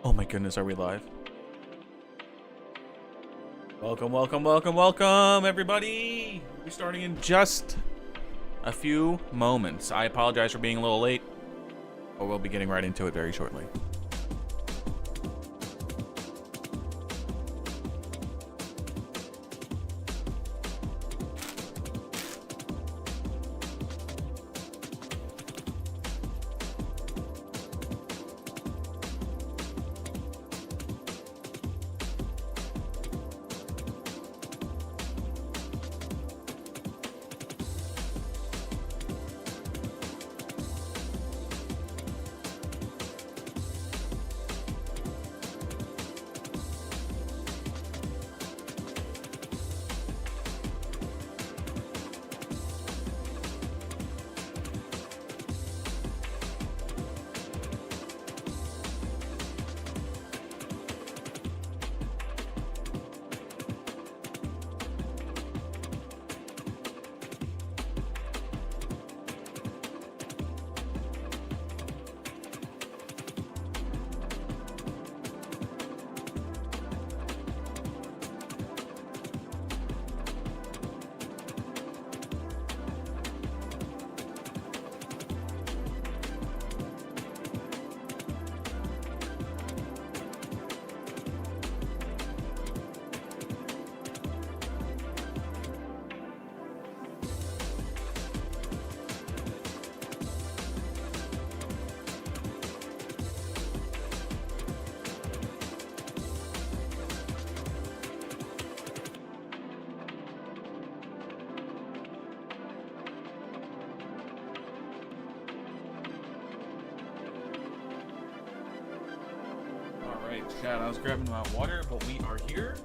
Oh my goodness, are we live? Welcome, everybody. We're starting in just a few moments. I apologize for being a little late, but we'll be getting right into it very shortly. Chat, I was grabbing my water, but we are here.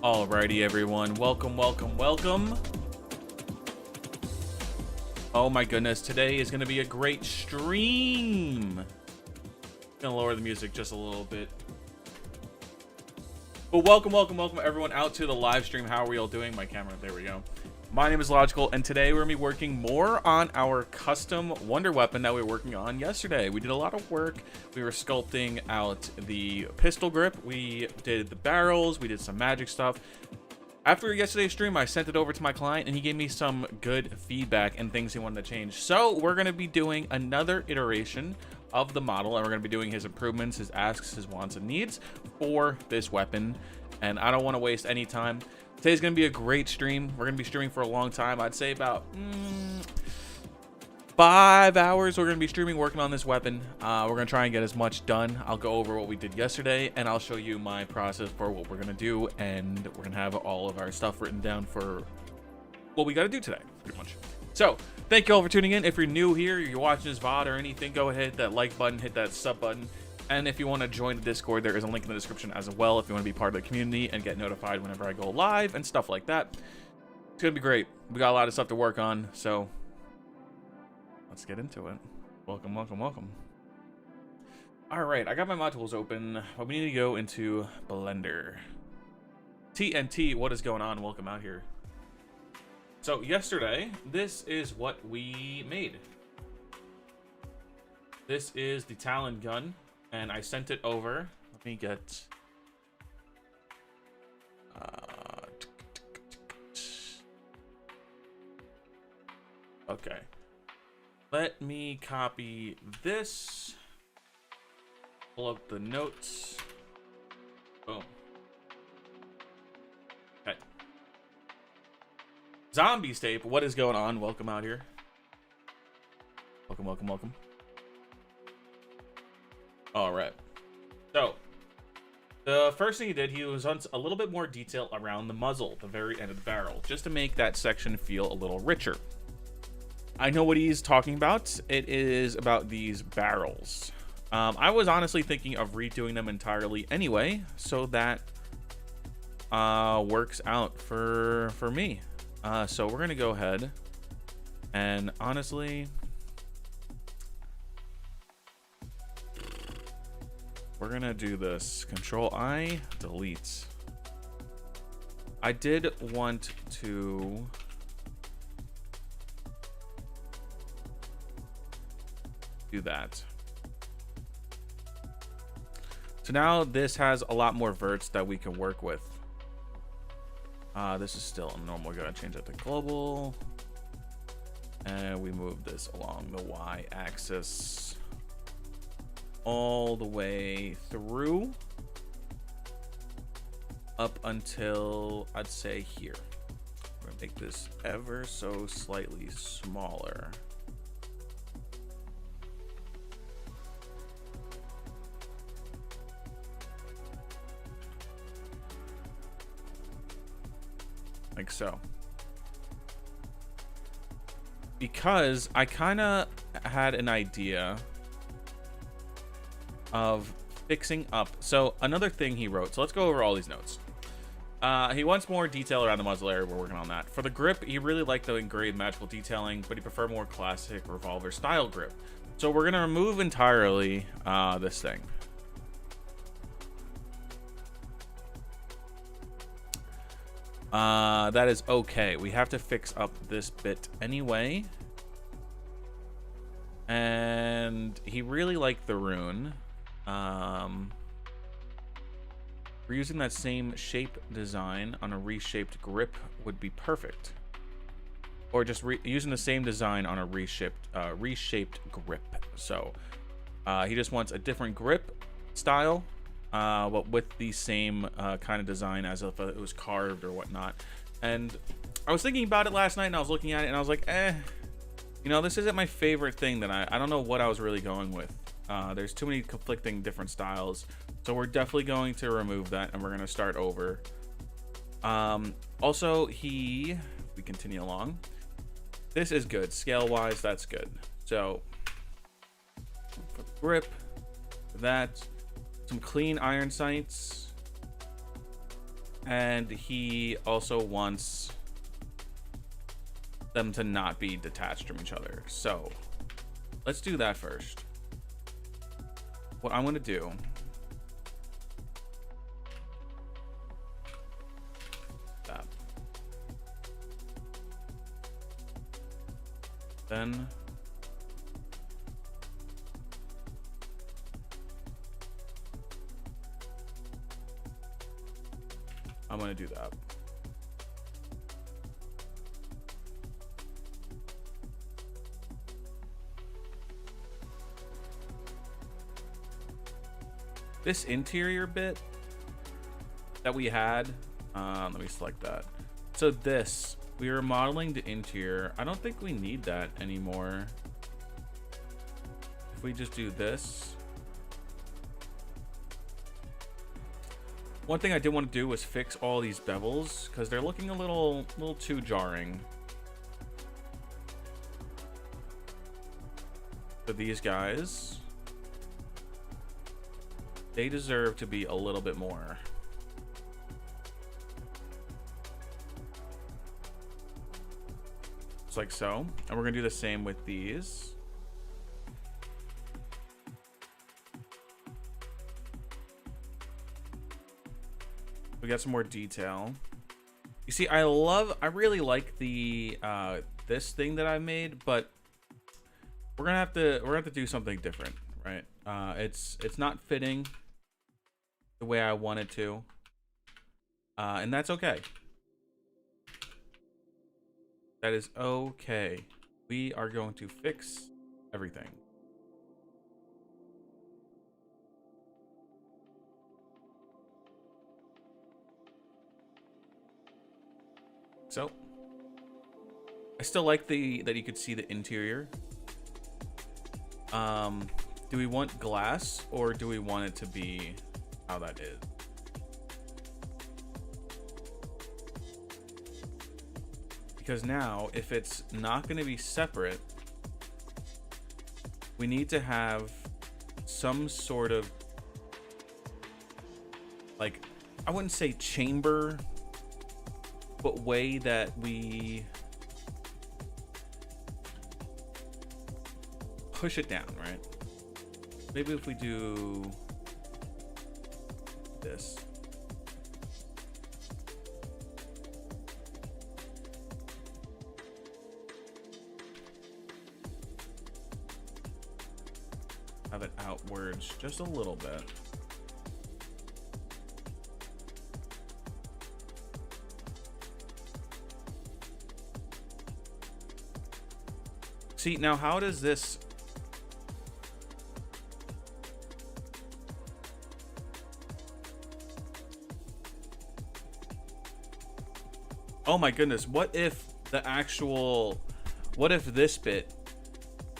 Alrighty, everyone. Welcome. Oh my goodness, today is going to be a great stream. Gonna lower the music just a little bit. But welcome everyone out to the live stream. How are we all doing? My camera, there we go. My name is Logical, and today we're gonna be working more on our custom wonder weapon that we were working on yesterday. We did a lot of work. We were sculpting out the pistol grip, we did the barrels, we did some magic stuff. After yesterday's stream, I sent it over to my client, and he gave me some good feedback and things he wanted to change. So we're going to be doing another iteration of the model, and we're going to be doing his improvements, his asks, his wants, and needs for this weapon. And I don't want to waste any time. Today's going to be a great stream. We're going to be streaming for a long time. I'd say about 5 hours we're going to be streaming working on this weapon. We're going to try and get as much done. I'll go over what we did yesterday, and I'll show you my process for what we're going to do, and we're going to have all of our stuff written down for what we got to do today, pretty much. So, thank you all for tuning in. If you're new here, you're watching this VOD or anything, go ahead, hit that like button, hit that sub button, and if you want to join the Discord, there is a link in the description as well if you want to be part of the community and get notified whenever I go live and stuff like that. It's going to be great. We got a lot of stuff to work on, so let's get into it. Welcome. All right, I got my modules open, but we need to go into Blender. TNT, what is going on? Welcome out here. So yesterday, this is what we made. This is the Talon gun, and I sent it over. Let me get okay. Let me copy this, pull up the notes, boom. Okay. Zombie Stape, what is going on? Welcome out here. Welcome. All right. So, the first thing he did, he was on a little bit more detail around the muzzle, the very end of the barrel, just to make that section feel a little richer. I know what he's talking about. It is about these barrels. I was honestly thinking of redoing them entirely anyway, so that works out for me. So we're gonna go ahead and honestly, we're gonna do this. Control I, delete. I did want to do that. So now this has a lot more verts that we can work with. This is still normal. We're gonna change that to global. And we move this along the y-axis all the way through up until I'd say here. We're gonna make this ever so slightly smaller. Like so. Because I kind of had an idea of fixing up. So another thing he wrote. So let's go over all these notes. He wants more detail around the muzzle area. We're working on that. For the grip, he really liked the engraved magical detailing, but he preferred more classic revolver style grip. So we're going to remove entirely this thing. That is okay. We have to fix up this bit anyway. And he really liked the rune. We're using that same shape design on a reshaped grip would be perfect. Or just using the same design on a reshaped grip. So he just wants a different grip style. But with the same kind of design as if it was carved or whatnot. And I was thinking about it last night, and I was looking at it, and I was like, you know, this isn't my favorite thing. That I don't know what I was really going with. There's too many conflicting different styles, so we're definitely going to remove that, and we're going to start over. Also, if we continue along, this is good scale-wise. That's good. So grip, that. Some clean iron sights, and he also wants them to not be detached from each other. So let's do that first. What I'm going to do, that. Then I'm going to do that. This interior bit that we had, let me select that. So this, we were modeling the interior. I don't think we need that anymore. If we just do this. One thing I did want to do was fix all these bevels because they're looking a little too jarring. So these guys, they deserve to be a little bit more. Just like so. And we're gonna do the same with these. We got some more detail. You see, I really like the this thing that I made, but we're gonna have to do something different, right? It's not fitting the way I want it to, and that's okay. That is okay. We are going to fix everything. So I still like that you could see the interior. Do we want glass or do we want it to be how that is? Because now if it's not going to be separate, we need to have some sort of, like, I wouldn't say chamber, but way that we push it down, right? Maybe if we do this. Have it outwards just a little bit. See, now how does this... Oh my goodness, what if the actual... What if this bit,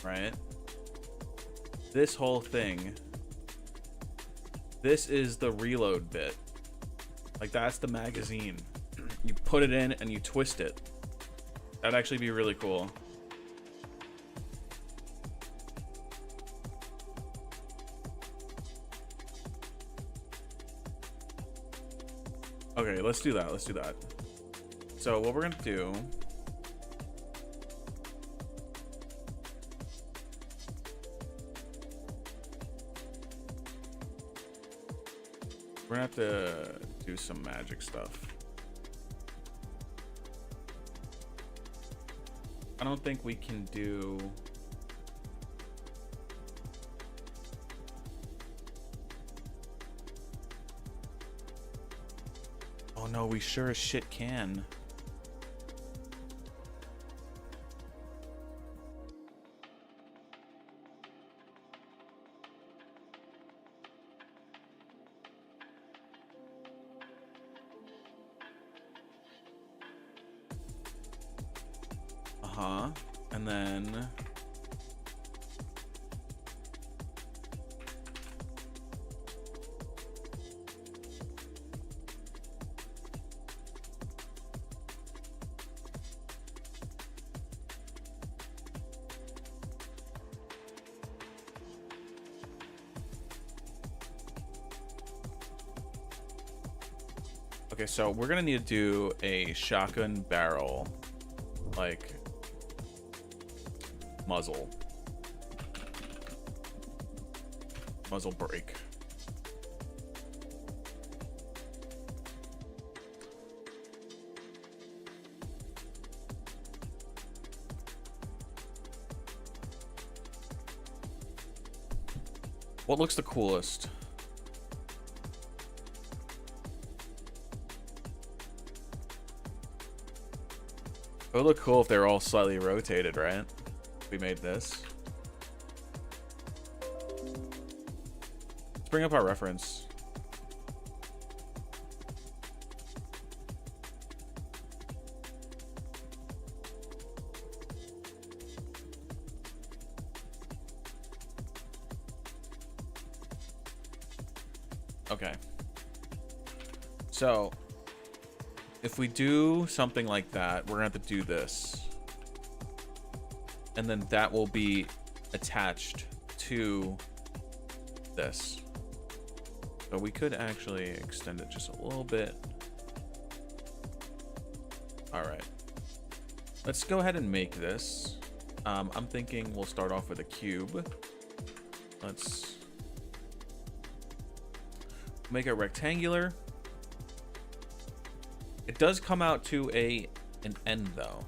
right? This whole thing, this is the reload bit. Like, that's the magazine. You put it in and you twist it. That'd actually be really cool. Okay, let's do that. Let's do that. So what we're gonna do, we're gonna have to do some magic stuff. I don't think we can do... Oh no, we sure as shit can. And then... Okay, so we're gonna need to do a shotgun barrel, like, muzzle break. What looks the coolest? It would look cool if they're all slightly rotated, right? We made this. Let's bring up our reference. Okay. So, if we do something like that, we're gonna have to do this. And then that will be attached to this. So we could actually extend it just a little bit. All right. Let's go ahead and make this. I'm thinking we'll start off with a cube. Let's make it rectangular. It does come out to an end though.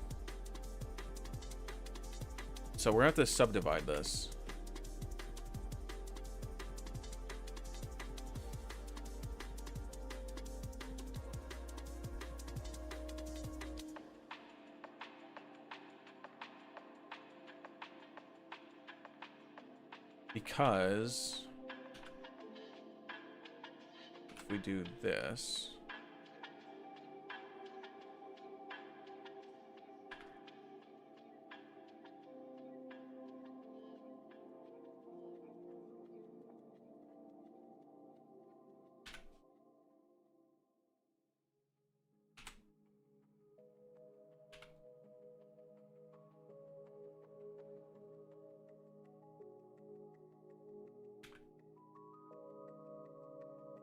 So we're gonna have to subdivide this. Because if we do this,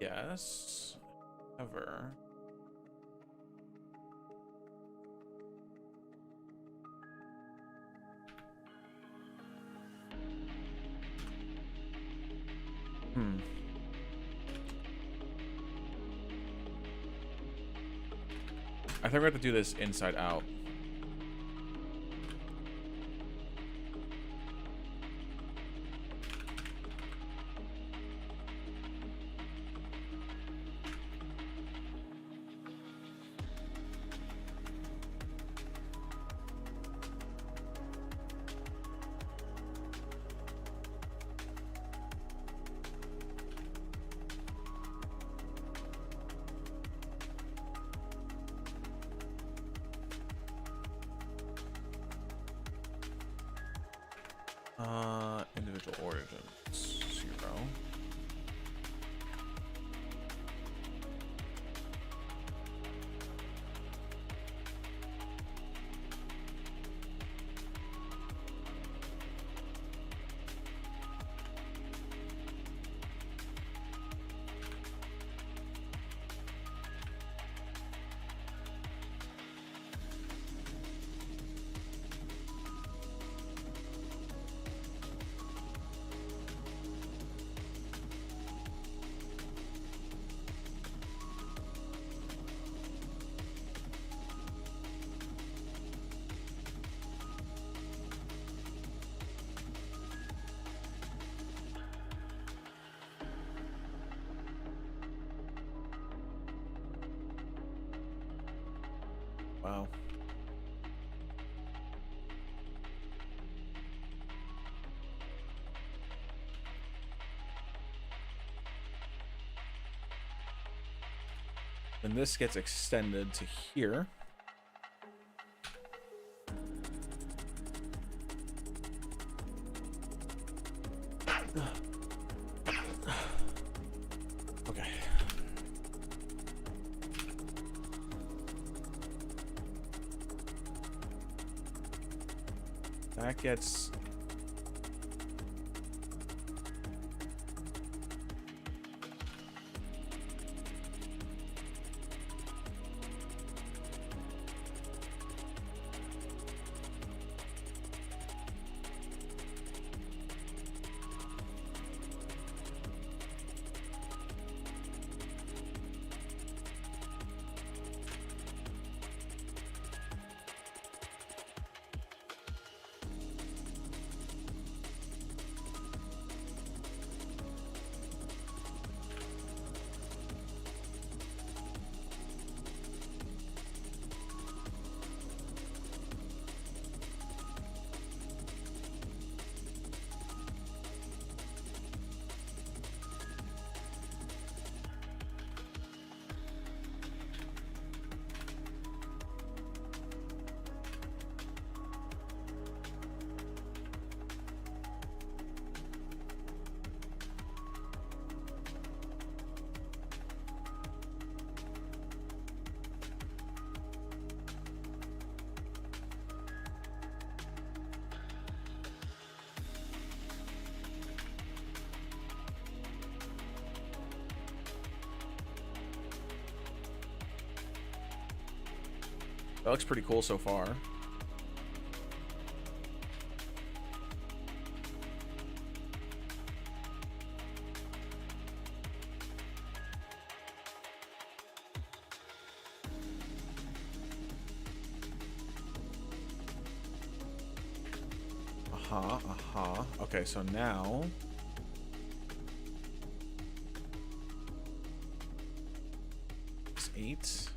yes, ever. I think we have to do this inside out. Individual origins, 0. Wow. Then this gets extended to here. Okay. That gets... That looks pretty cool so far. Okay, so now... it's 8.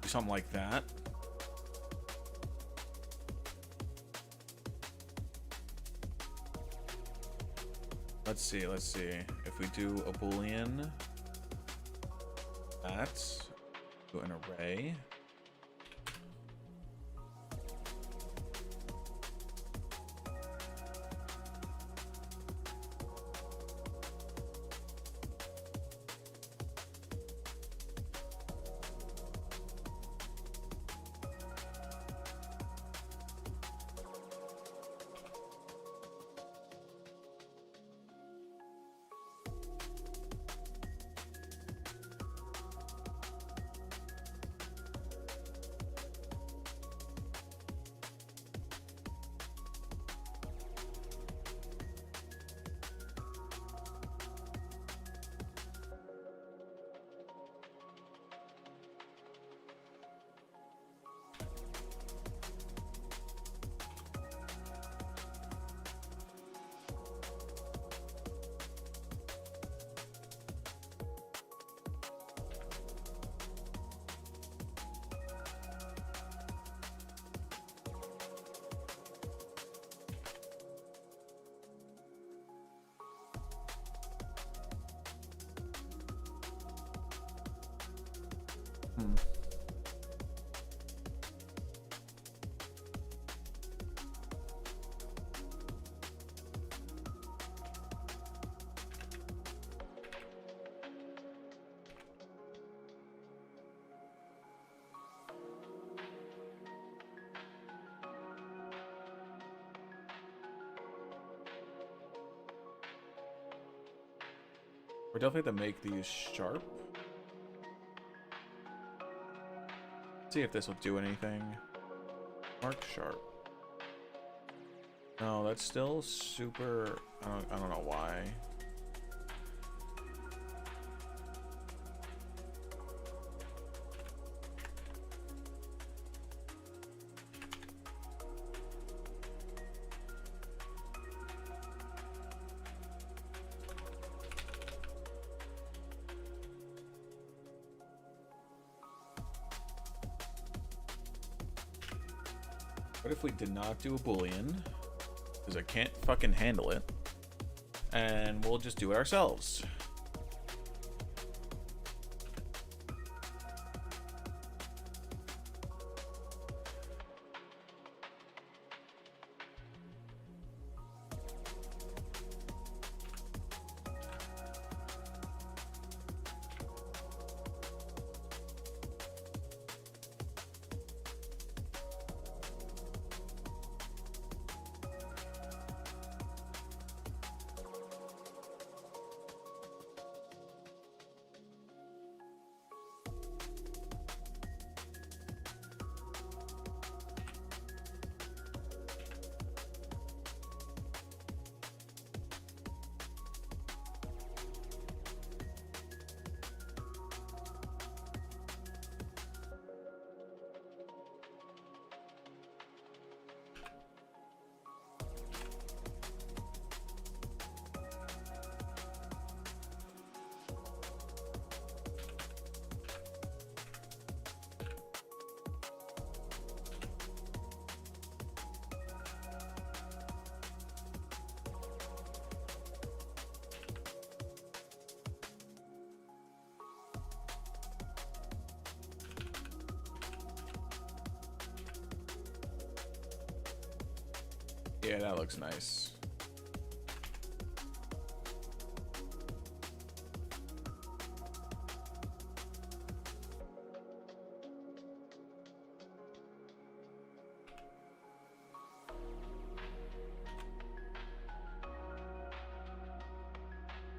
Something like that. Let's see. If we do a Boolean, that, do an array. We're definitely have to make these sharp. See if this will do anything. Mark sharp. No, that's still super. I don't know why. What if we did not do a Boolean? Because I can't fucking handle it. And we'll just do it ourselves. Yeah, that looks nice.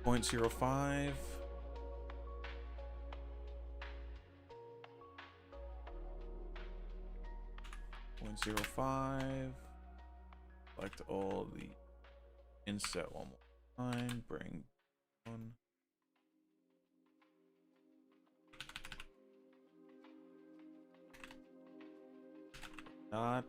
.05. .05. Select all the inset one more time. Bring one. Not.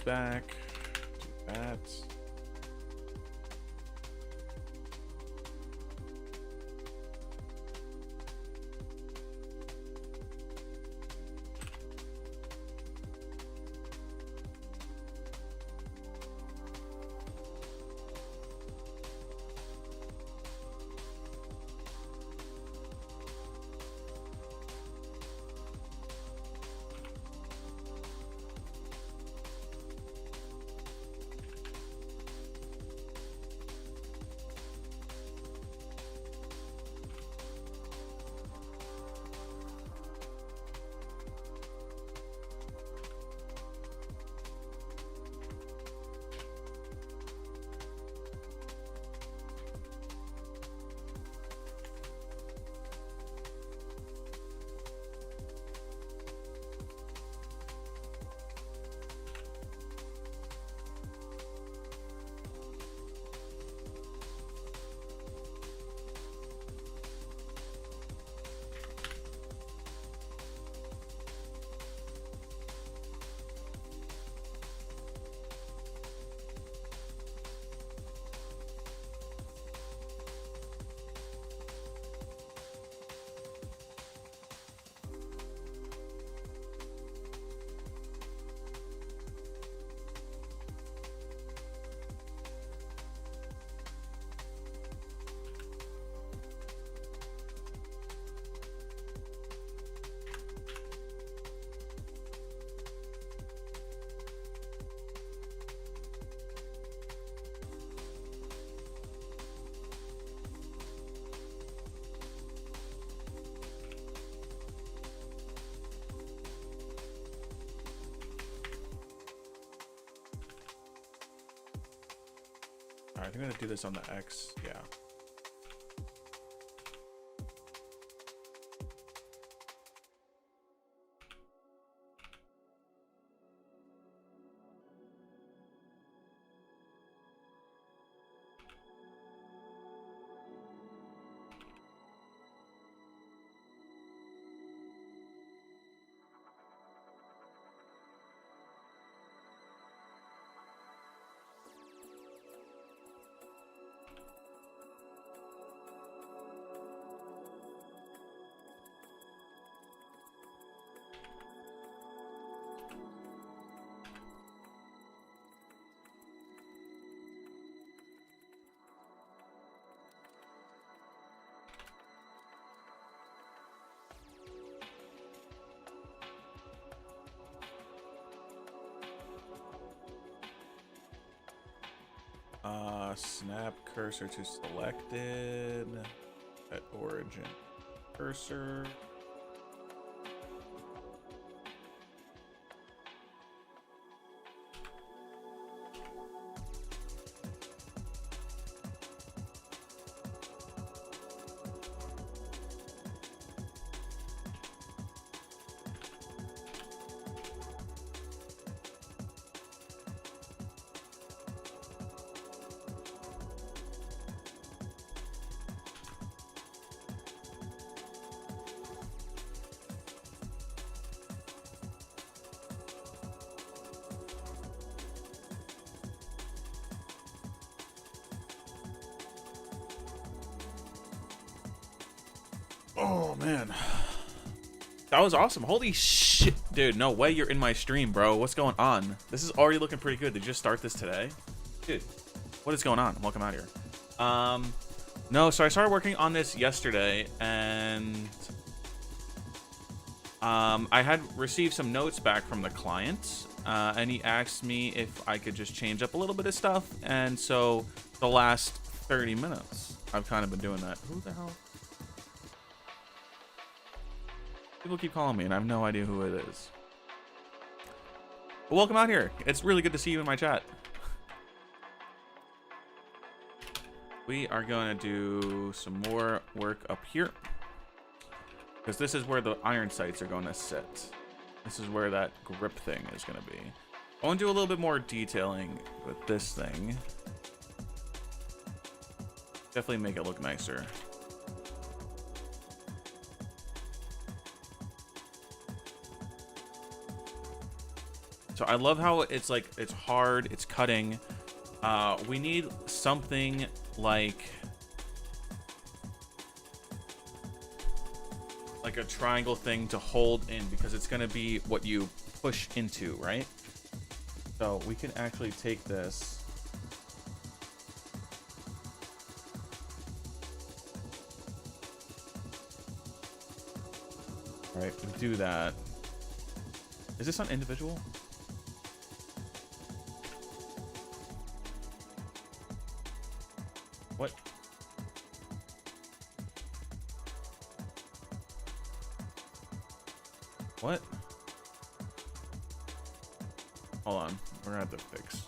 back. Do that. All right, I think I'm gonna do this on the X. Yeah. Snap cursor to selected at origin cursor. Oh man, that was awesome. Holy shit, dude. No way you're in my stream, bro. What's going on? This is already looking pretty good. Did you just start this today? Dude, what is going on? Welcome out here. No, so I started working on this yesterday, and I had received some notes back from the client, and he asked me if I could just change up a little bit of stuff, and so the last 30 minutes I've kind of been doing that. Who the hell? People keep calling me, and I have no idea who it is. But welcome out here. It's really good to see you in my chat. We are going to do some more work up here, because this is where the iron sights are going to sit. This is where that grip thing is going to be. I want to do a little bit more detailing with this thing. Definitely make it look nicer. So I love how it's like, it's hard, it's cutting. We need something like a triangle thing to hold in, because it's gonna be what you push into, right? So we can actually take this. All right, do that. Is this on individual? What? What? Hold on, we're gonna have to fix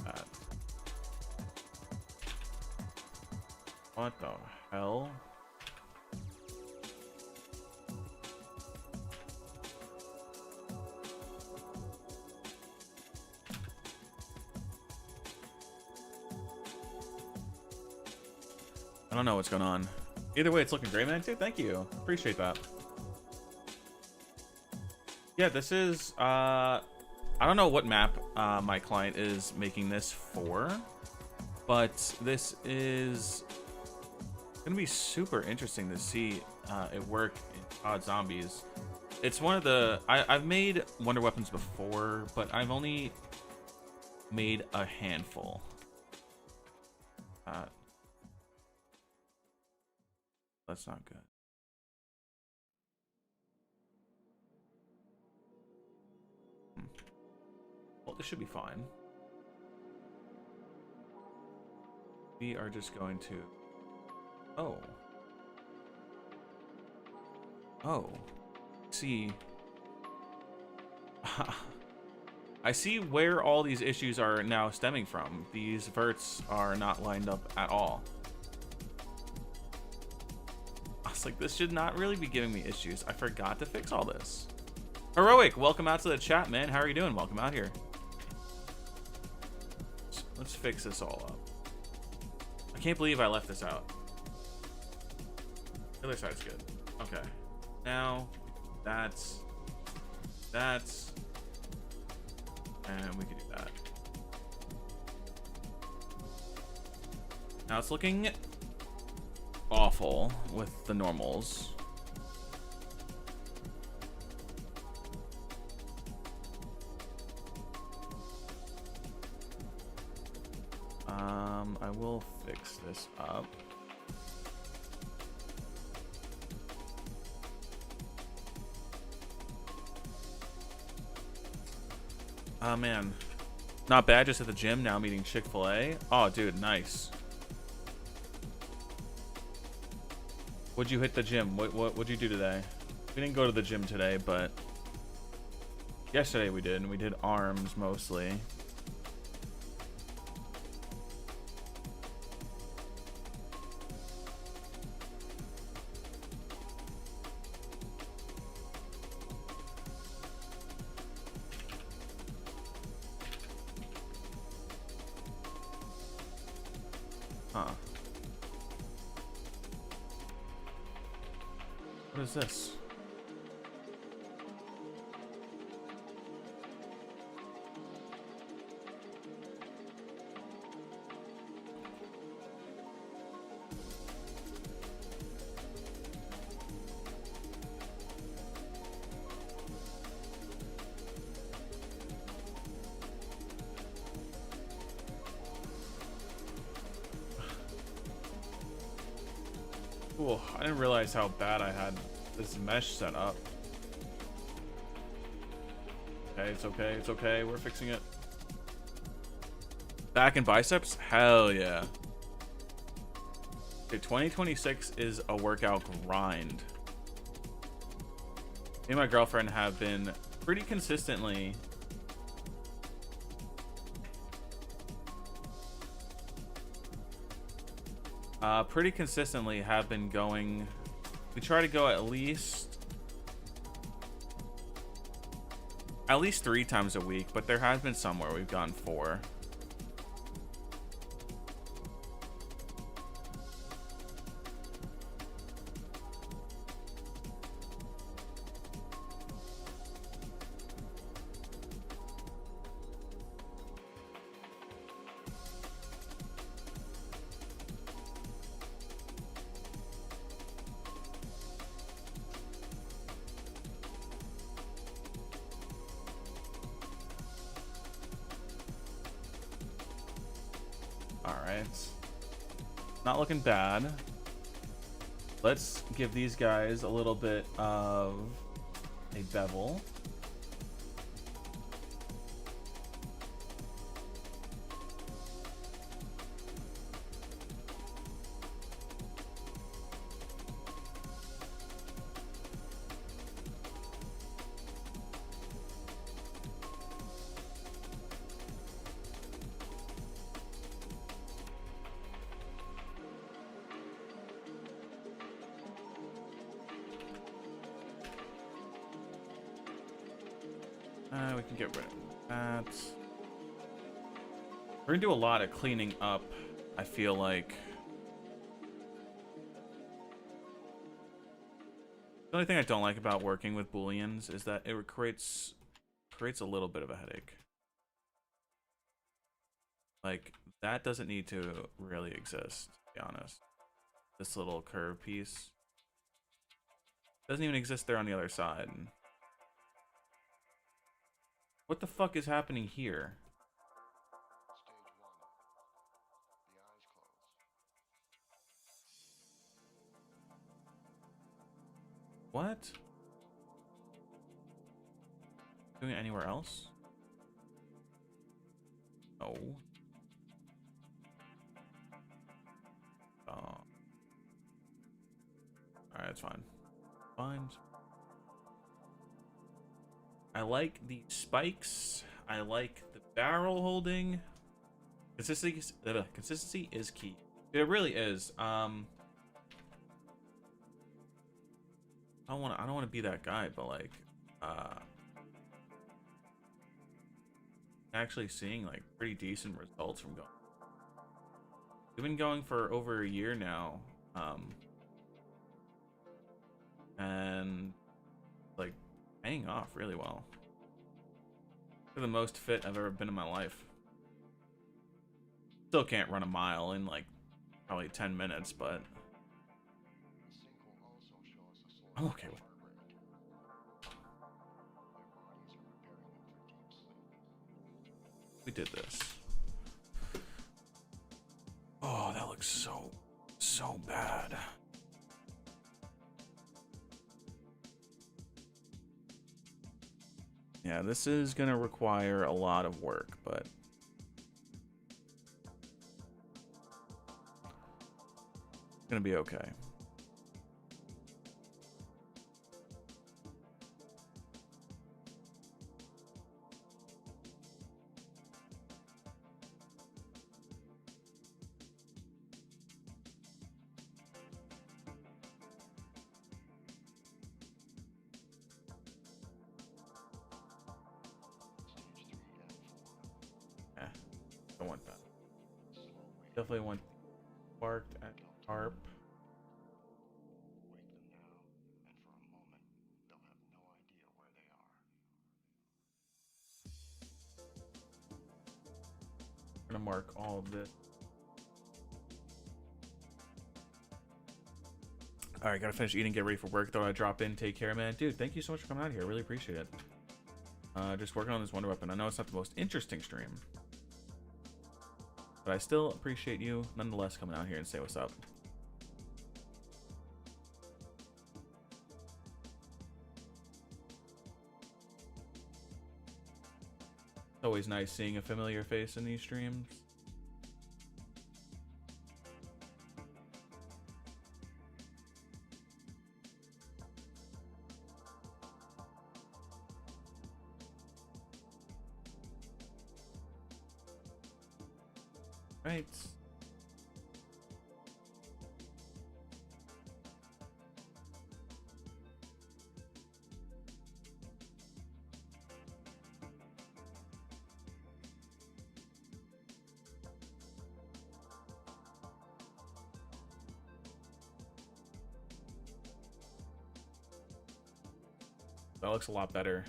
that. What the hell? I don't know what's going on. Either way, it's looking great, man. Thank you. Appreciate that. Yeah, this is, I don't know what map my client is making this for, but this is going to be super interesting to see it work in COD Zombies. It's one of the, I've made Wonder Weapons before, but I've only made a handful. That's not good. Well, this should be fine. We are just going to... Oh. Oh. See. I see where all these issues are now stemming from. These verts are not lined up at all. I was like, this should not really be giving me issues. I forgot to fix all this. Heroic, welcome out to the chat, man. How are you doing? Welcome out here. Let's fix this all up. I can't believe I left this out. The other side's good. Okay. Now, that's, and we can do that. Now it's looking awful with the normals. I will fix this up. Oh man, not bad. Just at the gym now, meeting Chick-fil-A. Oh dude, nice. What'd you hit the gym? What'd you do today? We didn't go to the gym today, but yesterday we did. And we did arms mostly. Huh. What is this? Cool. I didn't realize how bad I had this mesh set up. Okay, it's okay, it's okay. We're fixing it. Back and biceps? Hell yeah. Okay, 2026 is a workout grind. Me and my girlfriend have been pretty consistently have been going. We try to go at least 3 times a week, but there has been some where we've gone 4. right. Not looking bad. Let's give these guys a little bit of a bevel. We can get rid of that. We're gonna do a lot of cleaning up, I feel like. The only thing I don't like about working with booleans is that it creates a little bit of a headache. Like, that doesn't need to really exist, to be honest. This little curve piece doesn't even exist there on the other side. What the fuck is happening here? What? Doing it anywhere else? No. Alright, it's fine. Fine. I like the spikes. I like the barrel holding. Consistency is key. It really is. I don't want to be that guy, but like, actually seeing like pretty decent results from going. We've been going for over a year now, and like paying off really well. For the most fit I've ever been in my life. Still can't run a mile in like probably 10 minutes, but I'm okay with it. We did this. Oh, that looks so bad. Yeah, this is gonna require a lot of work, but it's gonna be okay. Don't want that. Definitely want sparked at harp. I'm gonna mark all of this. All right, gotta finish eating, get ready for work. Thought I'd drop in. Take care, man. Dude, thank you so much for coming out here. I really appreciate it. Just working on this wonder weapon. I know it's not the most interesting stream, but I still appreciate you nonetheless coming out here and say what's up. It's always nice seeing a familiar face in these streams. Right. That looks a lot better.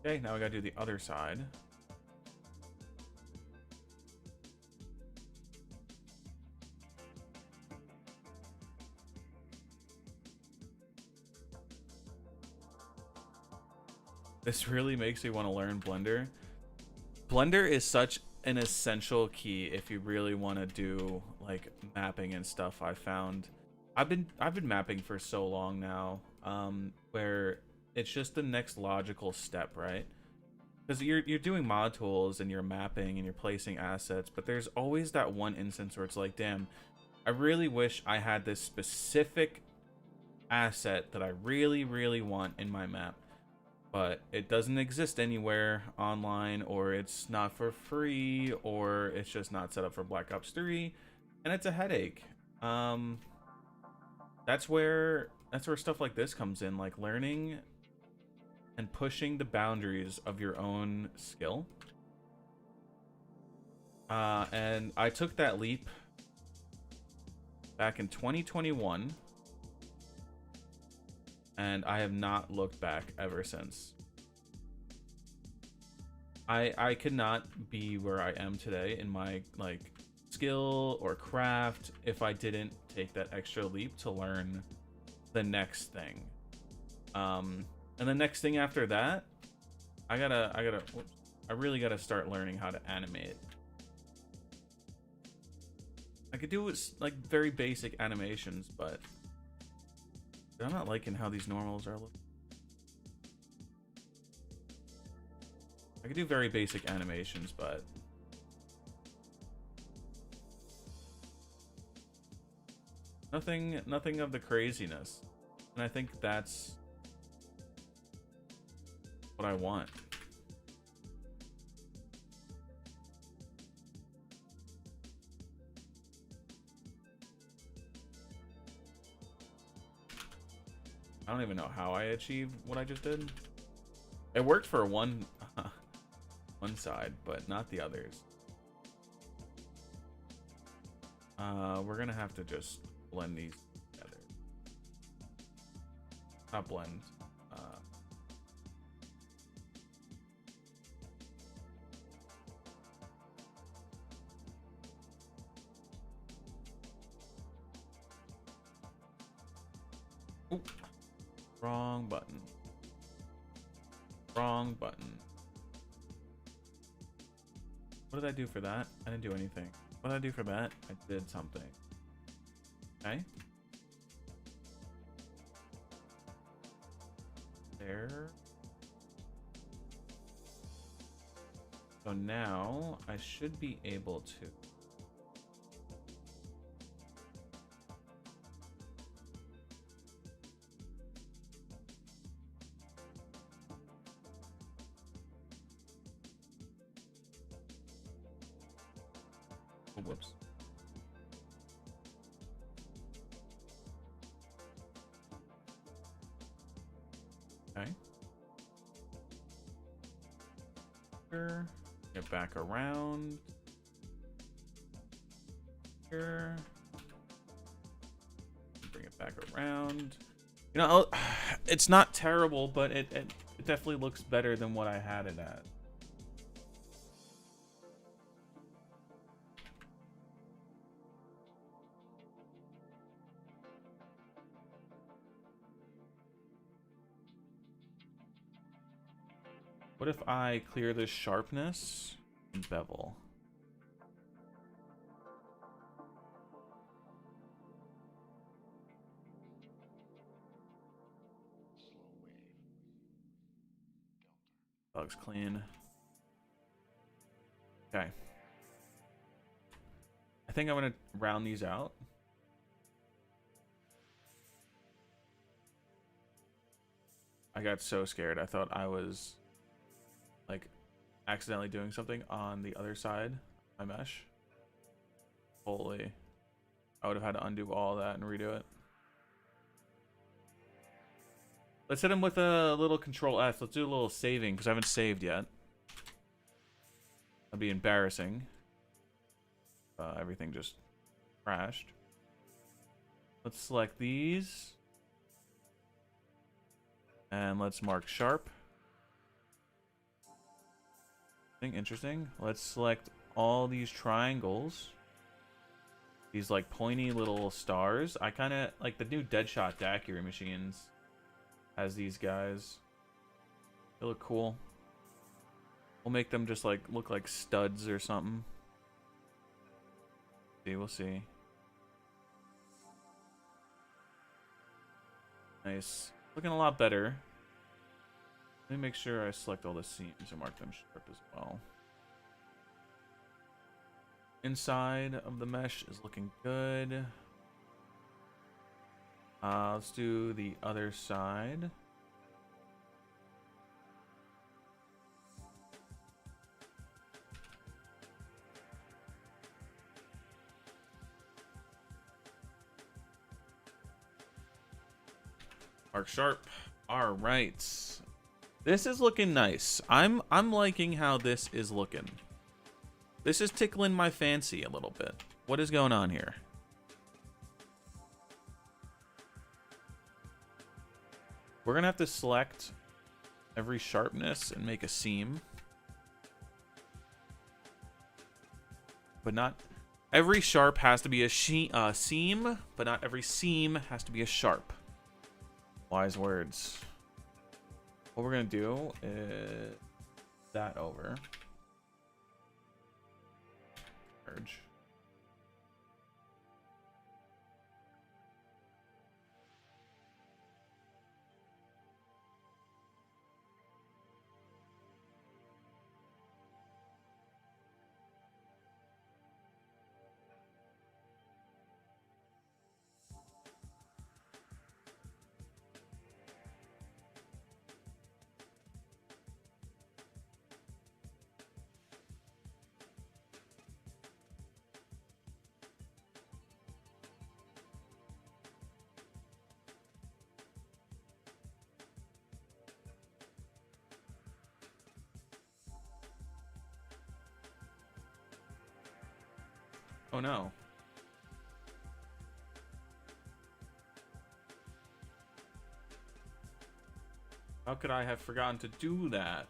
Okay, now we gotta do the other side. This really makes me want to learn Blender. Blender is such an essential key if you really want to do like mapping and stuff. I found I've been mapping for so long now, where it's just the next logical step, right? Because you're doing mod tools and you're mapping and you're placing assets, but there's always that one instance where it's like, damn, I really wish I had this specific asset that I really want in my map, but it doesn't exist anywhere online, or it's not for free, or it's just not set up for Black Ops 3, and it's a headache. That's where stuff like this comes in, like learning and pushing the boundaries of your own skill. And I took that leap back in 2021, and I have not looked back ever since. I could not be where I am today in my like skill or craft if I didn't take that extra leap to learn the next thing. And the next thing after that, I really gotta start learning how to animate. I could do like very basic animations, but I'm not liking how these normals are looking. I could do very basic animations, but nothing of the craziness. And I think that's what I want. I don't even know how I achieved what I just did. It worked for one side, but not the others. We're gonna have to just blend these together. Not blend. Ooh. Wrong button. Wrong button. What did I do for that? I didn't do anything. What did I do for that? I did something. Okay. There. So now I should be able to. Oh, whoops. Okay. Here. Get back around. Here. Bring it back around. You know, it's not terrible, but it definitely looks better than what I had it at. What if I clear this sharpness and bevel? Looks clean. Okay. I think I'm gonna round these out. I got so scared. I thought I was like accidentally doing something on the other side of my mesh. Holy. I would have had to undo all that and redo it. Let's hit him with a little control F. Let's do a little saving because I haven't saved yet. That'd be embarrassing. Everything just crashed. Let's select these. And let's mark sharp. Interesting. Let's select all these triangles. These like pointy little stars. I kind of like the new Deadshot Daiquiri machines. Has these guys. They look cool. We'll make them just like look like studs or something. See, we'll see. Nice. Looking a lot better. Let me make sure I select all the seams and mark them sharp as well. Inside of the mesh is looking good. Let's do the other side. Mark sharp. All right. This is looking nice. I'm liking how this is looking. This is tickling my fancy a little bit. What is going on here? We're gonna have to select every sharpness and make a seam. But not every sharp has to be a seam, but not every seam has to be a sharp. Wise words. What we're gonna do is that over. Merge. Oh no. How could I have forgotten to do that?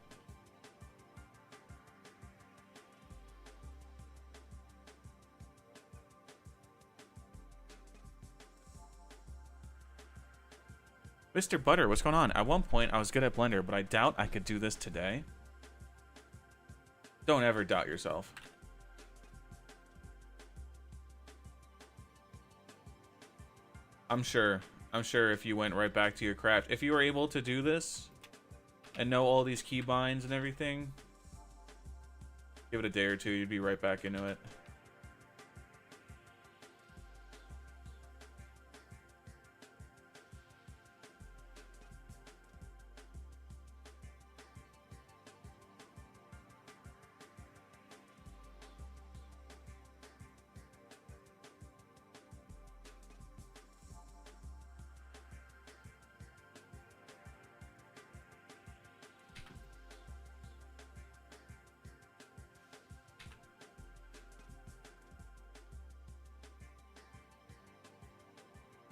Mr. Butter, what's going on? At one point, I was good at Blender, but I doubt I could do this today. Don't ever doubt yourself. I'm sure if you went right back to your craft, if you were able to do this and know all these keybinds and everything, give it a day or two, you'd be right back into it.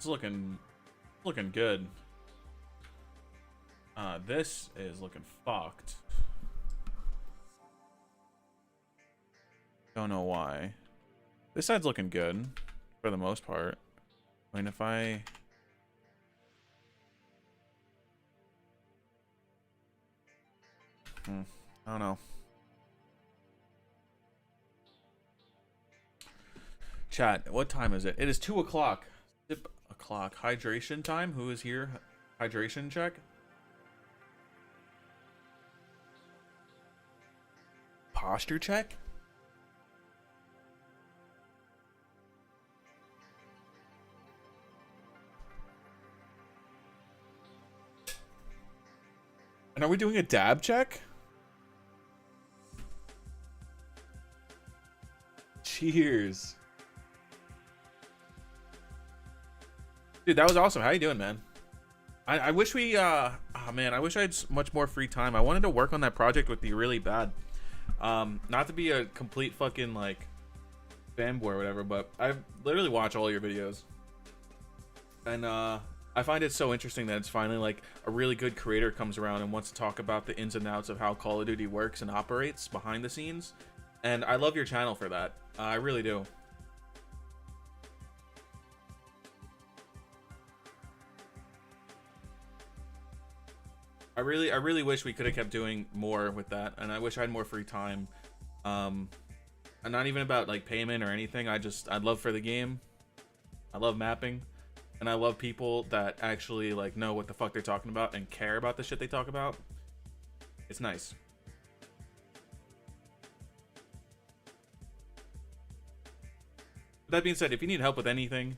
It's looking good. This is looking fucked. Don't know why. This side's looking good for the most part. I mean, if I don't know. Chat, what time is it? It is 2 o'clock. Sip o'clock. Hydration time. Who is here? Hydration check. Posture check. And are we doing a dab check? Cheers. Dude, that was awesome. How you doing, man? I wish we oh man, I wish I had much more free time. I wanted to work on that project with you really bad. Not to be a complete fucking like fanboy or whatever, but I literally watch all your videos. And I find it so interesting that it's finally like a really good creator comes around and wants to talk about the ins and outs of how Call of Duty works and operates behind the scenes. And I love your channel for that. I really do. I really wish we could have kept doing more with that, and I wish I had more free time. And not even about like payment or anything. I'd love for the game. I love mapping, and I love people that actually like know what the fuck they're talking about and care about the shit they talk about. It's nice. That being said, if you need help with anything,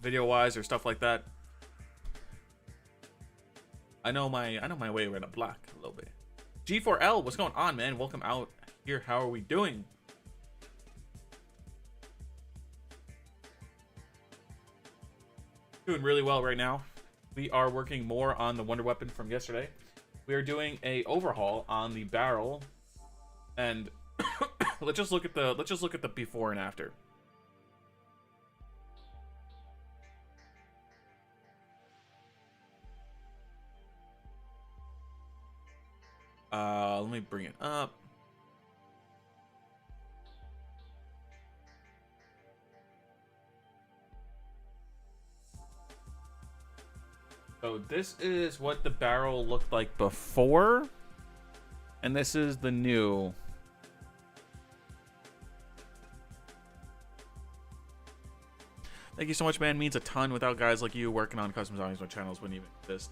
video-wise or stuff like that, I know my way around the block a little bit. G4L, what's going on, man? Welcome out here. How are we doing? Doing really well right now. We are working more on the wonder weapon from yesterday. We are doing a overhaul on the barrel, and let's just look at the before and after. Let me bring it up. So this is what the barrel looked like before, and this is the new. Thank you so much, man. Means a ton. Without guys like you working on custom designs, my channels wouldn't even exist.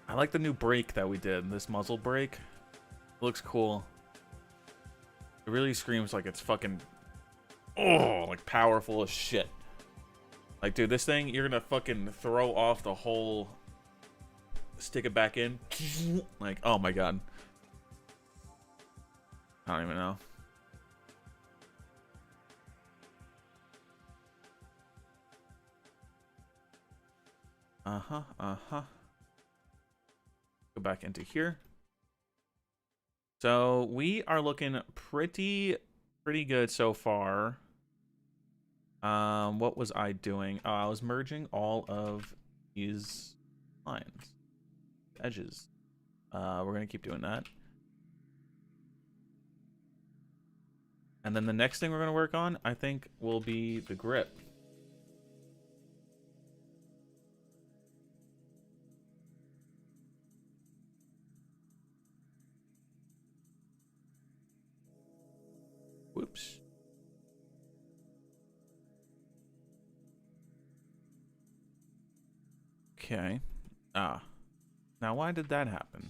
I like the new brake that we did. This muzzle brake. It looks cool. It really screams like it's fucking, oh, like powerful as shit. Like, dude, this thing, you're gonna fucking throw off the whole, stick it back in. Like, oh my god. I don't even know. Go back into here. So we are looking pretty good so far. What was I doing? I was merging all of these lines, edges. We're gonna keep doing that. And then the next thing we're gonna work on, I think, will be the grip. Whoops. Okay. Now why did that happen?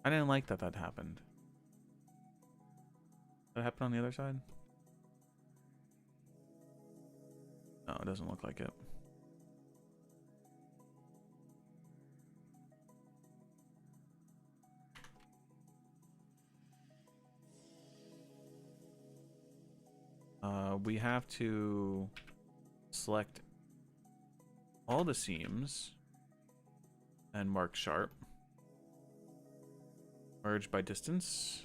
I didn't like that happened. Did that happen on the other side? No, it doesn't look like it. We have to select all the seams and mark sharp. Merge by distance.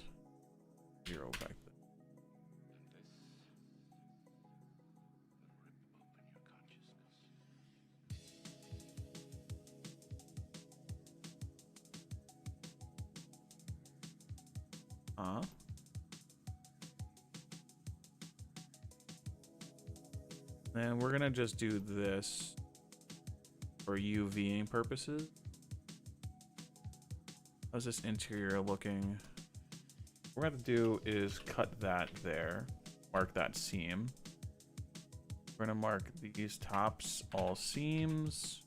0 back there. And we're gonna just do this for UVing purposes. How's this interior looking? What we're gonna do is cut that there, mark that seam. We're gonna mark these tops, all seams.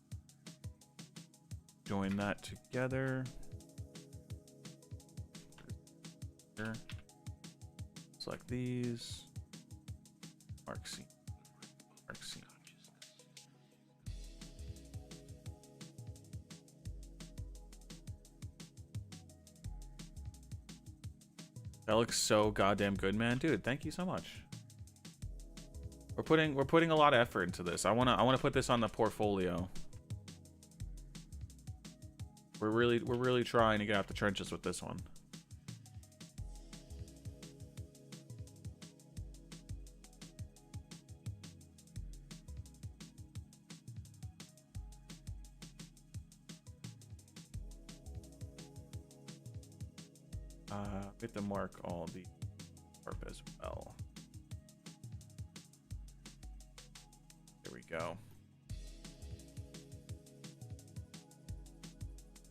Join that together. Here. Select these. Mark seam. Mark seam. That looks so goddamn good, man. Dude, thank you so much. We're putting a lot of effort into this. I wanna put this on the portfolio. We're really trying to get out the trenches with this one. We have to mark all the warp as well. There we go.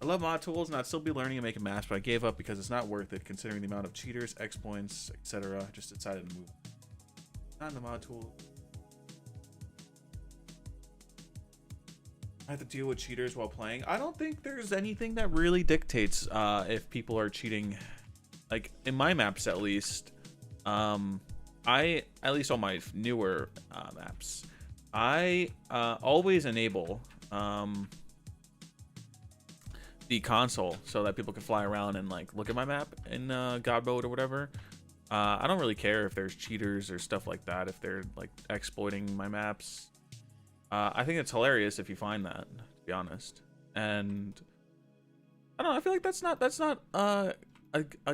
I love mod tools, and I'd still be learning and making maps, but I gave up because it's not worth it considering the amount of cheaters, exploits, etc. Just decided to move. Not in the mod tool. I have to deal with cheaters while playing. I don't think there's anything that really dictates if people are cheating. Like in my maps, at least, at least on my newer maps, I always enable the console so that people can fly around and like look at my map in God mode or whatever. I don't really care if there's cheaters or stuff like that, if they're like exploiting my maps. I think it's hilarious if you find that, to be honest. And I don't know, I feel like that's not a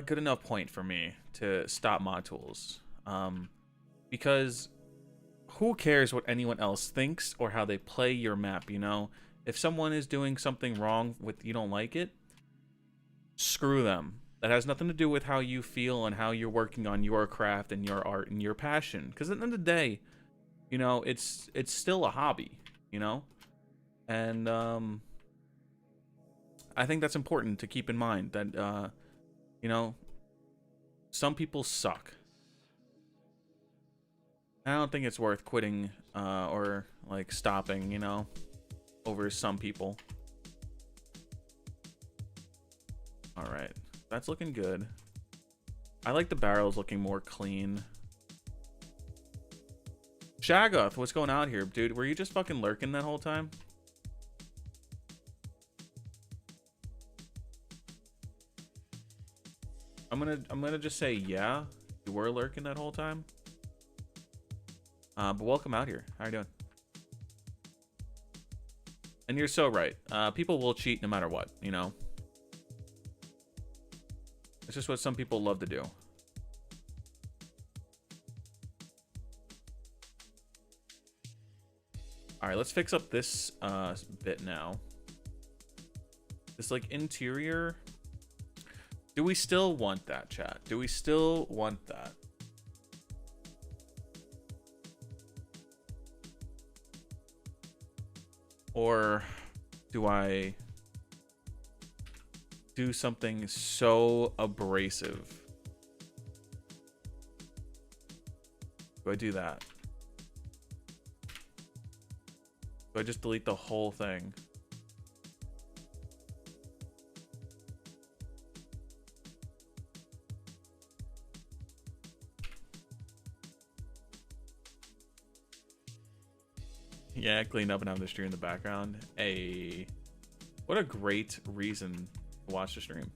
good enough point for me to stop mod tools. Because who cares what anyone else thinks or how they play your map, you know? If someone is doing something wrong with you don't like it, screw them. That has nothing to do with how you feel and how you're working on your craft and your art and your passion. Because at the end of the day, you know, it's still a hobby, you know? And I think that's important to keep in mind that, you know, some people suck. I don't think it's worth quitting or like stopping, you know, over some people. All right, that's looking good. I like the barrels looking more clean. Shaggoth, what's going on here, dude? Were you just fucking lurking that whole time? I'm gonna just say yeah, you were lurking that whole time. But welcome out here. How are you doing? And you're so right. People will cheat no matter what, you know. It's just what some people love to do. All right, let's fix up this bit now. This like interior. Do we still want that, chat? Do we still want that? Or do I do something so abrasive? Do I do that? Do I just delete the whole thing? Yeah, clean up and have the stream in the background. Hey, what a great reason to watch the stream.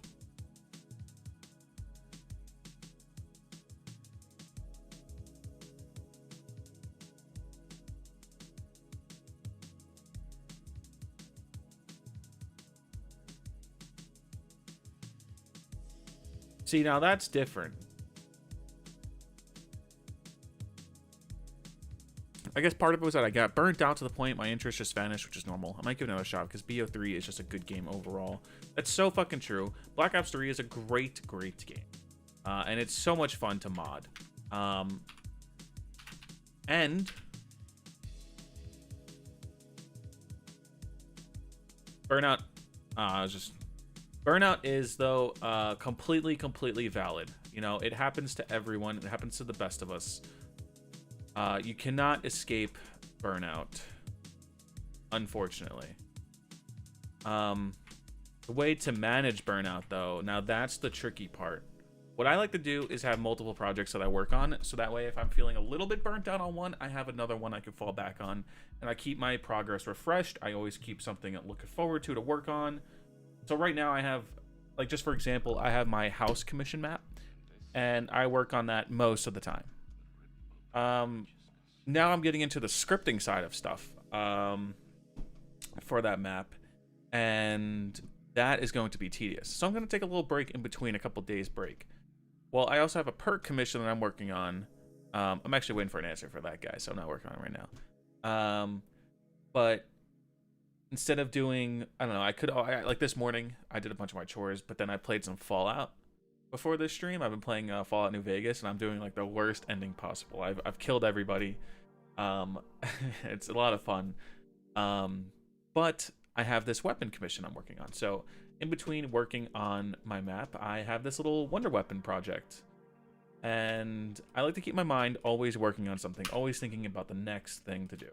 See, now that's different. I guess part of it was that I got burnt out to the point my interest just vanished, which is normal. I might give it another shot because BO3 is just a good game overall. That's so fucking true. Black Ops 3 is a great game. And it's so much fun to mod. And Burnout, Burnout is, though, completely valid. You know, it happens to everyone. It happens to the best of us. You cannot escape burnout, unfortunately. The way to manage burnout, though, now that's the tricky part. What I like to do is have multiple projects that I work on, so that way if I'm feeling a little bit burnt out on one, I have another one I can fall back on, and I keep my progress refreshed. I always keep something I'm looking forward to work on. So right now I have, like, just for example, I have my house commission map, and I work on that most of the time. Now I'm getting into the scripting side of stuff for that map, and that is going to be tedious. So I'm going to take a little break in between, a couple days break. Well, I also have a perk commission that I'm working on. I'm actually waiting for an answer for that guy, so I'm not working on it right now. But instead of doing, I don't know, like this morning, I did a bunch of my chores, but then I played some Fallout before this stream, I've been playing Fallout New Vegas, and I'm doing like the worst ending possible. I've killed everybody. It's a lot of fun. But I have this weapon commission I'm working on. So in between working on my map, I have this little wonder weapon project. And I like to keep my mind always working on something, always thinking about the next thing to do.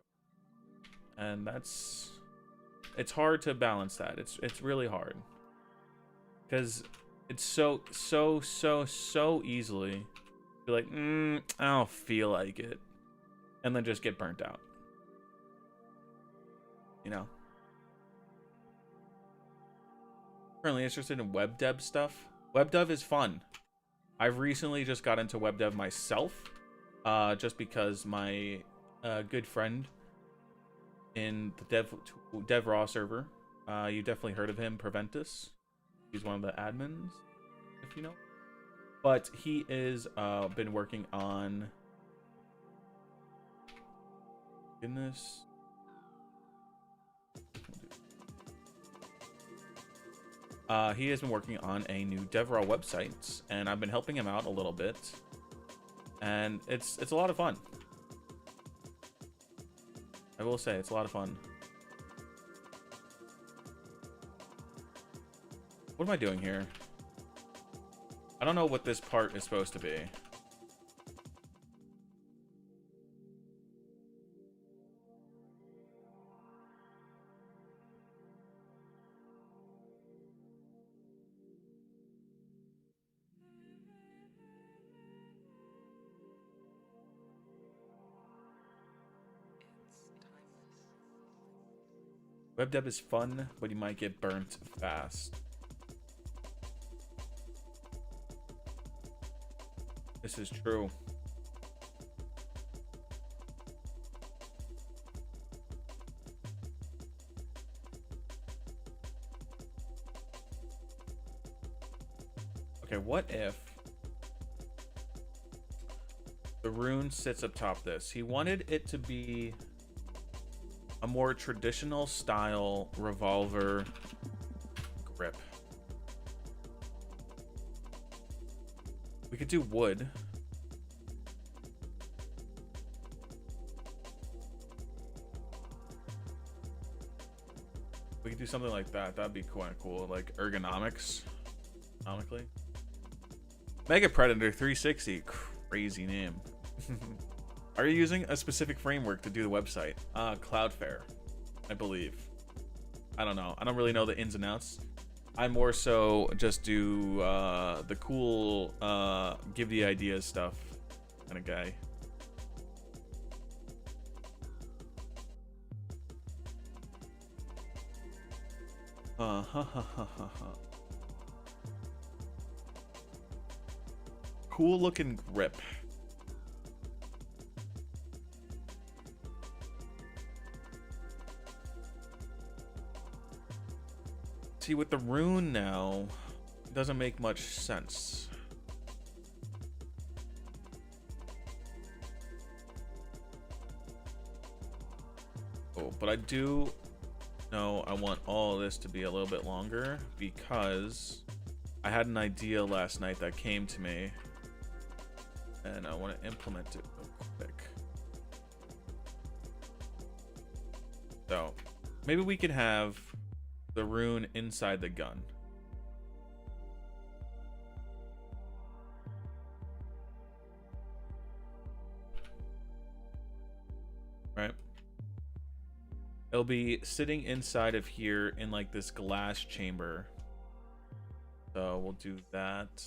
And it's hard to balance that. It's really hard. Because it's so easily be like, I don't feel like it. And then just get burnt out. You know? Currently interested in web dev stuff. Web dev is fun. I've recently just got into web dev myself, just because my good friend in the dev raw server, you definitely heard of him, Preventus. He's one of the admins, if you know. But he is been working on goodness. He has been working on a new DevRaw website, and I've been helping him out a little bit, and it's a lot of fun. I will say it's a lot of fun. What am I doing here? I don't know what this part is supposed to be. Web dev is fun, but you might get burnt fast. This is true. Okay, what if the rune sits up top this? He wanted it to be a more traditional style revolver grip. We could do wood. We could do something like that. That'd be quite cool. Like ergonomics. Ergonomically. Mega Predator 360. Crazy name. Are you using a specific framework to do the website? Cloudflare, I believe. I don't know. I don't really know the ins and outs. I more so just do the cool give the ideas stuff kind of guy. Cool looking grip. See, with the rune now, it doesn't make much sense. Oh, but I do know I want all of this to be a little bit longer because I had an idea last night that came to me and I want to implement it real quick. So maybe we could have the rune inside the gun. Right? It'll be sitting inside of here in like this glass chamber. So we'll do that.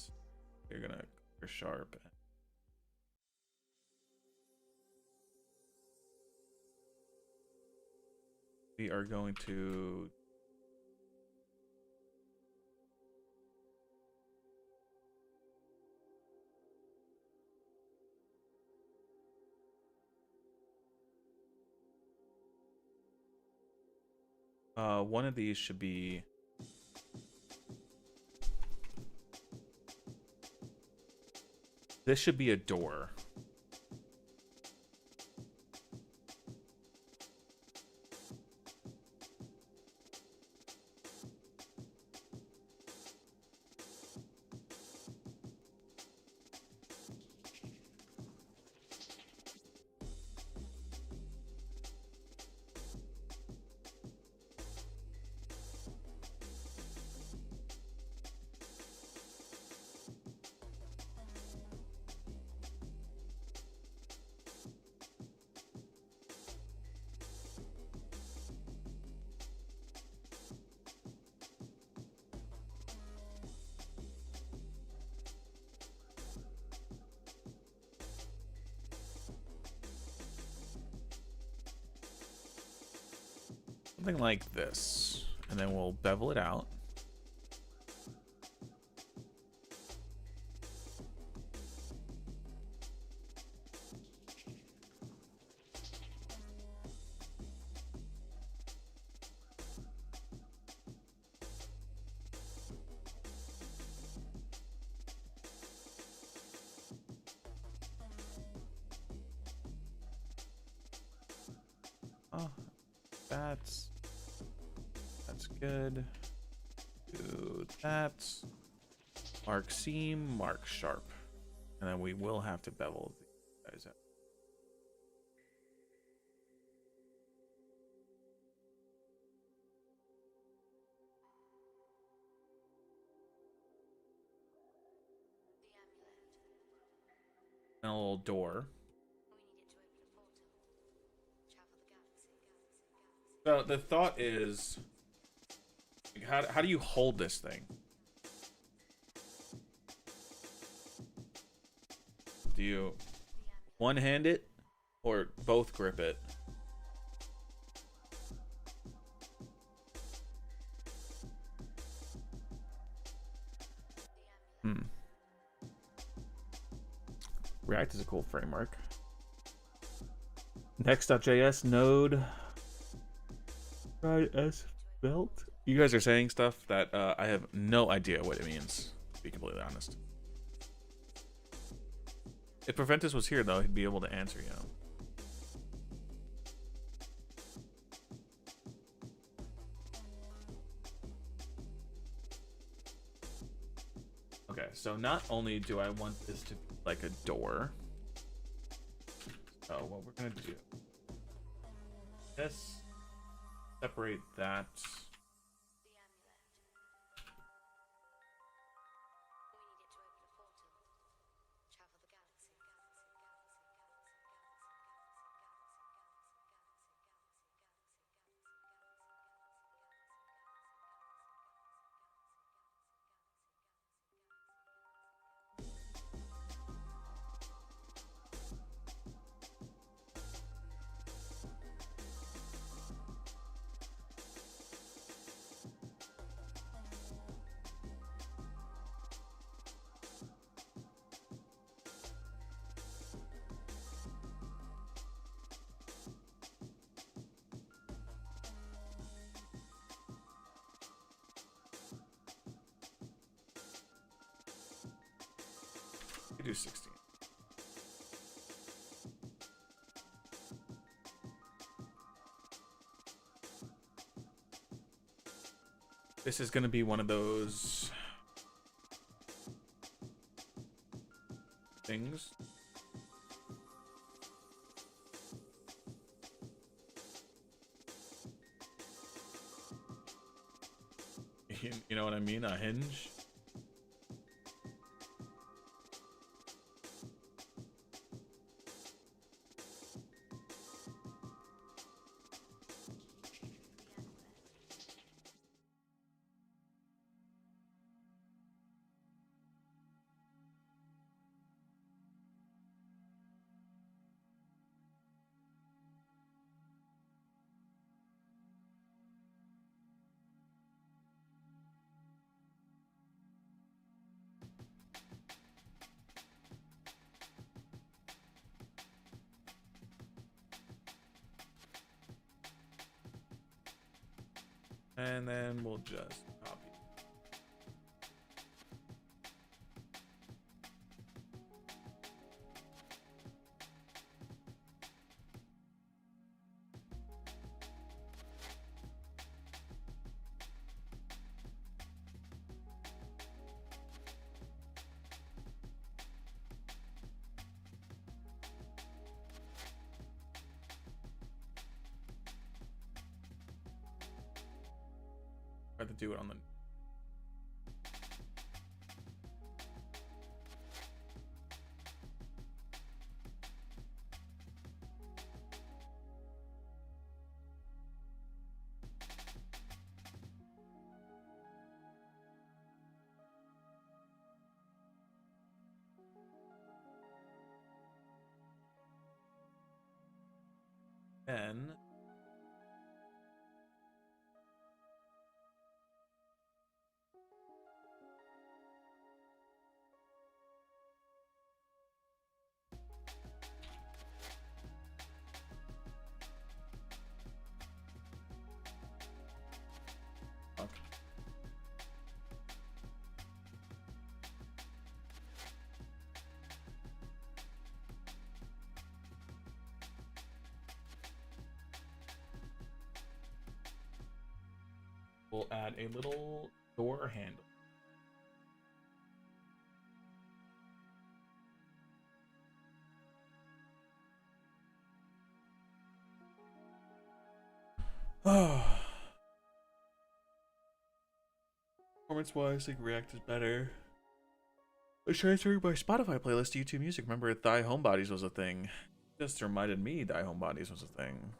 You're gonna go sharp. We are going to one of these should be this should be a door. something like this, and then we'll bevel it out. Oh, that's good. Do that. Mark seam, mark sharp. And then we will have to bevel these guys out. And a little door. So the thought is, how do you hold this thing? Do you one-hand it or both grip it? React is a cool framework. Next.js node. Right as belt. You guys are saying stuff that I have no idea what it means, to be completely honest. If Preventus was here, though, he'd be able to answer, you know. Okay, so not only do I want this to be like a door. So what we're gonna do, this, separate that. Do 16. This is going to be one of those things. You know what I mean? A hinge. And then we'll just copy. Try to do it on the then we'll add a little door handle. Performance-wise, I think React is better. I was transferring my Spotify playlist to YouTube Music. Remember, Thy Homebodies was a thing. Just reminded me Thy Homebodies was a thing.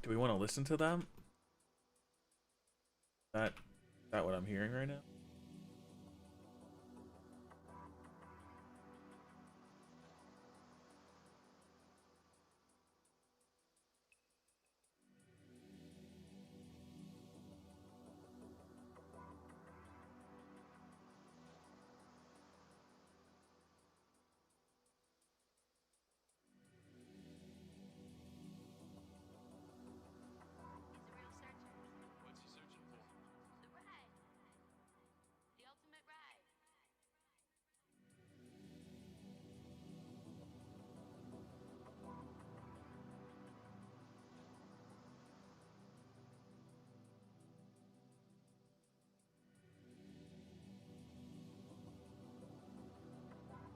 Do we want to listen to them? That what I'm hearing right now?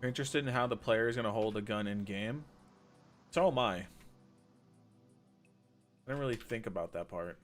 You're interested in how the player is going to hold a gun in game? So am I. I didn't really think about that part.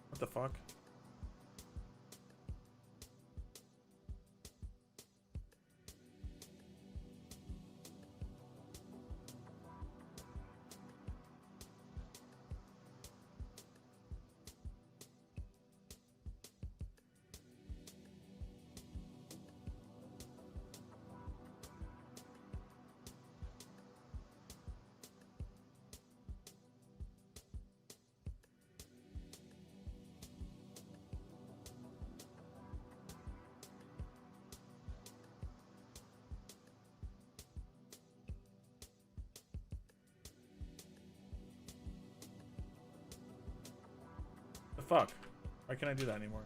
What the fuck? The fuck? Why can't I do that anymore?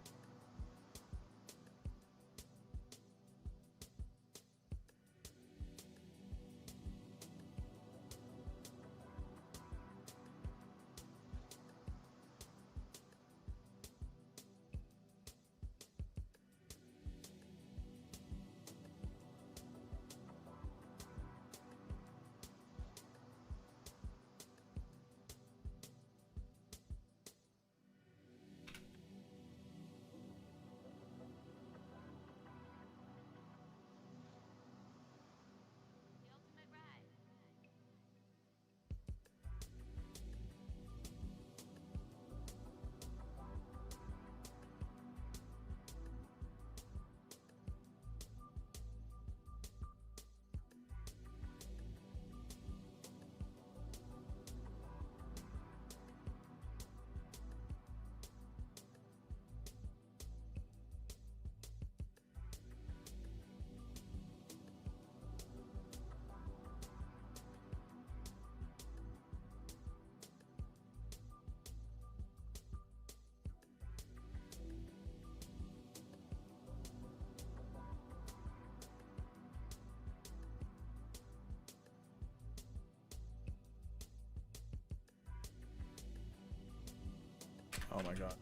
Oh my god.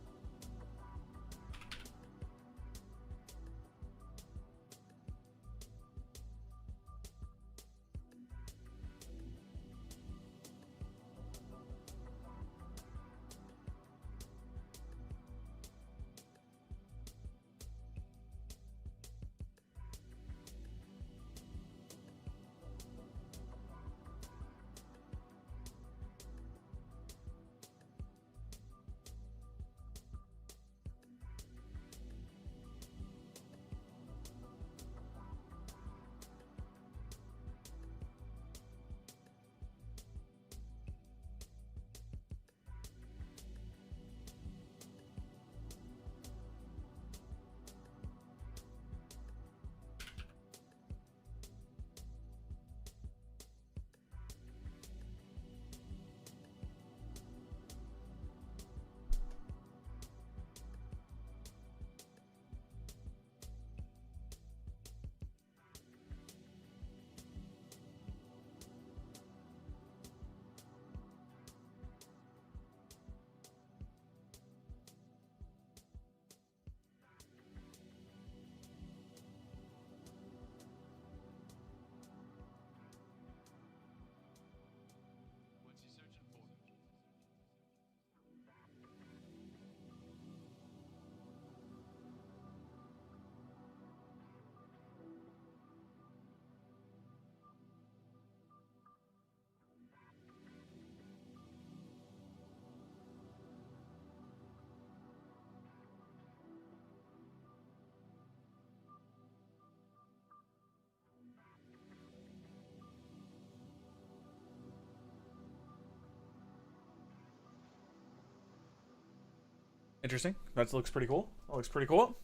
Interesting. That looks pretty cool. That looks pretty cool.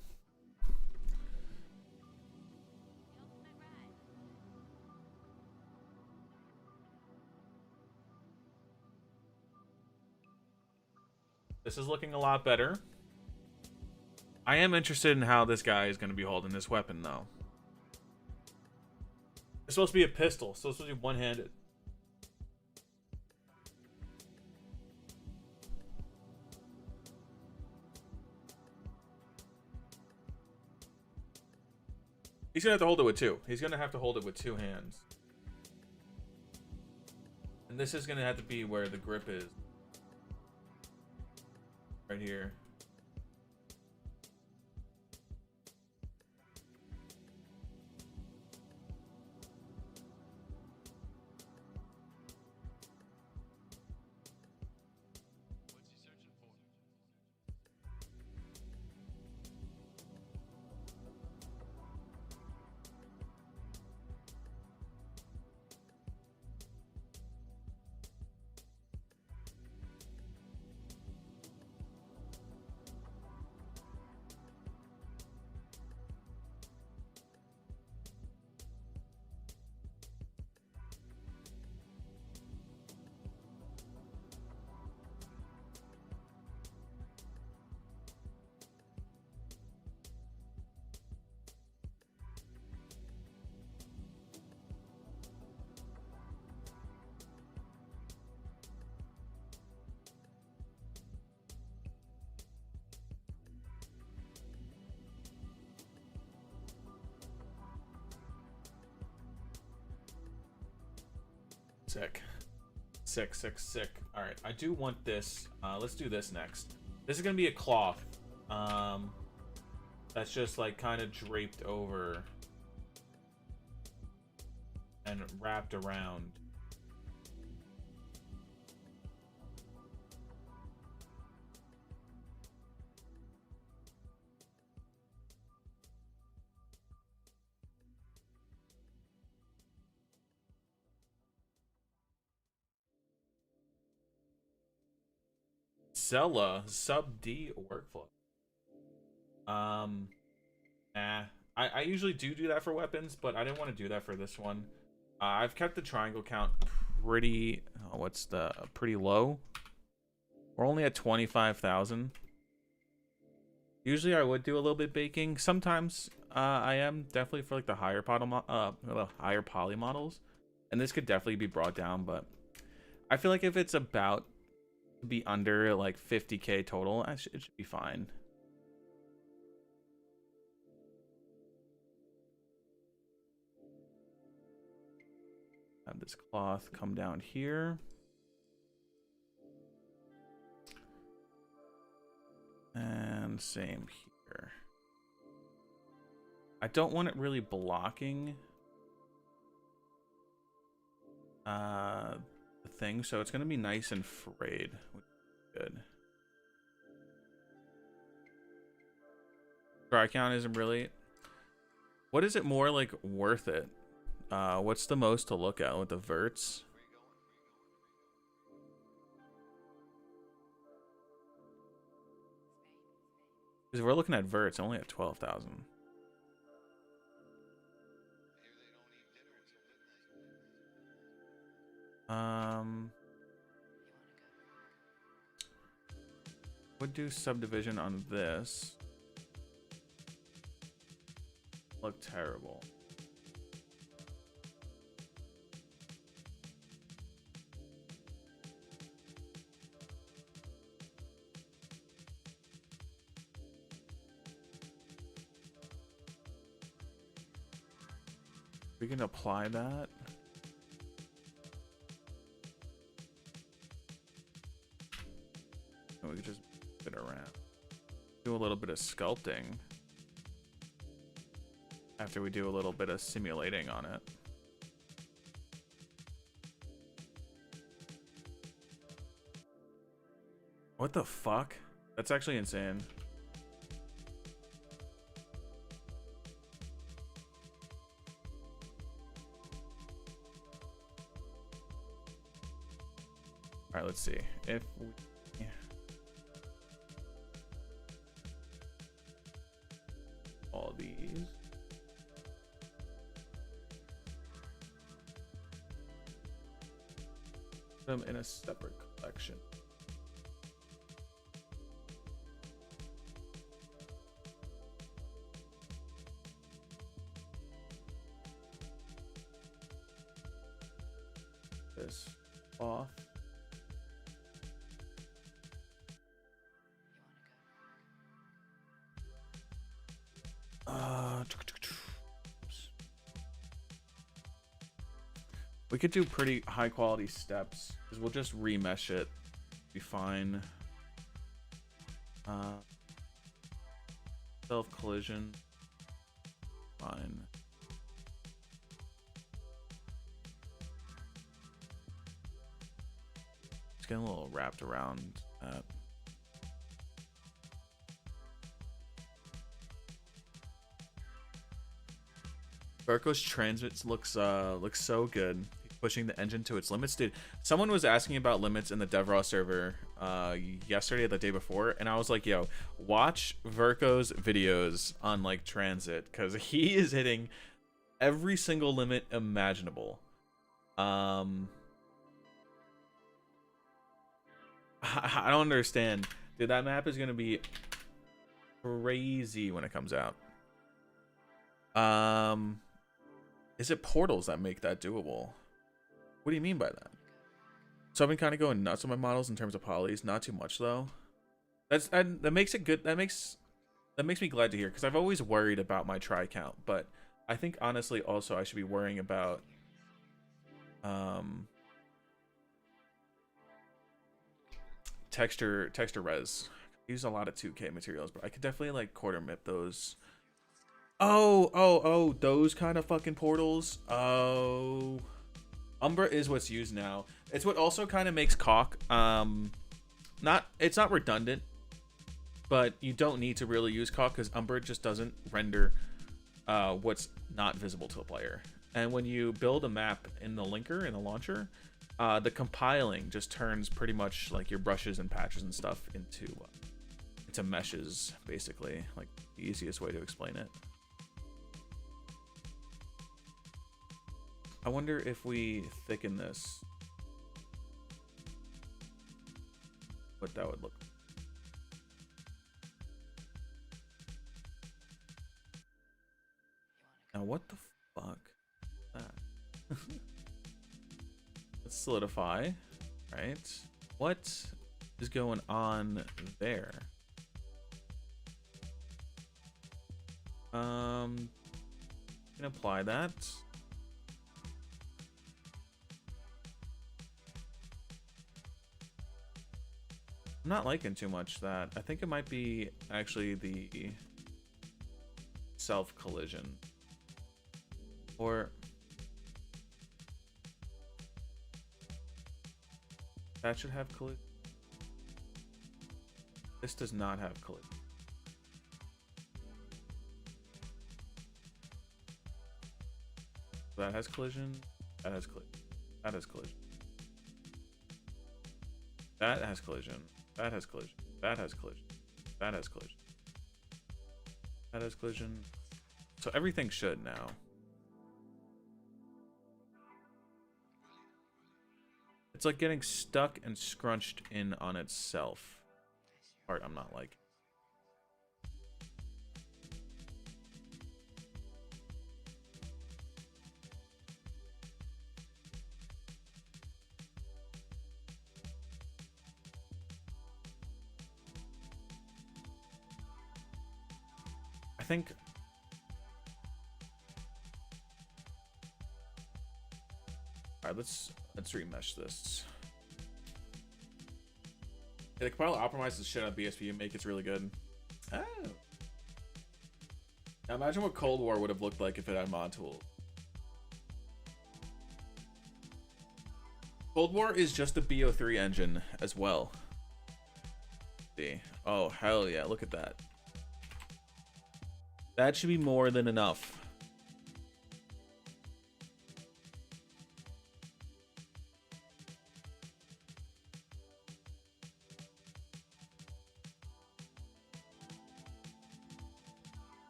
This is looking a lot better. I am interested in how this guy is going to be holding this weapon, though. It's supposed to be a pistol, so it's supposed to be one-handed. He's going to have to hold it with two. He's going to have to hold it with two hands. And this is going to have to be where the grip is. Right here. Sick. Sick, sick, sick. Alright, I do want this. Let's do this next. This is going to be a cloth. That's just like kind of draped over and wrapped around. Zella sub D workflow. I usually do that for weapons, but I didn't want to do that for this one. I've kept the triangle count pretty pretty low. We're only at 25,000. Usually I would do a little bit baking. Sometimes I am definitely for like the higher poly models, and this could definitely be brought down, but I feel like if it's about to be under like 50k total, it should be fine. Have this cloth come down here. And same here. I don't want it really blocking the thing, so it's going to be nice and frayed. Good. Dry count isn't really... What is it more like worth it? What's the most to look at with the verts? Because we're looking at verts only at 12,000. Would do subdivision on this. Look terrible. We can apply that. And we can just move it around. Do a little bit of sculpting after we do a little bit of simulating on it. What the fuck? That's actually insane. All right, let's see if we... them in a separate collection. This off. We could do pretty high quality steps because we'll just remesh it. Be fine. Self collision. Fine. It's getting a little wrapped around that. Barco's transits looks so good. Pushing the engine to its limits, dude. Someone was asking about limits in the DevRaw server yesterday or the day before, and I was like, yo, watch Verco's videos on like transit, because he is hitting every single limit imaginable. I don't understand, dude. That map is gonna be crazy when it comes out. Is it portals that make that doable? What do you mean by that? So I've been kind of going nuts on my models in terms of polys. Not too much though. That makes it good. That makes me glad to hear, because I've always worried about my try count. But I think honestly also I should be worrying about texture res. I use a lot of 2K materials, but I could definitely like quarter mip those. Oh, those kind of fucking portals. Oh. Umbra is what's used now. It's what also kind of makes caulk it's not redundant, but you don't need to really use caulk because Umbra just doesn't render what's not visible to the player. And when you build a map in the linker, in the launcher, the compiling just turns pretty much like your brushes and patches and stuff into meshes, basically. Like the easiest way to explain it. I wonder if we thicken this, what that would look like. Now what the fuck is that? Let's solidify, right? What is going on there? Can apply that. I'm not liking too much that. I think it might be actually the self collision, or that should have collision. This does not have collision. That has collision. That has collision. That has collision. That has collision. That has collision. That has collision. That has collision. That has collision. So everything should now. It's like getting stuck and scrunched in on itself. Part I'm not like. I think all right, let's remesh this. Yeah, the compiler optimizes the shit out of BSP and make it really good. Oh. Now imagine what Cold War would have looked like if it had mod tool. Cold War is just the BO3 engine as well. See. Oh hell yeah, look at that. That should be more than enough.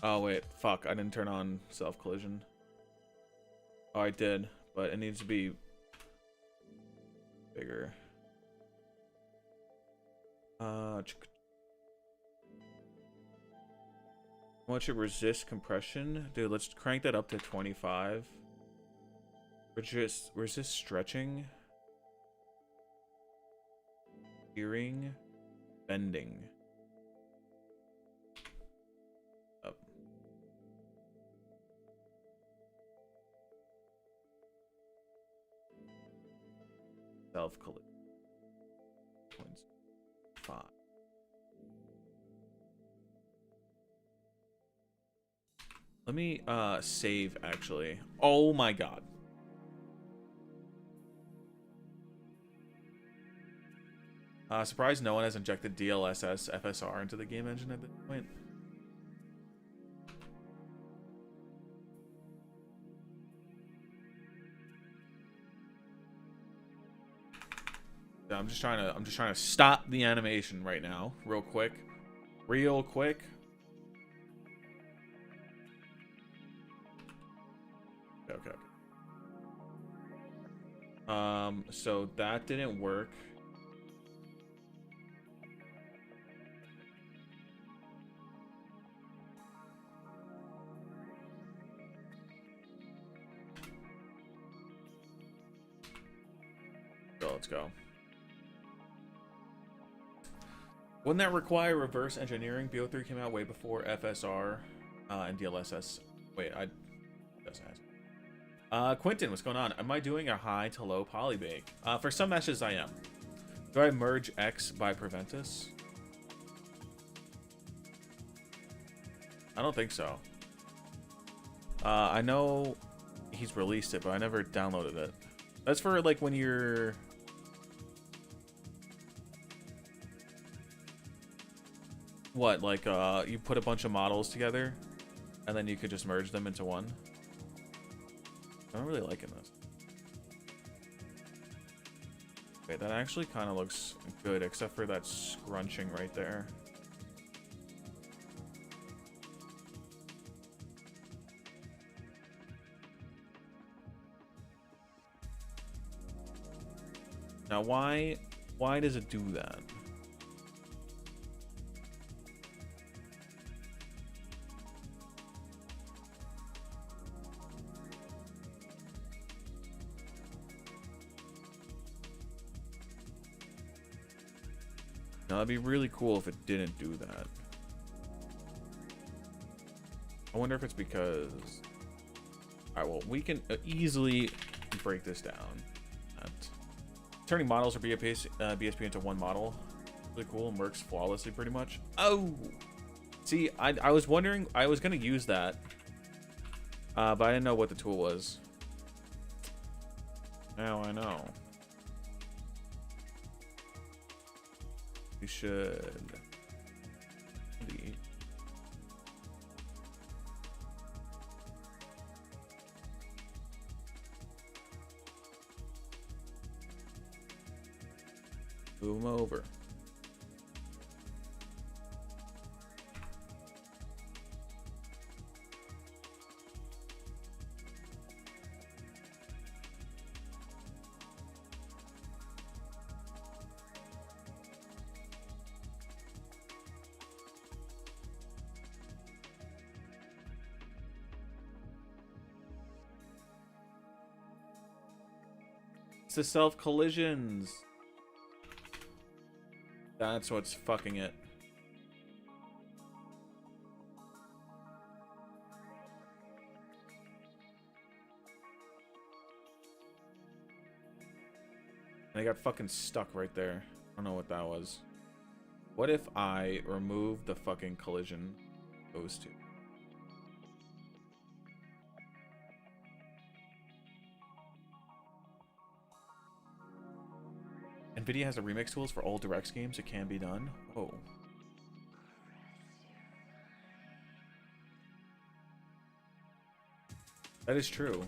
Oh wait, fuck, I didn't turn on self-collision. Oh, I did, but it needs to be bigger. How much it resists compression? Dude, let's crank that up to 25. Resist stretching. Steering. Bending. Up. Self-collision. 5. Let me save actually. Oh my god. Surprised no one has injected DLSS FSR into the game engine at this point. I'm just trying to stop the animation right now, real quick. Okay. So that didn't work. So let's go. Wouldn't that require reverse engineering? BO3 came out way before FSR and DLSS. Wait, doesn't ask. Quentin, what's going on? Am I doing a high to low polybake? For some meshes, I am. Do I merge X by Preventus? I don't think so. I know he's released it, but I never downloaded it. That's for like when you're... What, like, you put a bunch of models together, and then you could just merge them into one? I'm really liking this. Okay, that actually kind of looks good, except for that scrunching right there. Now, why does it do that? Now, that'd be really cool if it didn't do that. I wonder if it's because... Alright, well, we can easily break this down. Turning models or BSP into one model. Really cool and works flawlessly pretty much. Oh! See, I was wondering... I was going to use that. But I didn't know what the tool was. Now I know. We should move them over. It's the self collisions. That's what's fucking it. And I got fucking stuck right there. I don't know what that was. What if I remove the fucking collision those two? NVIDIA has the remix tools for all DirectX games. It can be done. Oh. That is true.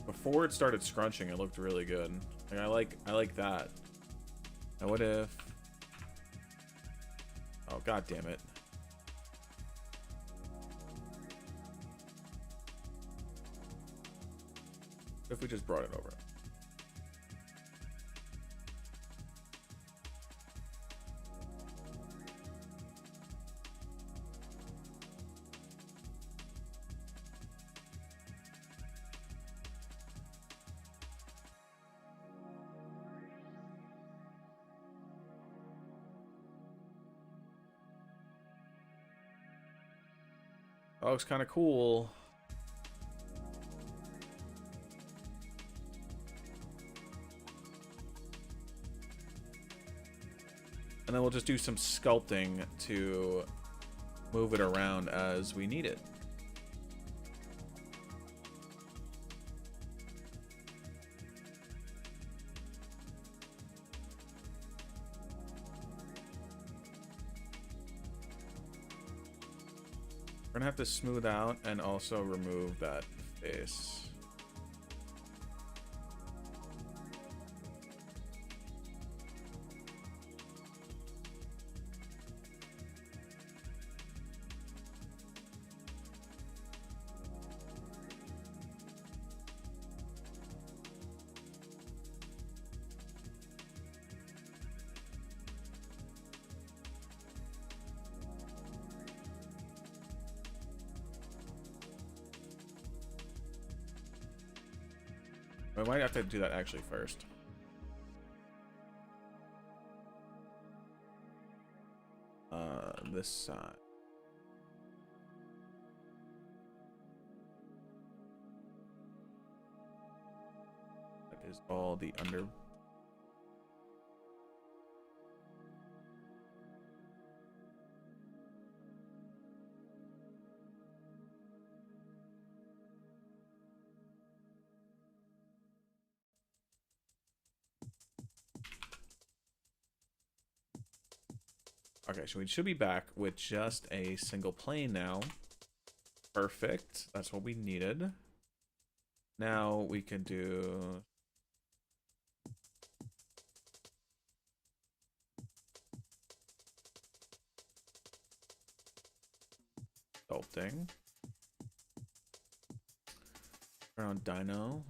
Before it started scrunching, it looked really good. Like, I like that. Now what if... Oh, god damn it. What if we just brought it over? That looks kind of cool. And then we'll just do some sculpting to move it around as we need it. We're gonna have to smooth out and also remove that face. I might have to do that actually first. This side. That is all the under. Okay, so we should be back with just a single plane now. Perfect. That's what we needed. Now we can do... sculpting. Turn on Dino.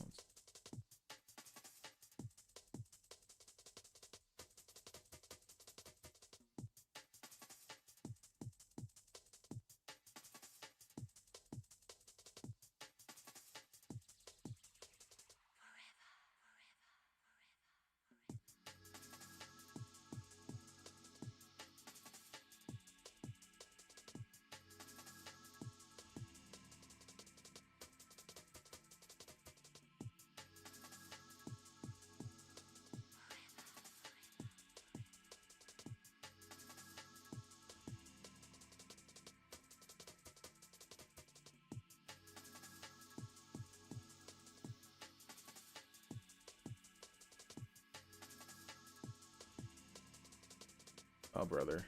Oh, brother.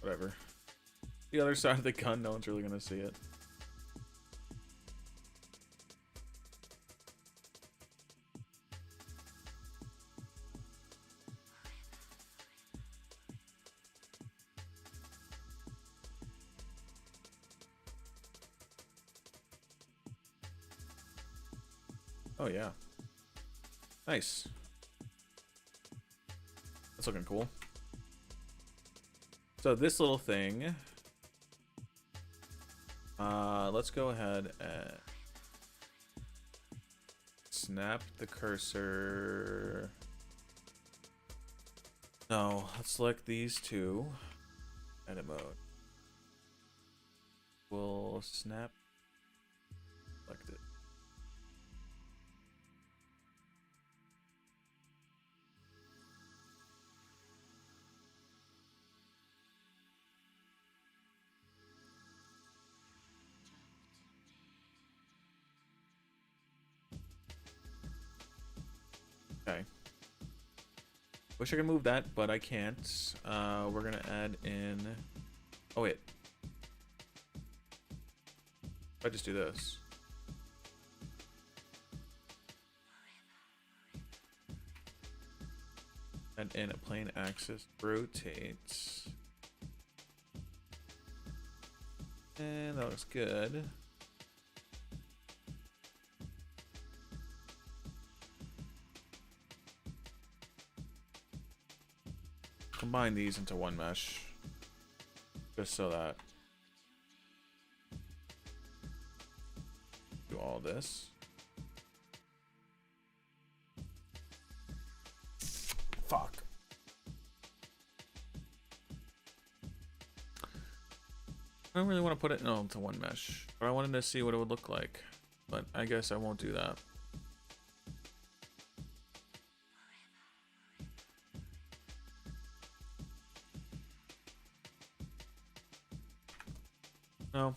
Whatever. The other side of the gun, no one's really gonna see it. Oh yeah. Nice. That's looking cool. So this little thing, let's go ahead and snap the cursor. No, let's select these two. Edit mode. We'll snap. Select it. Okay. Wish I could move that, but I can't. We're gonna add in. Oh wait. If I just do this. Add in a plane axis rotates. And that looks good. Combine these into one mesh. Just so that. Do all this. Fuck. I don't really want to put it into one mesh, but I wanted to see what it would look like. But I guess I won't do that. No,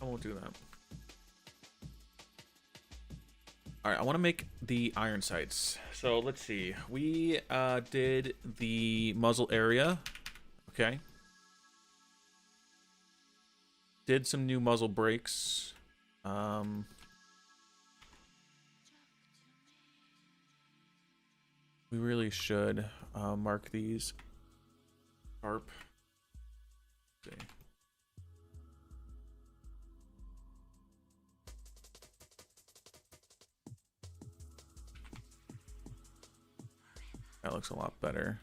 I won't do that. All right, I want to make the iron sights. So let's see. We did the muzzle area. Okay. Did some new muzzle brakes. We really should mark these. Sharp. Let's see. That looks a lot better.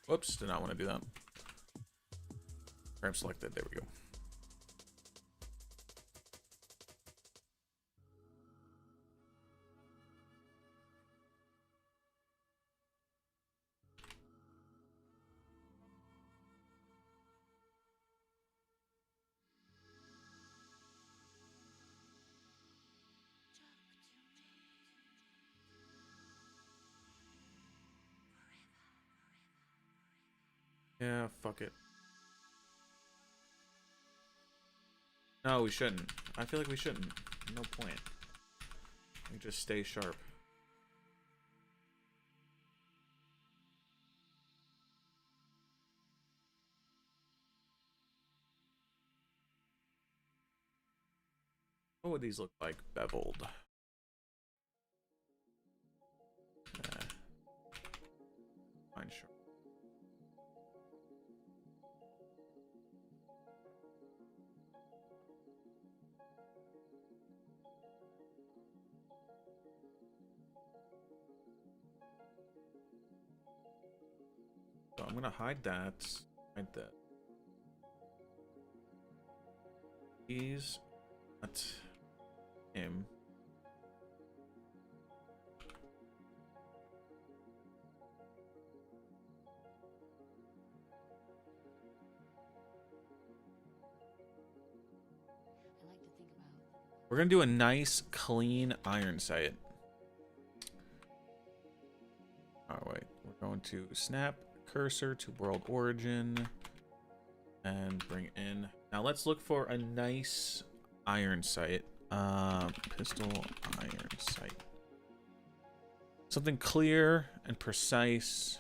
Whoops, did not want to do that. Grab selected, there we go. Yeah, fuck it. No, we shouldn't. I feel like we shouldn't. No point. We just stay sharp. What would these look like beveled? Fine, sure. So I'm gonna hide that. Hide that. These. Not him. We're gonna do a nice, clean iron sight. Oh wait, we're going to snap cursor to world origin and bring in. Now let's look for a nice iron sight. Pistol iron sight. Something clear and precise.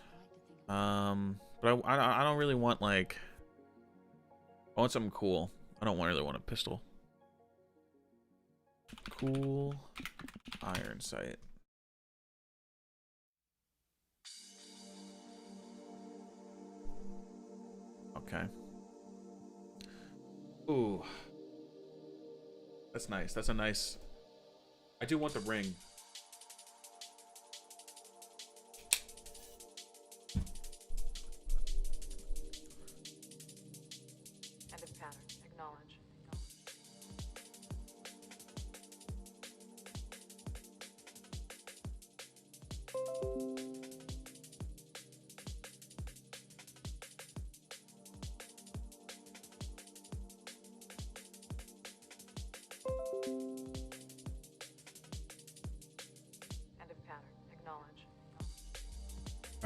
But I don't really want like. I want something cool. I don't really want a pistol. Cool iron sight. Okay. Ooh. That's nice. That's a nice. I do want the ring. End of pattern. Acknowledge.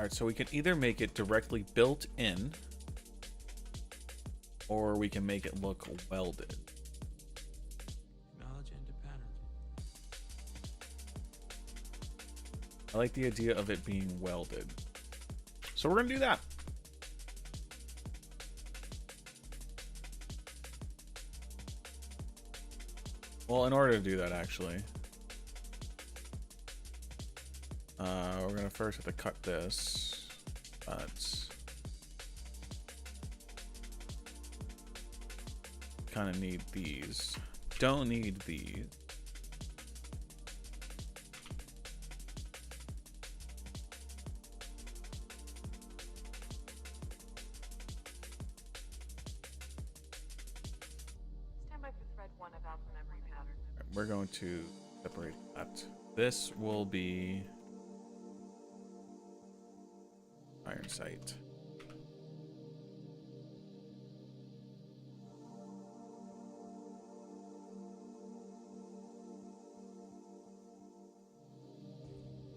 All right, so we can either make it directly built in, or we can make it look welded. Acknowledge into pattern. I like the idea of it being welded. So we're gonna do that. Well, in order to do that, actually, we're gonna first have to cut this. Kind of need these. Don't need these. Stand by for thread 1 about the memory pattern. We're going to separate that. This will be iron sight.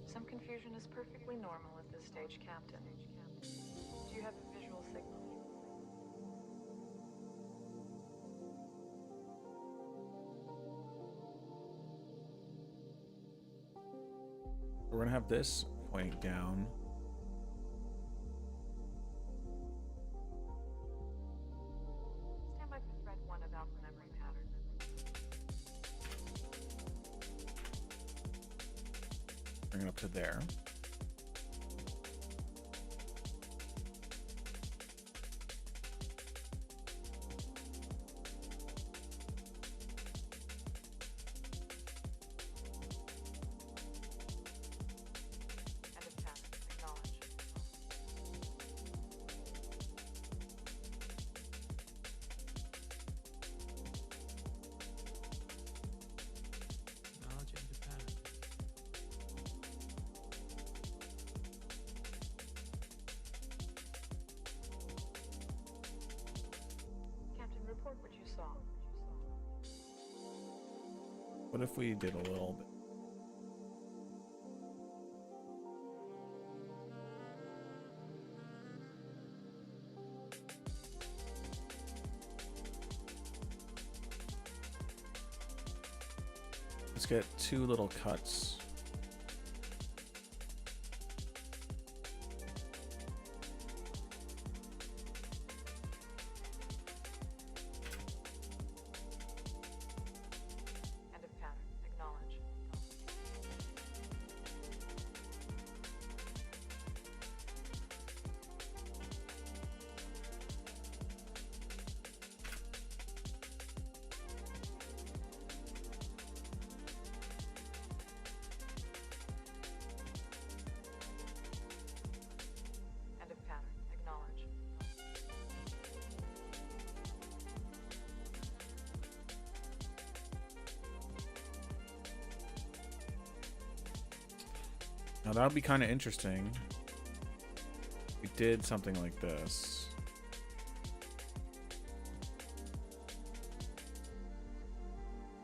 Some confusion is perfectly normal at this stage, Captain. Do you have a visual signal? We're gonna have this pointing down. Stand by for thread 1 about the memory pattern. Bring it up to there. End of pattern. Acknowledge. Acknowledge into pattern. Captain, report what you saw. What if we did a little bit? Let's get 2 little cuts. End of pattern. Acknowledge. End of pattern. Acknowledge. Now that would be kind of interesting. We did something like this.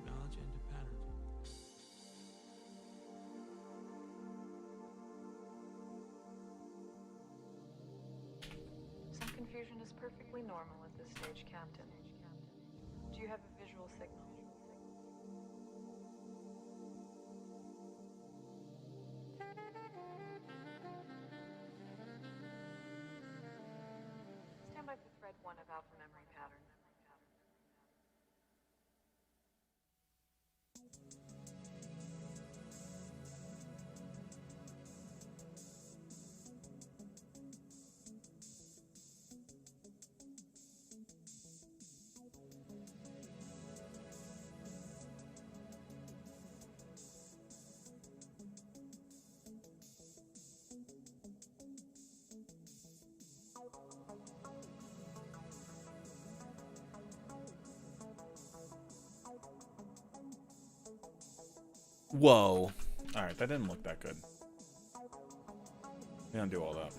Acknowledge into pattern. Some confusion is perfectly normal at this stage, Captain. Do you have a visual signal? Stand by for thread 1 about the memory pattern. Whoa. All right, that didn't look that good. We don't do all that.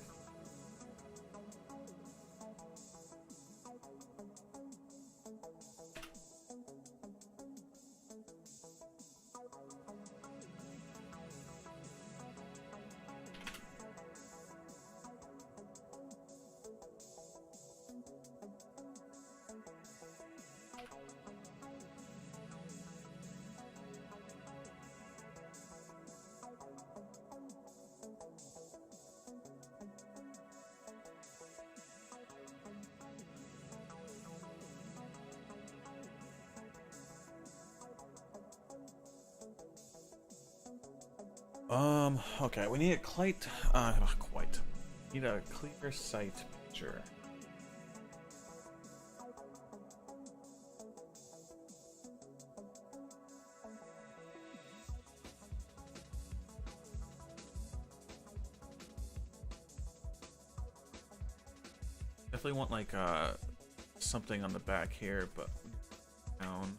Okay, we need a quite. Need a clear sight picture. Definitely want like something on the back here, but down.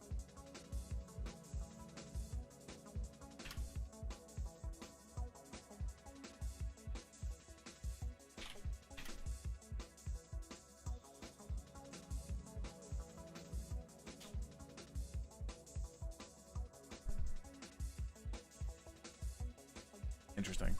Interesting.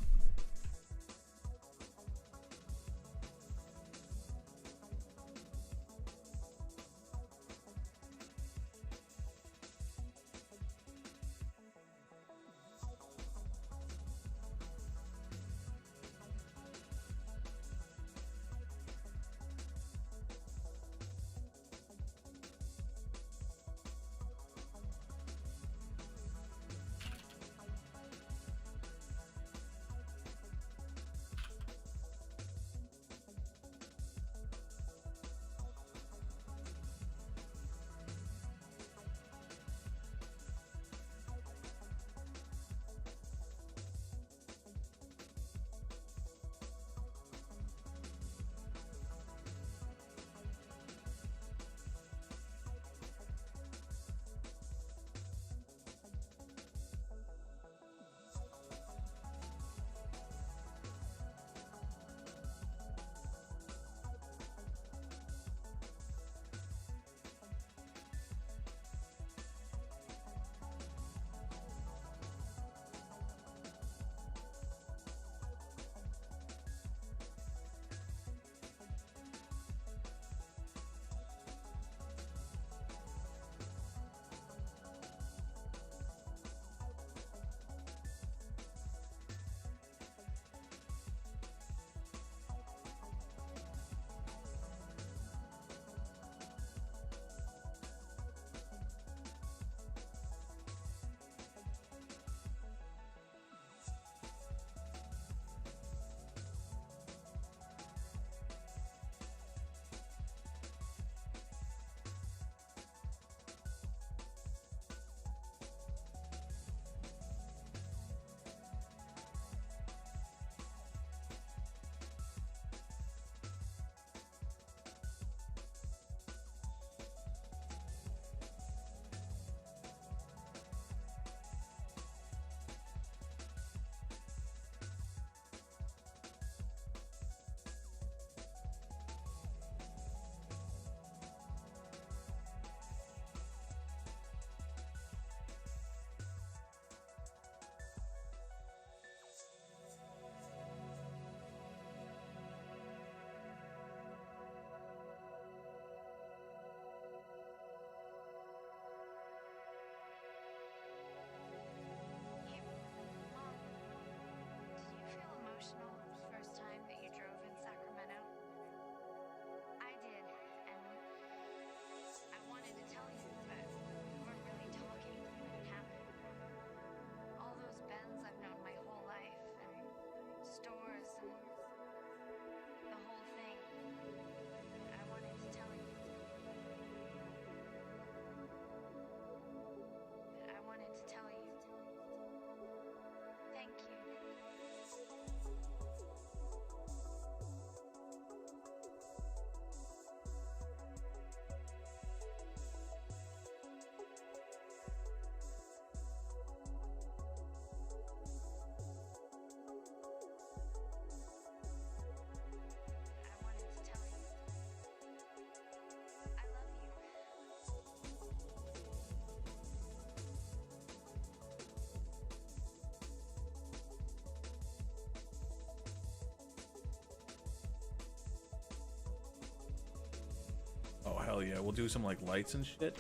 Oh, hell yeah. We'll do some, like, lights and shit.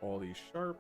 quality sharp.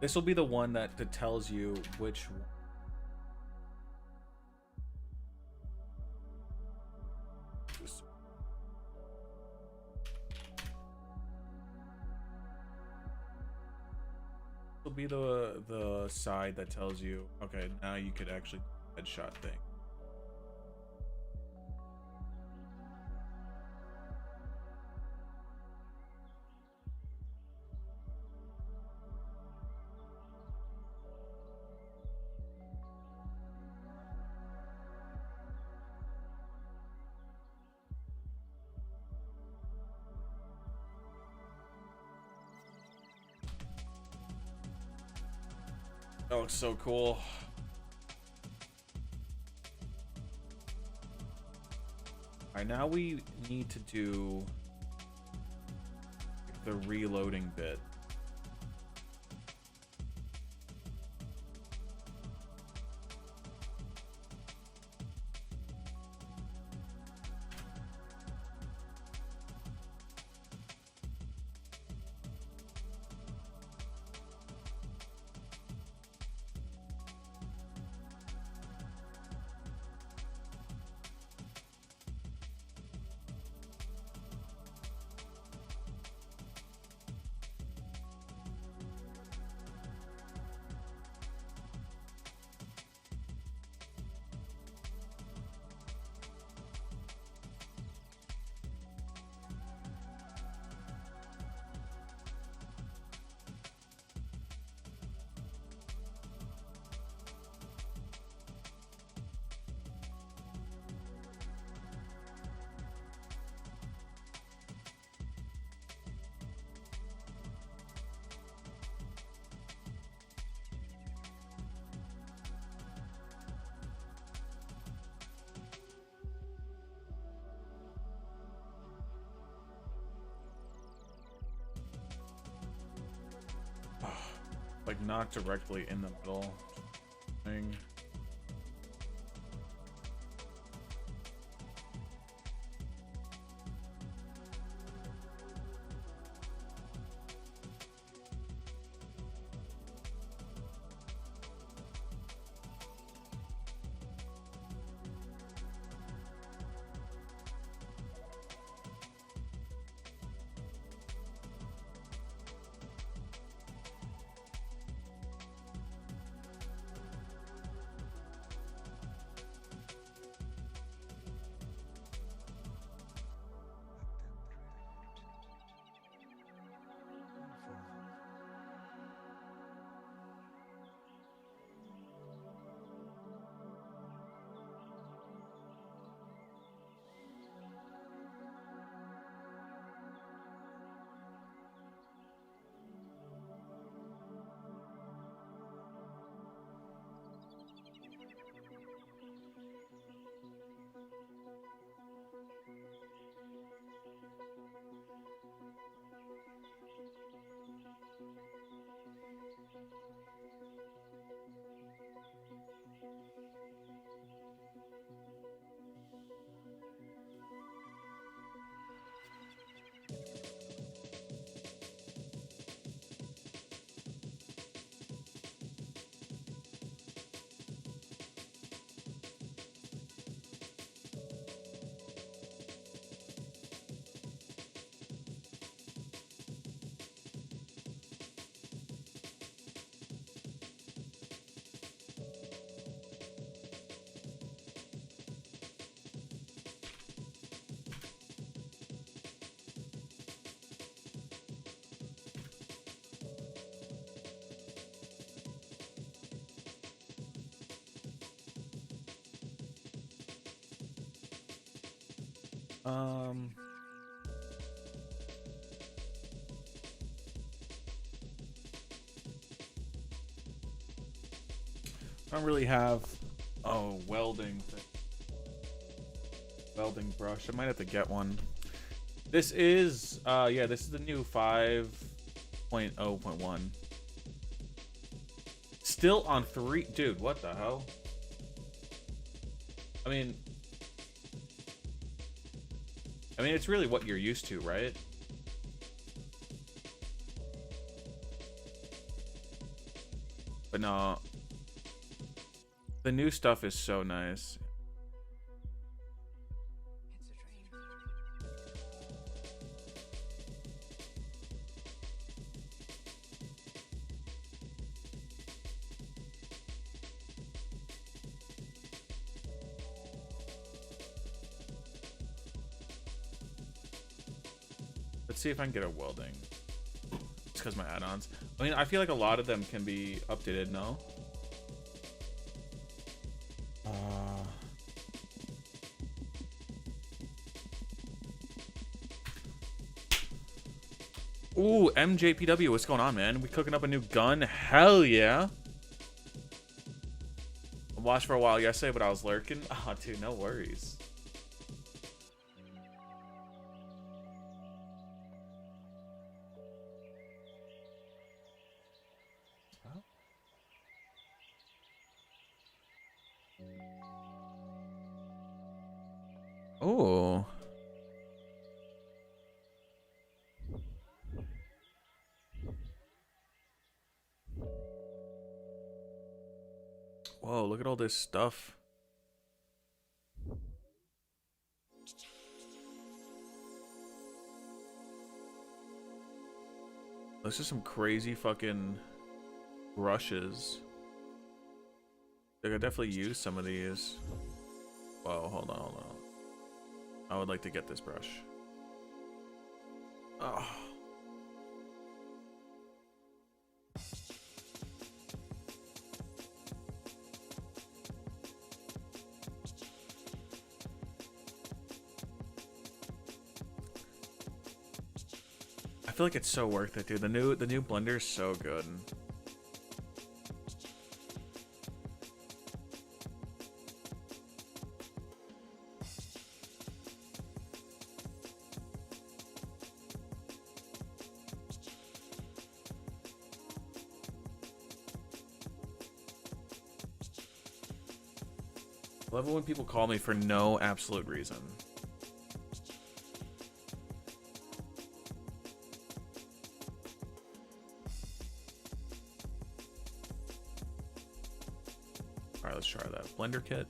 This will be the one that tells you which one. Will be the side that tells you, okay, now you could actually headshot thing. That looks so cool. Alright, now we need to do the reloading bit. Like not directly in the middle thing. Um, I don't really have a welding thing. Welding brush. I might have to get one. This is yeah, this is the new 5.0.1. Still on 3. Dude, what the hell? I mean it's really what you're used to, right? But no, the new stuff is so nice. Let's see if I can get a welding. It's because my add-ons. I mean, I feel like a lot of them can be updated, no? Ooh, MJPW, what's going on, man? We cooking up a new gun? Hell yeah. I watched for a while yesterday, but I was lurking. Oh, dude, no worries. Oh. Whoa, look at all this stuff. This is some crazy fucking brushes. I could definitely use some of these. Whoa, hold on, hold on. I would like to get this brush. Oh. I feel like it's so worth it, dude. The new blender is so good. I love it when people call me for no absolute reason. Alright, let's try that. Blender kit.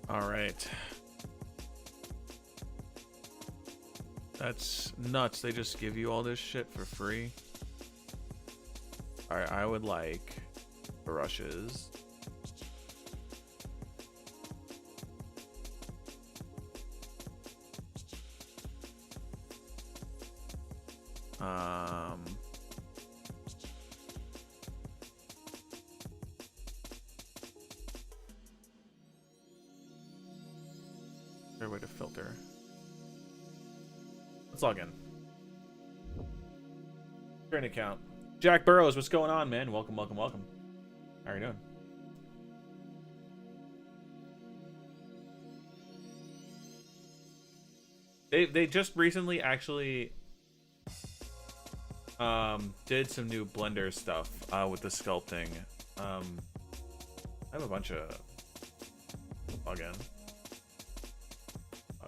All right. That's nuts. They just give you all this shit for free. All right, I would like brushes. Fair way to filter. Let's log in. Current account. Jack Burrows, what's going on, man? Welcome, welcome, welcome. How are you doing? They just recently actually did some new Blender stuff with the sculpting. I have a bunch of login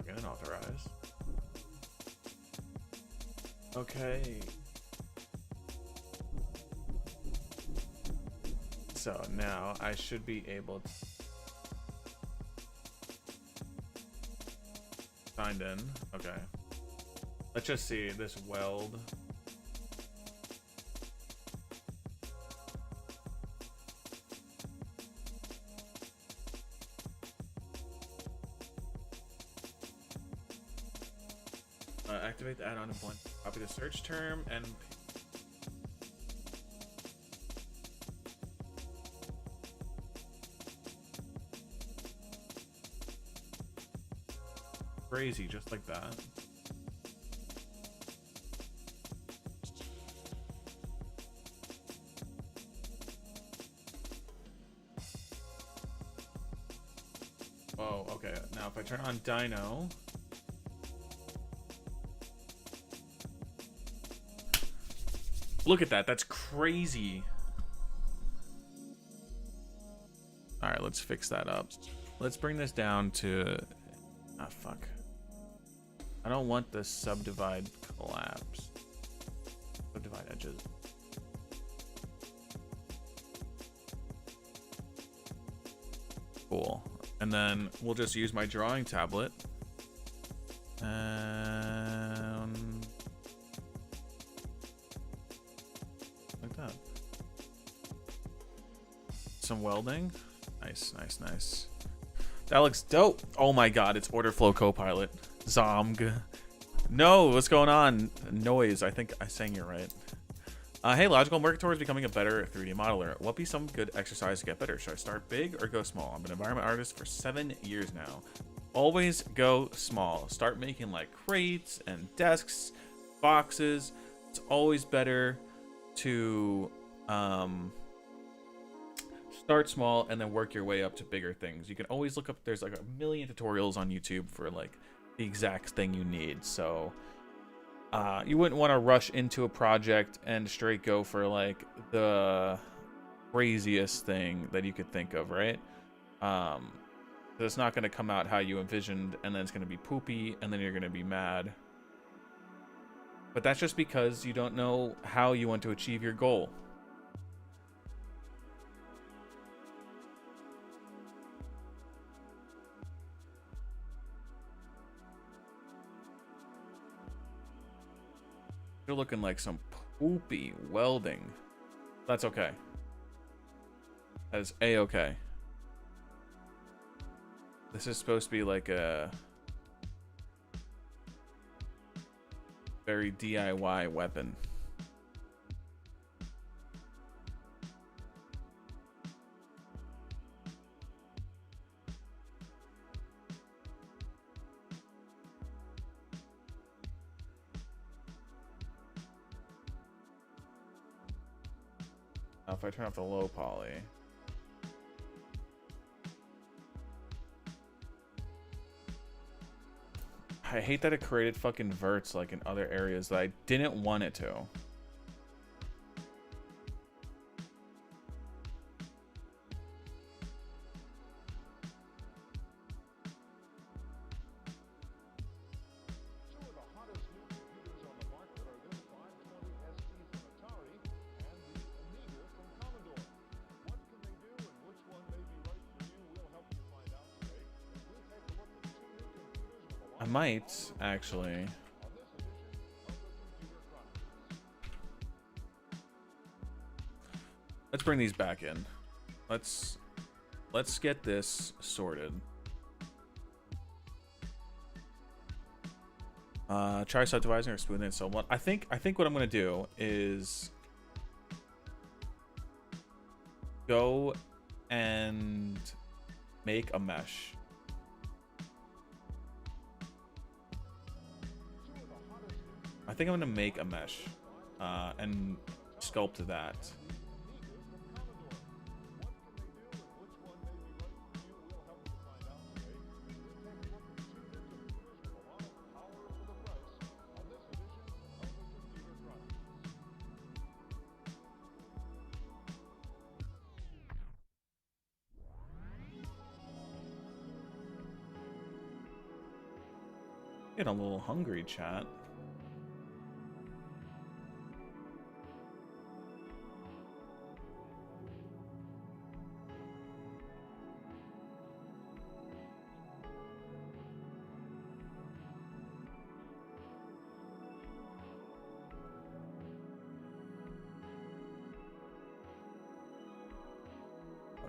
and authorize. Okay. So now I should be able to Signed in. Okay. Let's just see this weld. Activate the add-on and blend. Copy the search term and crazy, just like that. Oh, okay. Now if I turn on dyno, look at that. That's crazy. All right, let's fix that up. Let's bring this down to, ah, fuck. I don't want the subdivide collapse. Subdivide edges. Cool. And then we'll just use my drawing tablet. And like that. Some welding. Nice, nice, nice. That looks dope. Oh my god, it's order flow copilot. Zomg. No, what's going on? Noise. I think I sang you right. Hey, Logical, I'm working towards becoming a better 3D modeler. What be some good exercise to get better? Should I start big or go small? I'm an environment artist for 7 years now. Always go small. Start making like crates and desks, boxes. It's always better to start small and then work your way up to bigger things. You can always look up, there's like a million tutorials on YouTube for like the exact thing you need. So you wouldn't want to rush into a project and straight go for like the craziest thing that you could think of, right? It's not going to come out how you envisioned, and then it's going to be poopy, and then you're going to be mad. But that's just because you don't know how you want to achieve your goal. You're looking like some poopy welding. That's okay. That is A-okay. This is supposed to be like a very DIY weapon. Now if I turn off the low poly. I hate that it created fucking verts like in other areas that I didn't want it to. Two of the hottest new computers on the market are this 520 ST from Atari and the Amiga from Commodore. What can they do and which one may be right for you? We'll help you find out today. As we take a look at two new computers with a lot I might actually. on this edition of the Computer Chronicles. Let's bring these back in. Let's get this sorted. Try subdividing or smoothing so what I think what I'm gonna do is go and make a mesh. I think I'm gonna make a mesh and sculpt that. Getting a little hungry, chat.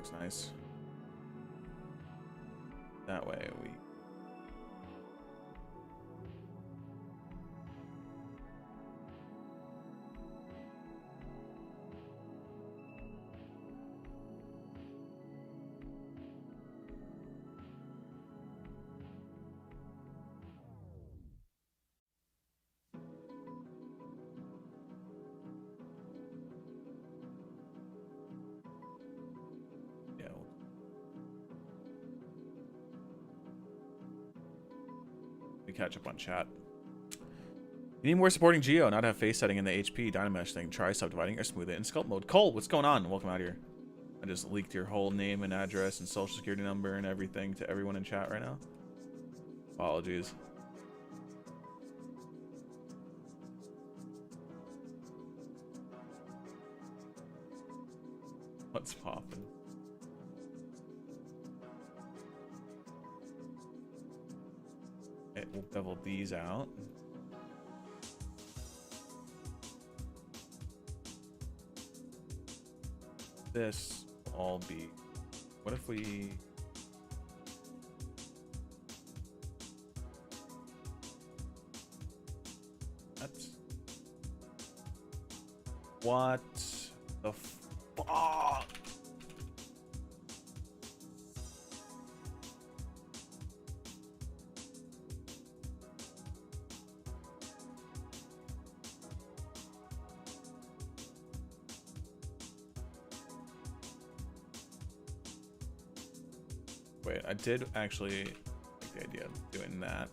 looks nice. That way we... Yeah. We catch up on chat. You need more supporting Geo, not have face setting in the HP Dynamesh thing. Try subdividing or smooth it in sculpt mode. Cole, what's going on? Welcome out here. I just leaked your whole name and address and social security number and everything to everyone in chat right now. Apologies. What's poppin'? Okay, we'll bevel these out. This will all be... What if we... That's... What the fuck? Wait, I did actually like the idea of doing that.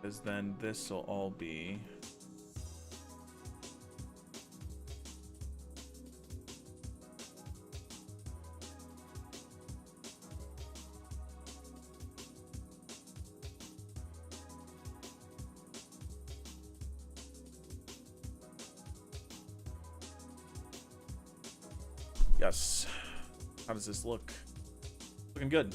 Because then this will all be... Yes. How does this look? Looking good.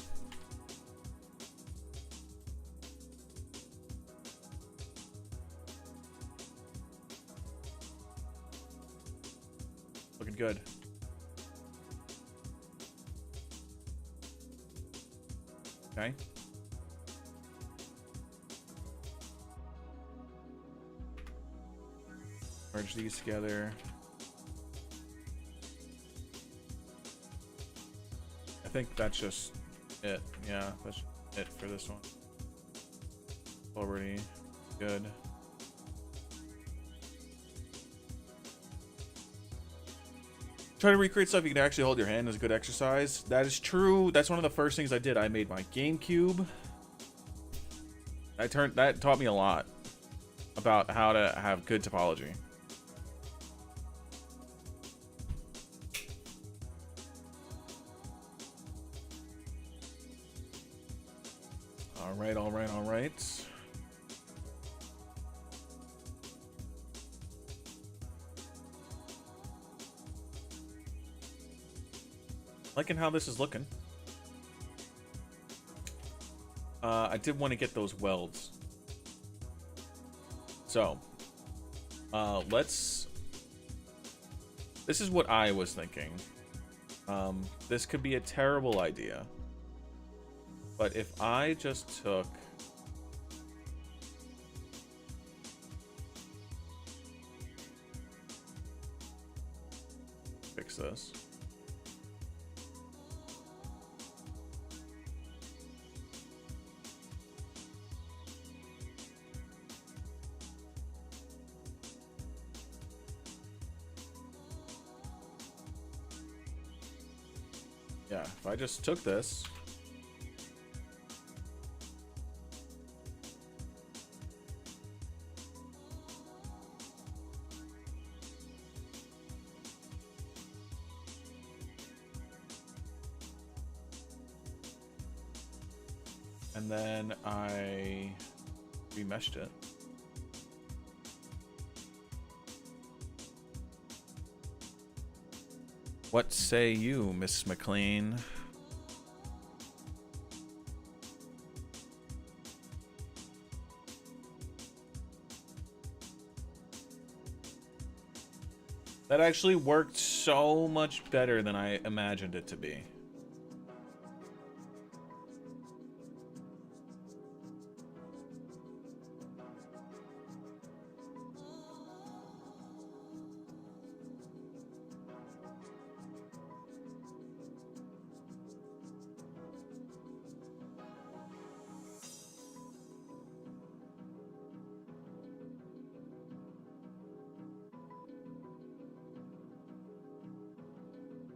Looking good. Okay. Merge these together. I think that's just it. Yeah, that's it for this one. Already good. Try to recreate stuff you can actually hold your hand is a good exercise. That is true. That's one of the first things I did. I made my GameCube. That taught me a lot about how to have good topology. All right. Liking how this is looking. I did want to get those welds. So, this is what I was thinking. This could be a terrible idea. But if I just took... Fix this. Yeah, if I just took this... And then I remeshed it. What say you, Miss McLean? That actually worked so much better than I imagined it to be.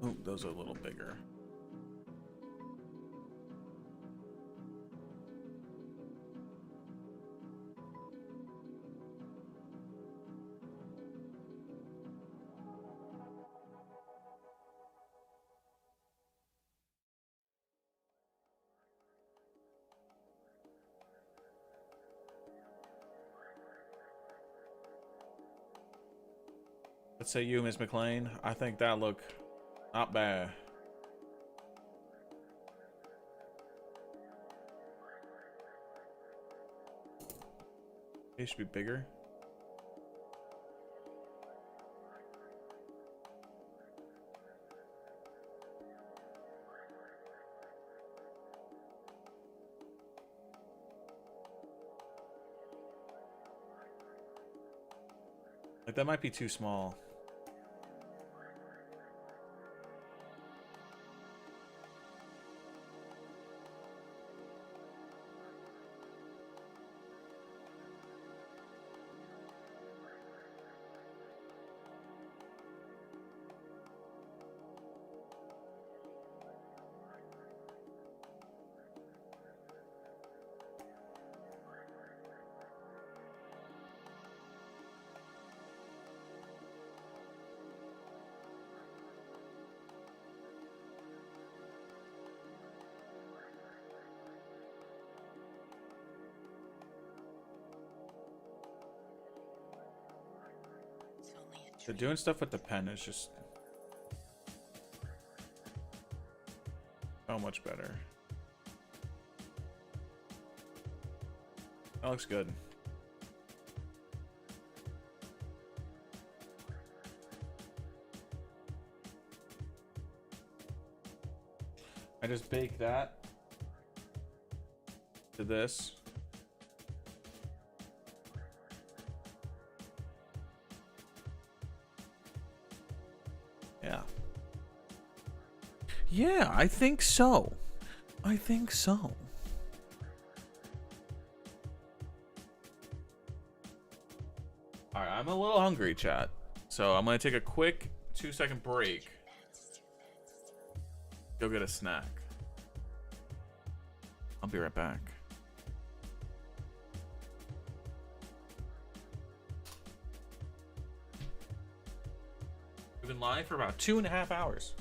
Oh, those are a little bigger. Let's say you, Miss McLean. I think that look not bad. It should be bigger. Like that might be too small. So doing stuff with the pen is just so much better. That looks good. I just bake that to this. Yeah. Yeah, I think so. I think so. Alright, I'm a little hungry, chat. So I'm gonna take a quick 2-second break. Go get a snack. I'll be right back. We've been live for about 2.5 hours.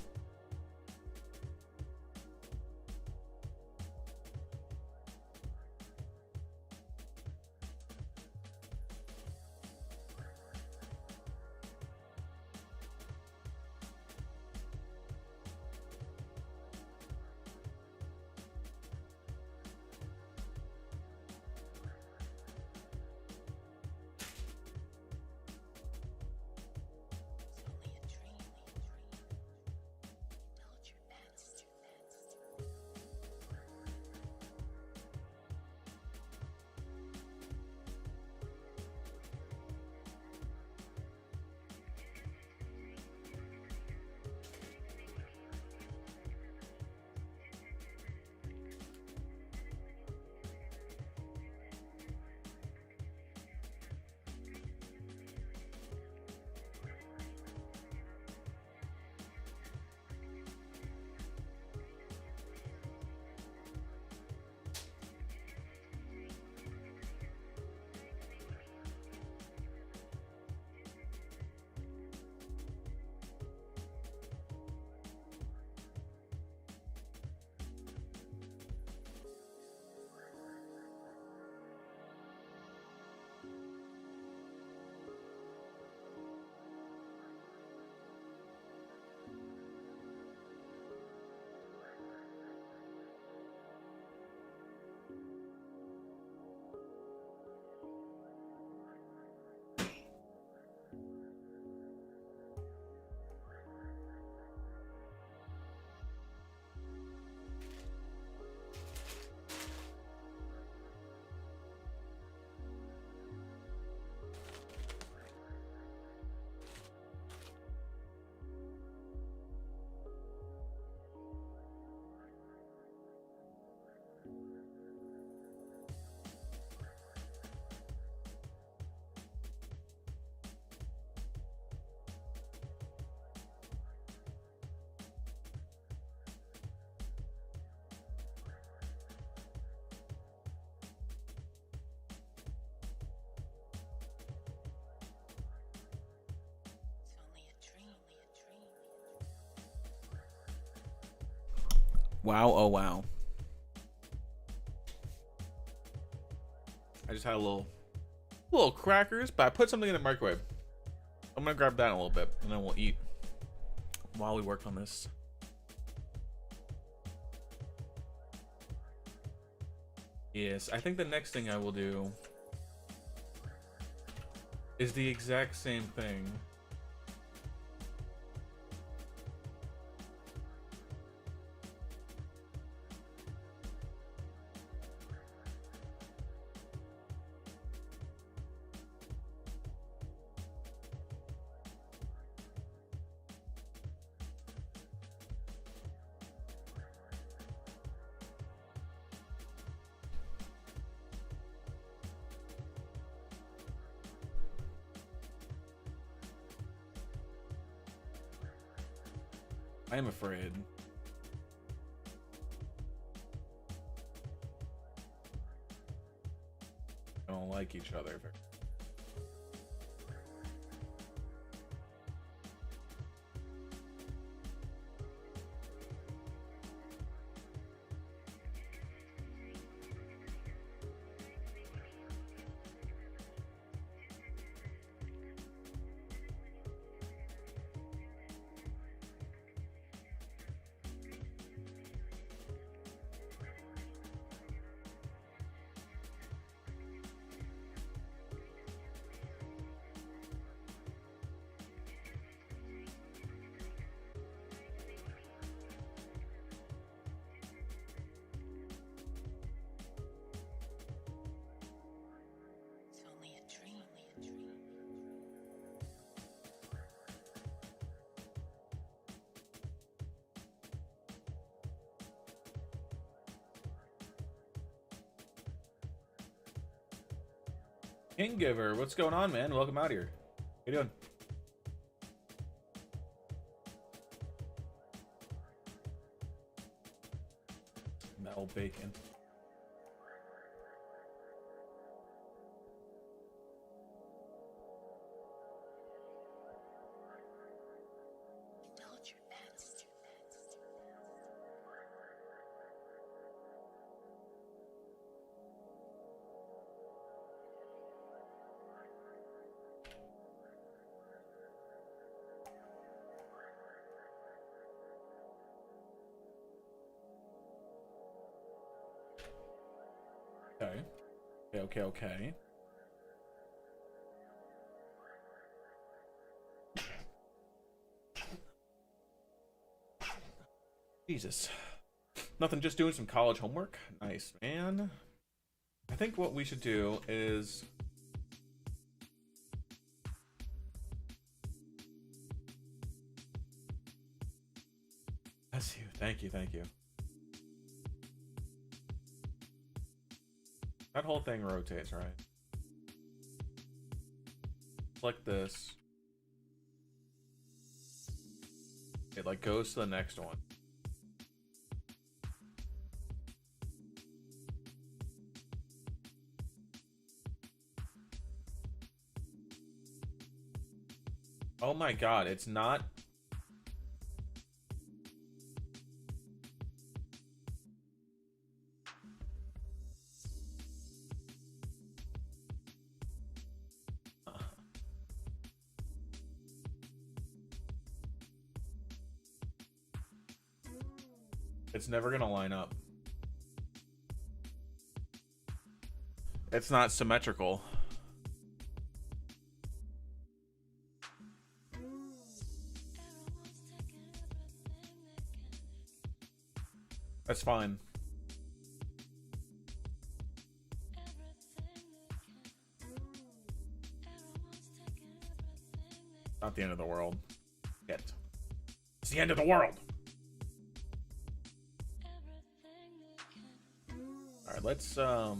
Wow, oh wow. I just had a little crackers, but I put something in the microwave. I'm gonna grab that in a little bit, and then we'll eat while we work on this. Yes, I think the next thing I will do is the exact same thing. I am afraid. I don't like each other. It's only a dream. King Giver, what's going on, man? Welcome out here. How you doing? Metal bacon. Indulge your pets. Okay. Jesus. Nothing, just doing some college homework. Nice, man. I think what we should do is... Bless you. Thank you. That whole thing rotates, right? Like this. It like goes to the next one. Oh my god, it's not... It's never gonna line up. It's not symmetrical. That's fine. Not the end of the world. Yet. It's the end of the world! Alright, let's, I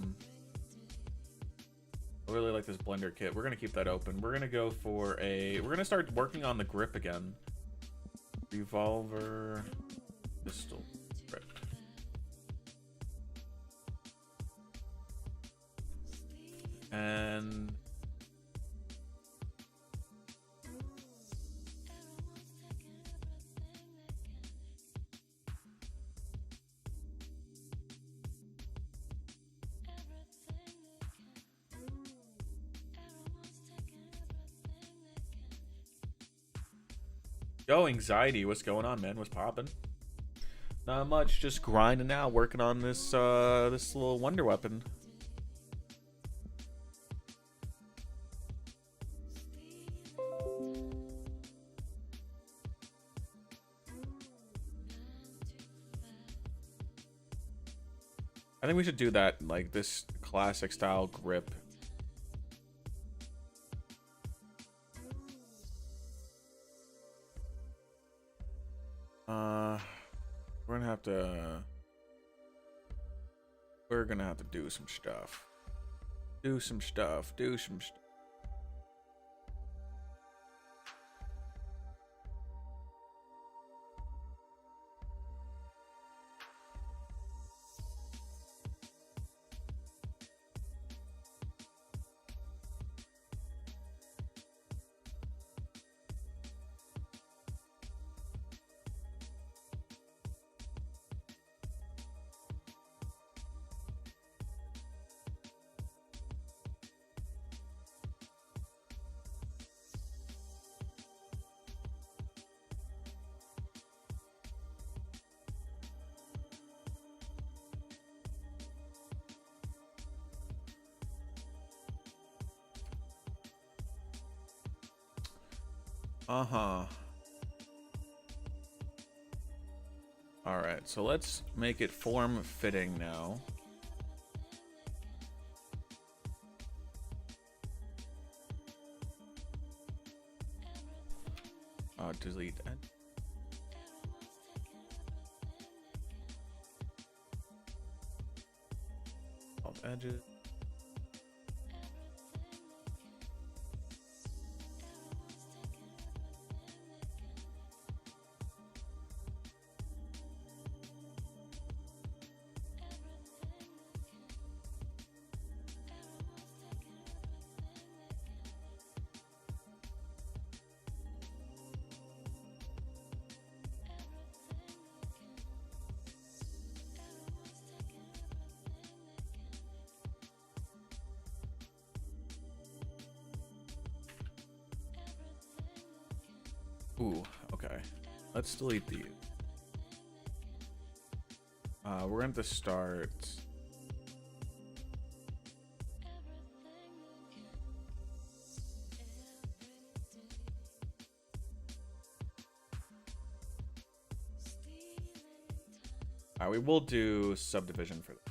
really like this blender kit. We're gonna keep that open. We're gonna go for a... We're gonna start working on the grip again. Revolver... Pistol grip. And... Yo, anxiety, what's going on, man? What's poppin'? Not much, just grinding out, working on this this little wonder weapon. I think we should do that, like this classic style grip. We're gonna have to do some stuff. Do some stuff. Uh-huh. Alright, so let's make it form-fitting now. Delete that. All edges. Ooh, okay. Let's delete these. We're going to start. We will do subdivision for that.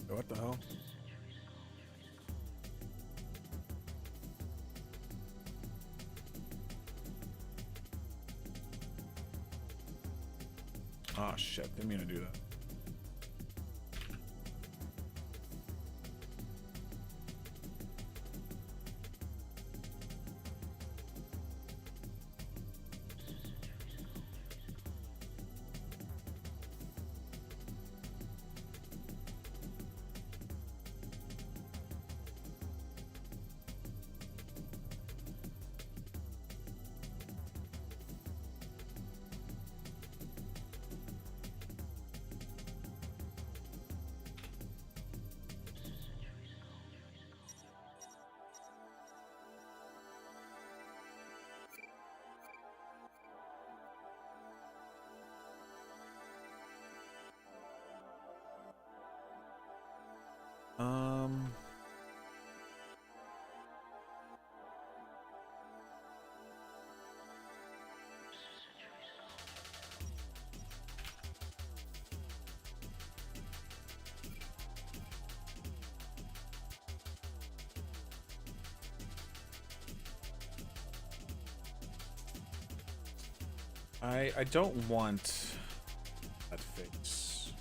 What the hell? Oh shit, didn't mean to do that. I don't want that face.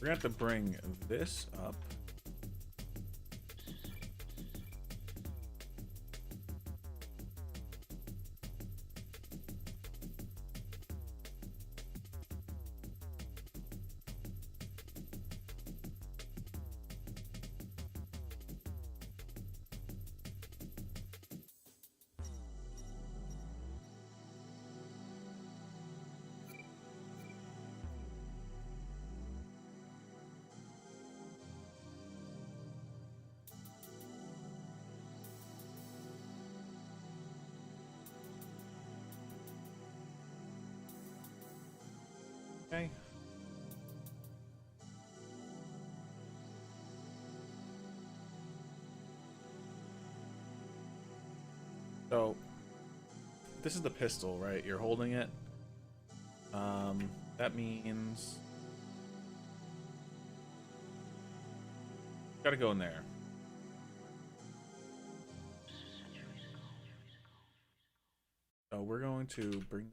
We're gonna have to bring this up. Okay. So this is the pistol, right? You're holding it. That means gotta go in there. So we're going to bring.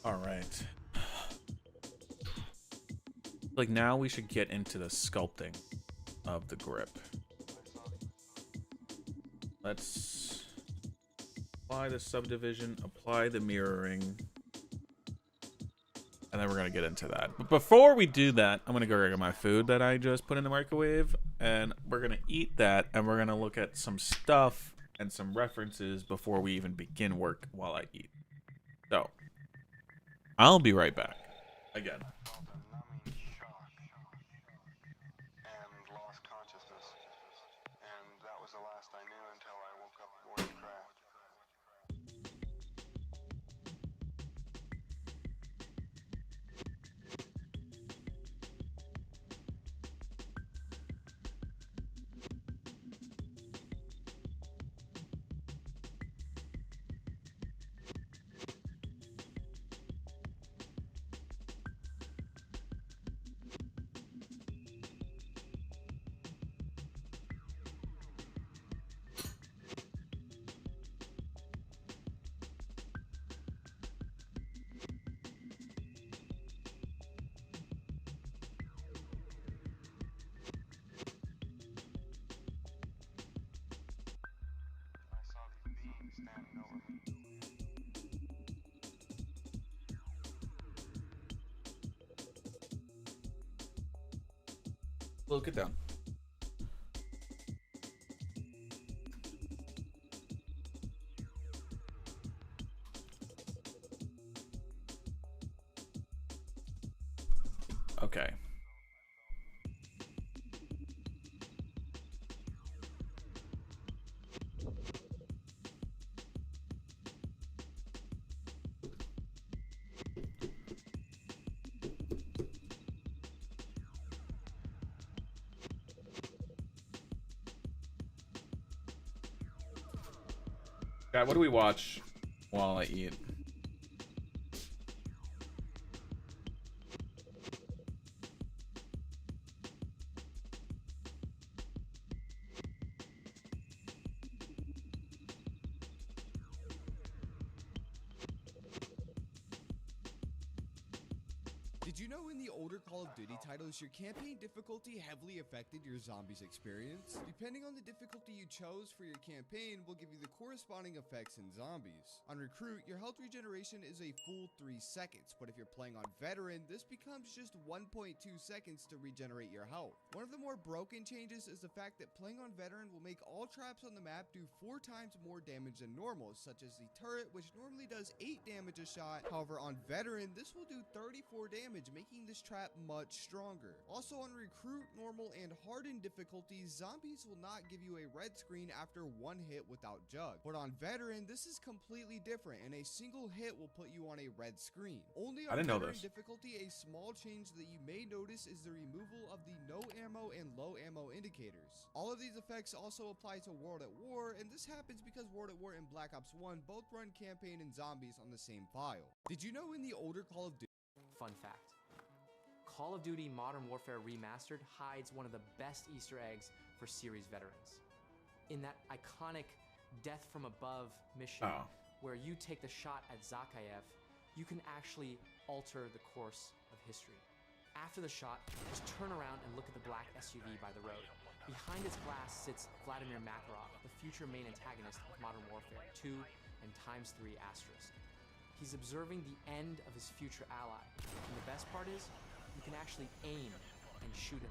All right. Like now we should get into the sculpting of the grip. Let's apply the subdivision, apply the mirroring, and then we're gonna get into that. But before we do that, I'm gonna go get my food that I just put in the microwave, and we're gonna eat that, and we're gonna look at some stuff and some references before we even begin work while I eat. So, I'll be right back. Again. Felt a numbing shock and lost consciousness. And that was the last I knew until I woke up aboard the craft. I saw these beings standing over me. Well, get down. Okay. What do we watch while I eat? Did you know in the older Call of Duty titles, your campaign difficulty heavily affected your zombies experience? Depending on the difficulty you chose for your campaign will give you the corresponding effects in zombies. On Recruit, your health regeneration is a full 3 seconds, but if you're playing on Veteran, this becomes just 1.2 seconds to regenerate your health. One of the more broken changes is the fact that playing on Veteran will make all traps on the map do 4 times more damage than normal, such as the turret, which normally does 8 damage a shot. However, on Veteran, this will do 34 damage, making this trap much stronger. Also on Recruit, Normal, and Hardened difficulties, zombies will not give you a red screen after 1 hit without Jug. But on Veteran, this is completely different, and a single hit will put you on a red screen. Only on I didn't know Veteran this. difficulty, a small change that you may notice is the removal of the no ammo and low ammo indicators. All of these effects also apply to World at War, and this happens because World at War and Black Ops 1 both run campaign and zombies on the same file. Did you know in the older Call of Duty? Fun fact. Call of Duty Modern Warfare Remastered hides one of the best Easter eggs for series veterans. In that iconic Death from Above mission, where you take the shot at Zakayev, you can actually alter the course of history. After the shot, just turn around and look at the black SUV by the road. Behind its glass sits Vladimir Makarov, the future main antagonist of Modern Warfare 2 and ×3 asterisk. He's observing the end of his future ally, and the best part is, you can actually aim and shoot him.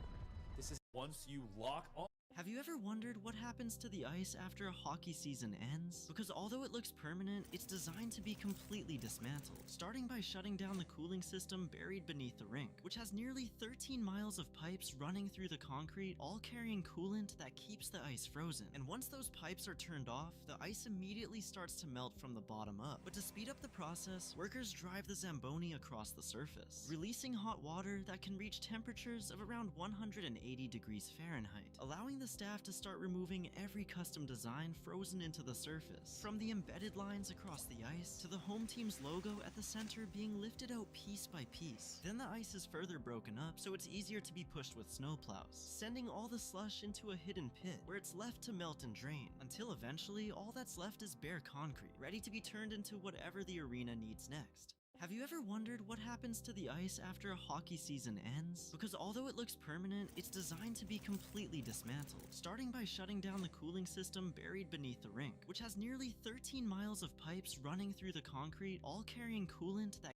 This is once you lock on. Have you ever wondered what happens to the ice after a hockey season ends? Because although it looks permanent, it's designed to be completely dismantled, starting by shutting down the cooling system buried beneath the rink, which has nearly 13 miles of pipes running through the concrete, all carrying coolant that keeps the ice frozen. And once those pipes are turned off, the ice immediately starts to melt from the bottom up. But to speed up the process, workers drive the Zamboni across the surface, releasing hot water that can reach temperatures of around 180 degrees Fahrenheit, allowing the staff to start removing every custom design frozen into the surface, from the embedded lines across the ice to the home team's logo at the center being lifted out piece by piece. Then the ice is further broken up so it's easier to be pushed with snowplows, sending all the slush into a hidden pit where it's left to melt and drain, until eventually all that's left is bare concrete, ready to be turned into whatever the arena needs next. Have you ever wondered what happens to the ice after a hockey season ends? Because although it looks permanent, it's designed to be completely dismantled, starting by shutting down the cooling system buried beneath the rink, which has nearly 13 miles of pipes running through the concrete, all carrying coolant that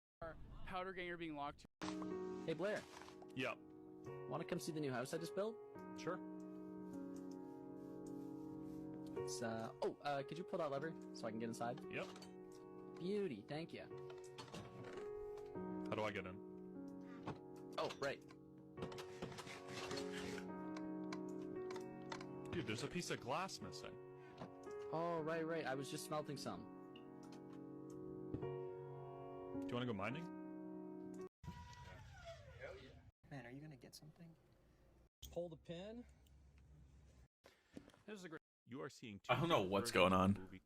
powder ganger being locked. Hey Blair, Yep. want to come see the new house I just built? Sure. It's could you pull that lever so I can get inside? Yep. Beauty, thank you. How do I get in? Oh, right. Dude, there's a piece of glass missing. Oh, right. I was just smelting some. Do you want to go mining? Man, are you gonna get something? Hold a pin. This is a great. You are seeing two I don't know different what's versions going of on. the movie.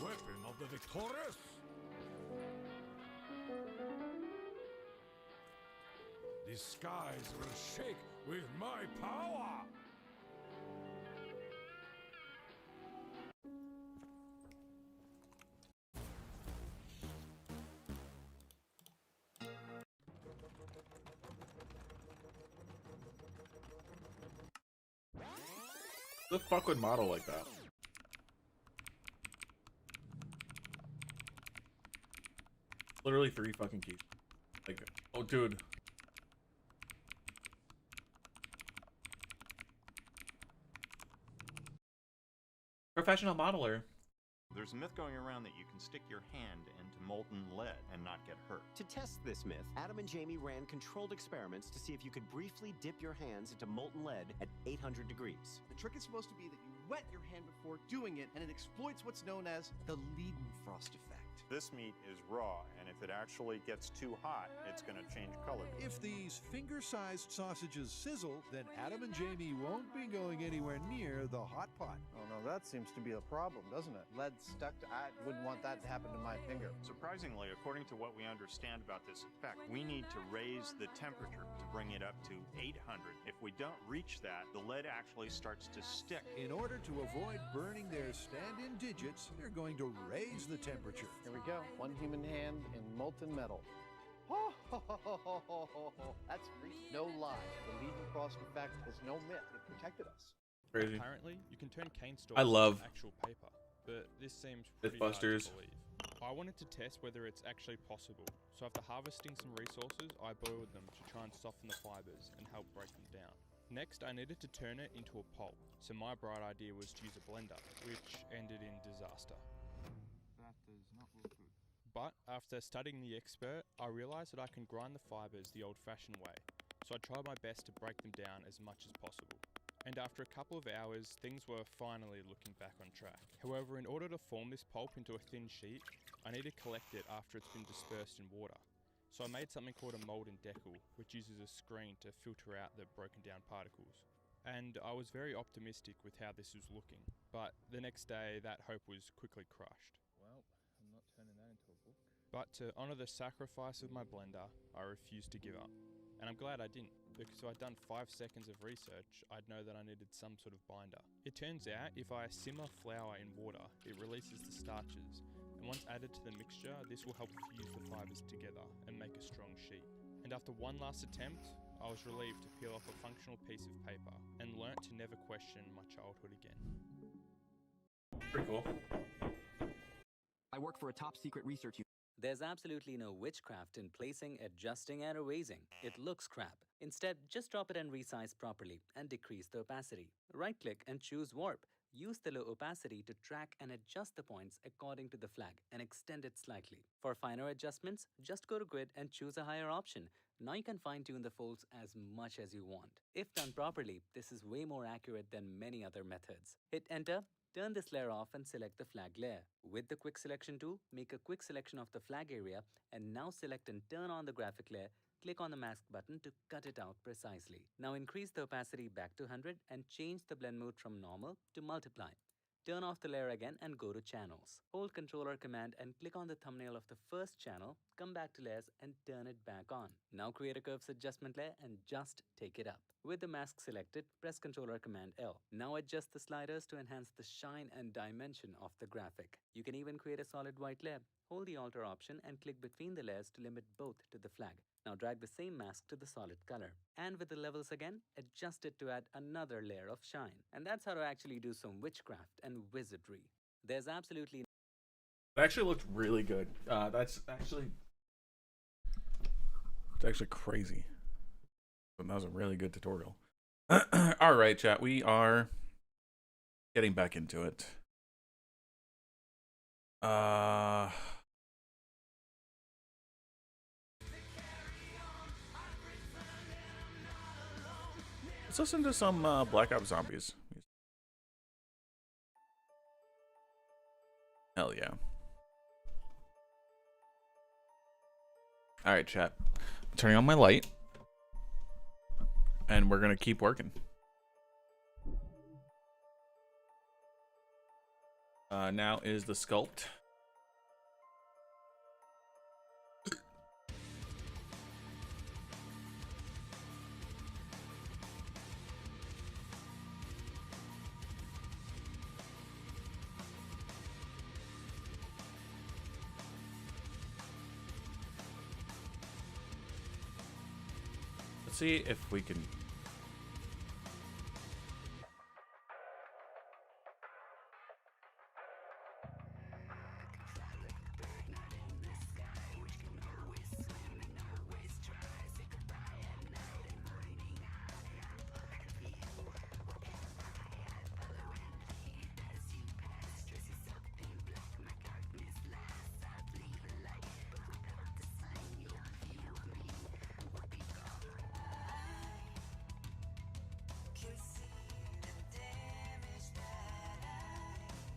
Weapon of the victorious. The skies will shake with my power. Who the fuck would model like that? Literally 3 fucking keys. Like, oh dude. Professional modeler. There's a myth going around that you can stick your hand into molten lead and not get hurt. To test this myth, Adam and Jamie ran controlled experiments to see if you could briefly dip your hands into molten lead at 800 degrees. The trick is supposed to be that you wet your hand before doing it, and it exploits what's known as the Leidenfrost effect. This meat is raw, and if it actually gets too hot, it's going to change color. If these finger-sized sausages sizzle, then Adam and Jamie won't be going anywhere near the hot pot. Oh no, that seems to be a problem, doesn't it? Lead stuck to, I wouldn't want that to happen to my finger. Surprisingly, according to what we understand about this effect, we need to raise the temperature to bring it up to 800. If we don't reach that, the lead actually starts to stick. In order to avoid burning their stand-in digits, they're going to raise the temperature. Here we go. One human hand in molten metal. That's no lie. The leading frost effect is no myth. It protected us. Crazy. Apparently, you can turn cane stalks I love into actual paper, but this seems pretty hard to Mythbusters. believe. I wanted to test whether it's actually possible, so after harvesting some resources, I boiled them to try and soften the fibers and help break them down. Next, I needed to turn it into a pulp, so my bright idea was to use a blender, which ended in disaster. That does not look good. But after studying the expert, I realized that I can grind the fibers the old-fashioned way, so I tried my best to break them down as much as possible. And after a couple of hours, things were finally looking back on track. However, in order to form this pulp into a thin sheet, I need to collect it after it's been dispersed in water. So I made something called a mold decal, which uses a screen to filter out the broken down particles. And I was very optimistic with how this was looking, but the next day that hope was quickly crushed. Well, I'm not turning that into a book. But to honour the sacrifice of my blender, I refused to give up. And I'm glad I didn't, because if I'd done 5 seconds of research, I'd know that I needed some sort of binder. It turns out if I simmer flour in water, it releases the starches, and once added to the mixture, this will help fuse the fibers together and make a strong sheet. And after one last attempt, I was relieved to peel off a functional piece of paper and learnt to never question my childhood again. Pretty cool. I work for a top secret research unit. There's absolutely no witchcraft in placing, adjusting, and erasing. It looks crap. Instead, just drop it and resize properly and decrease the opacity. Right-click and choose Warp. Use the low opacity to track and adjust the points according to the flag and extend it slightly. For finer adjustments, just go to Grid and choose a higher option. Now you can fine-tune the folds as much as you want. If done properly, this is way more accurate than many other methods. Hit Enter. Turn this layer off and select the flag layer. With the Quick Selection tool, make a quick selection of the flag area and now select and turn on the graphic layer. Click on the mask button to cut it out precisely. Now increase the opacity back to 100 and change the blend mode from normal to multiply. Turn off the layer again and go to Channels. Hold Controller Command and click on the thumbnail of the first channel, come back to Layers and turn it back on. Now create a Curves Adjustment layer and just take it up. With the mask selected, press Controller Command L. Now adjust the sliders to enhance the shine and dimension of the graphic. You can even create a solid white layer. Hold the Alter option and click between the layers to limit both to the flag. Now drag the same mask to the solid color. And with the levels again, adjust it to add another layer of shine. And that's how to actually do some witchcraft and wizardry. There's absolutely... It actually looked really good. It's actually crazy. That was a really good tutorial. All right, chat. We are getting back into it. Let's listen to some Black Ops Zombies. Hell yeah. Alright, chat. I'm turning on my light. And we're gonna keep working. Now is the sculpt. Let's see if we can.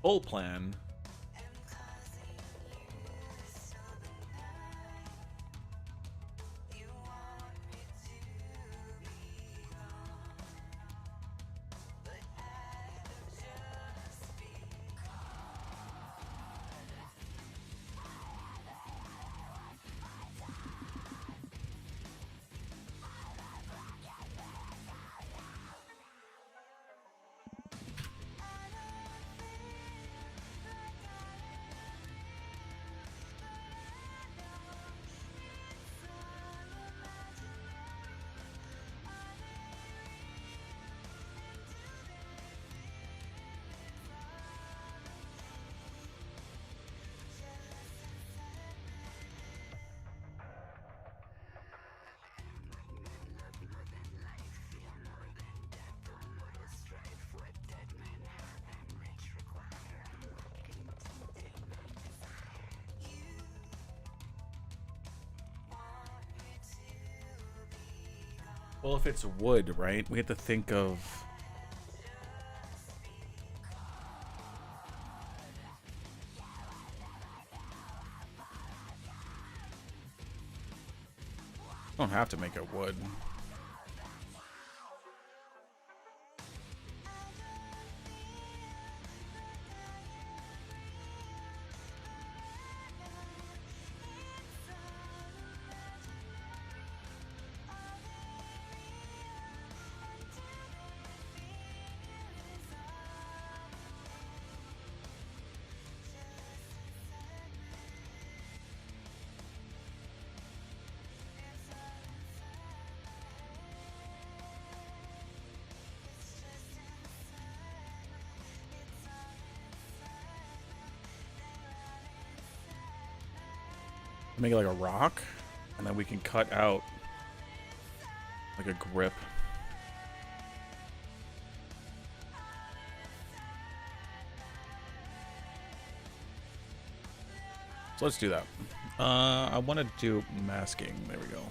Full plan. Well, if it's wood, right? We have to think of... Don't have to make it wood. Make it like a rock, and then we can cut out like a grip. So let's do that. I want to do masking. There we go.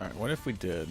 All right, what if we did?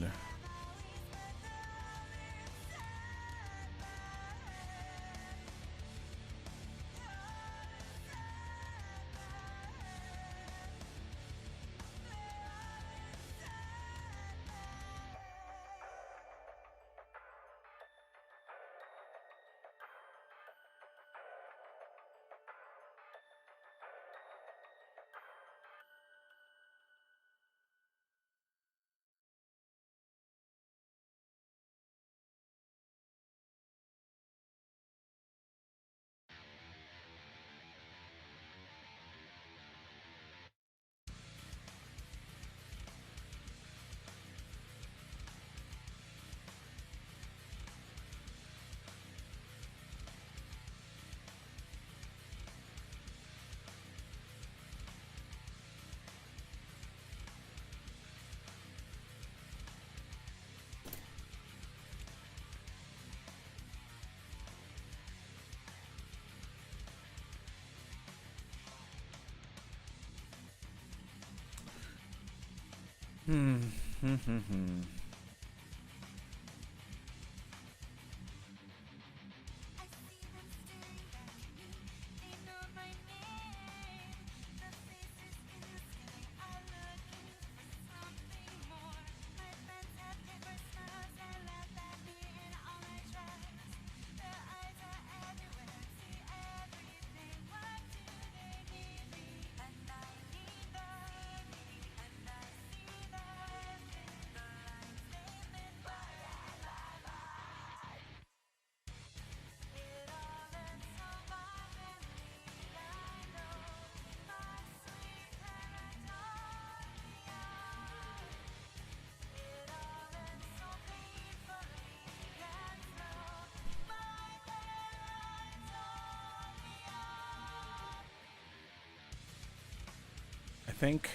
think.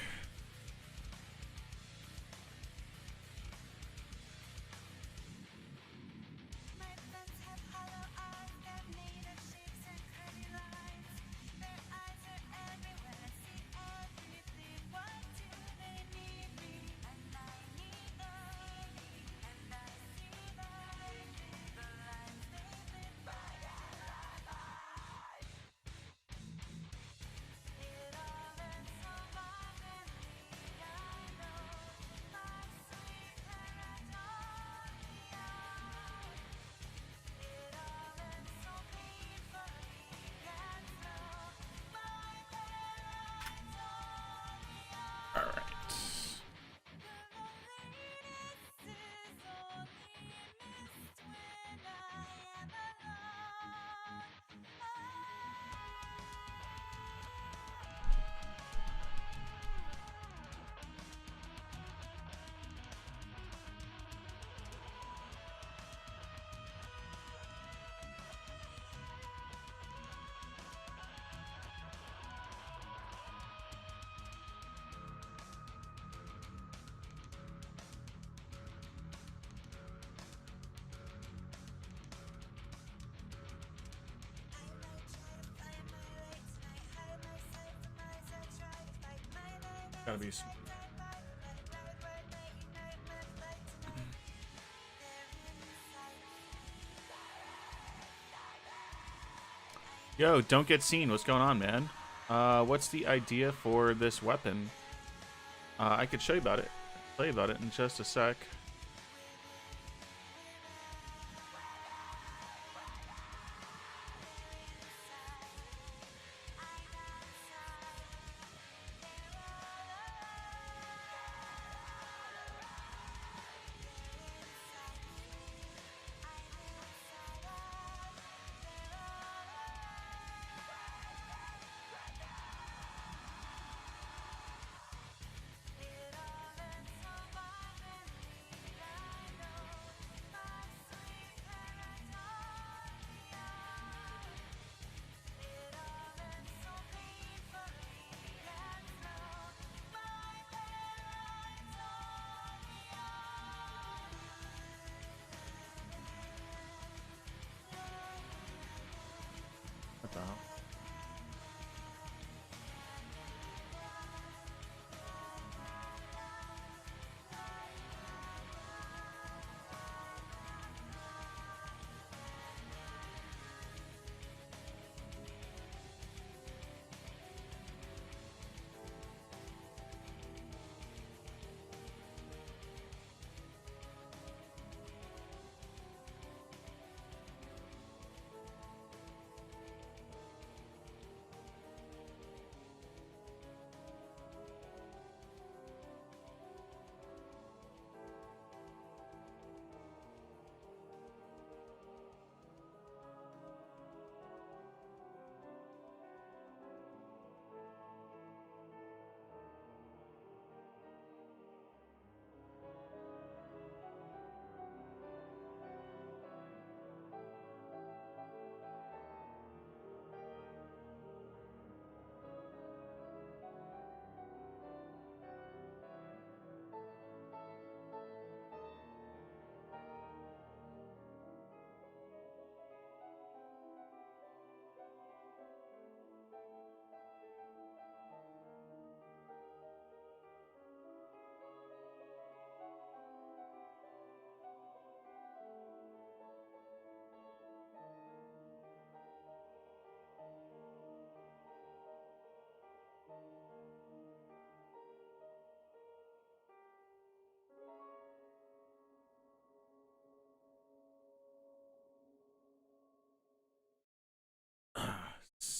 Gotta be. Yo, don't get seen. What's going on, man? What's the idea for this weapon? I could show you about it. Tell you about it in just a sec. What the hell?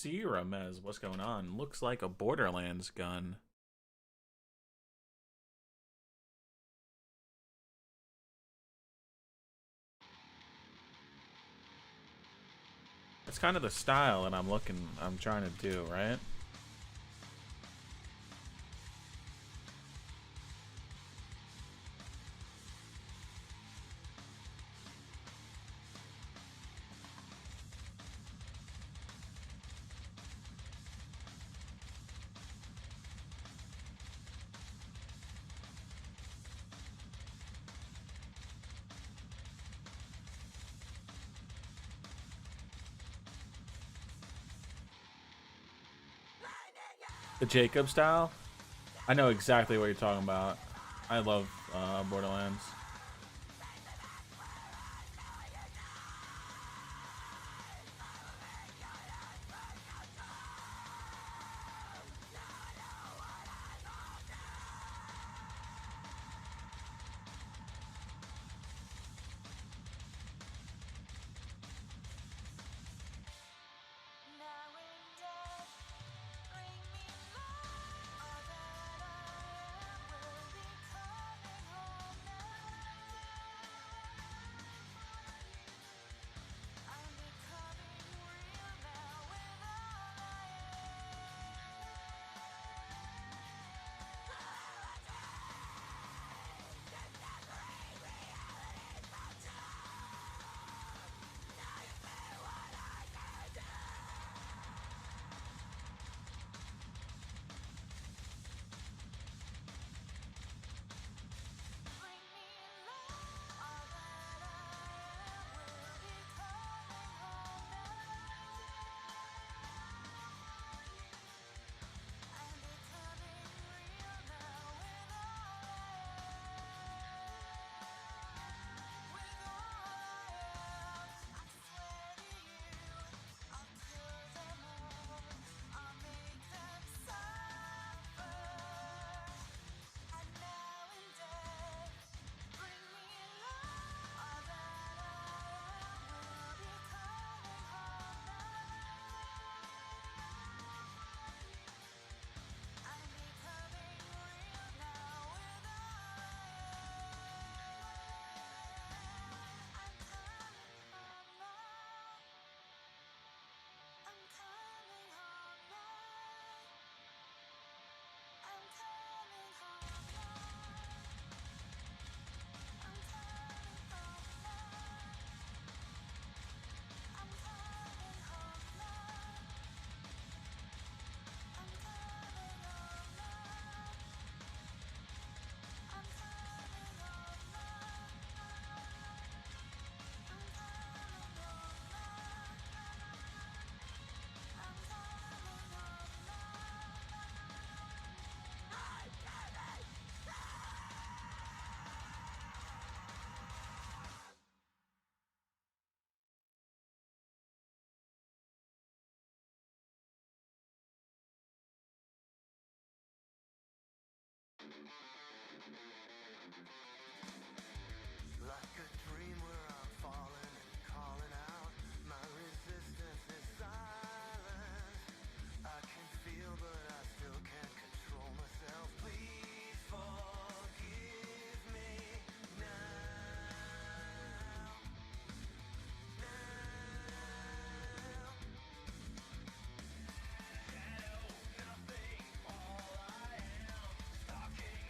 Ramez, what's going on? Looks like a Borderlands gun. It's kind of the style that I'm trying to do, right? The Jacob style? I know exactly what you're talking about. I love Borderlands. Like a dream where I'm falling and calling out. My resistance is silent. I can feel, but I still can't control myself. Please forgive me now. Shadow, nothing, all I am. Stalking,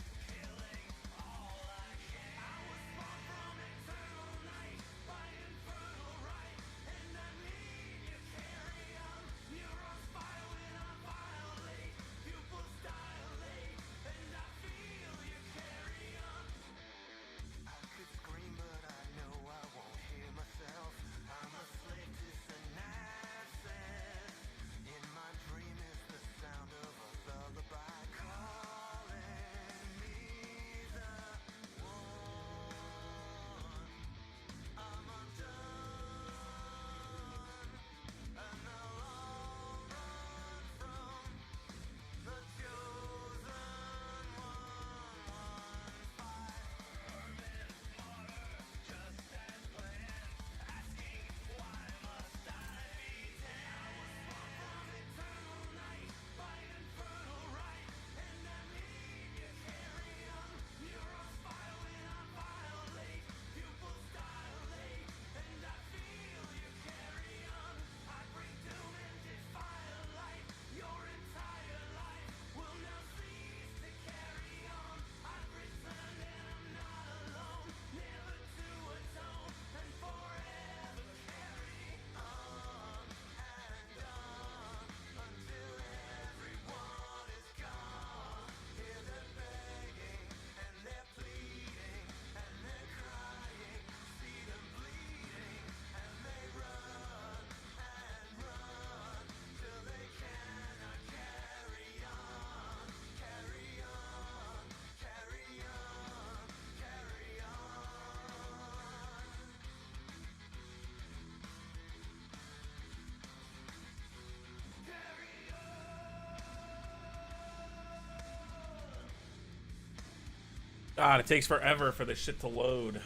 God, it takes forever for this shit to load.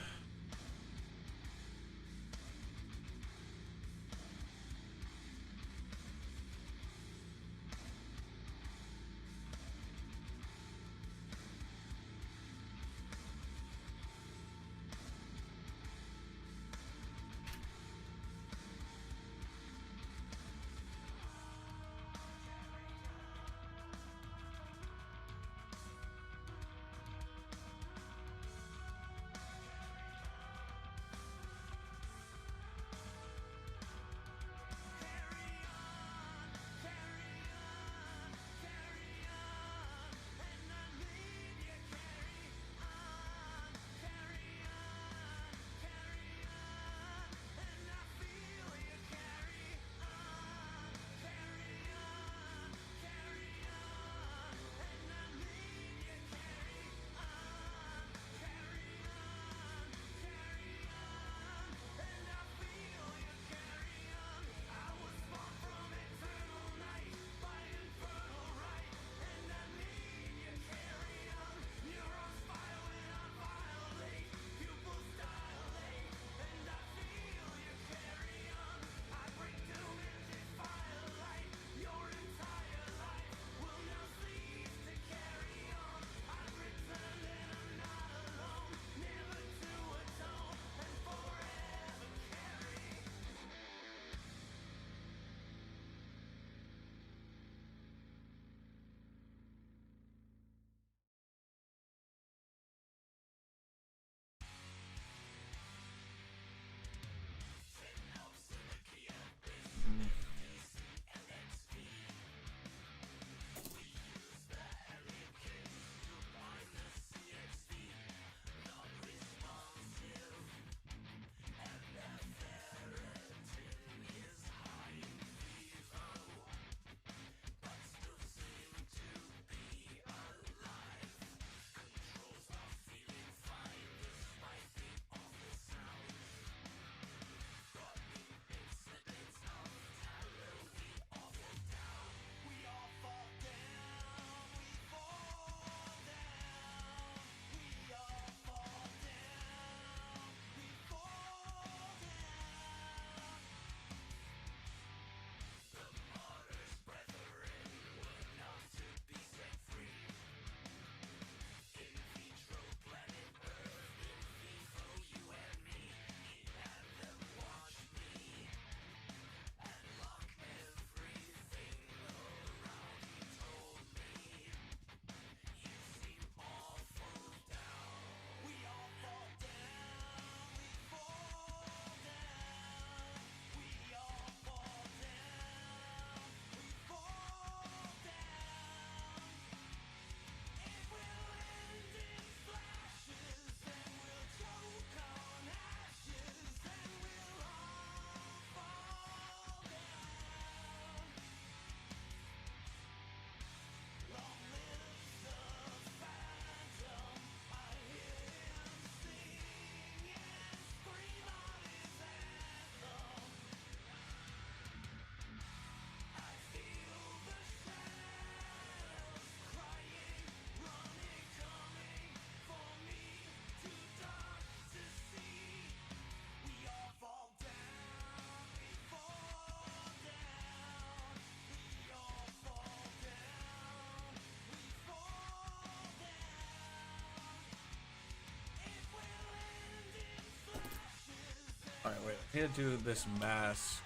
Alright, wait. I need to do this mask.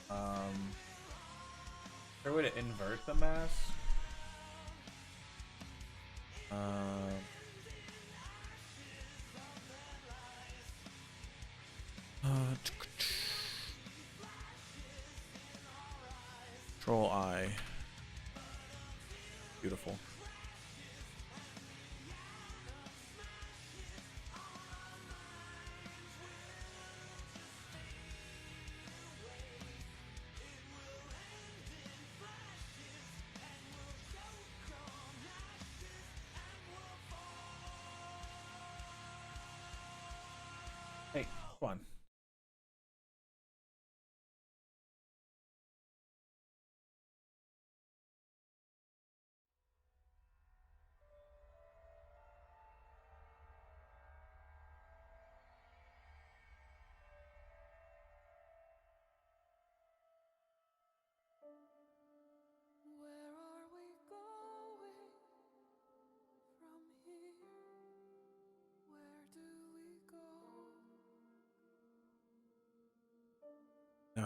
Is there a way to invert the mask? Control I. Beautiful. Hey, come on.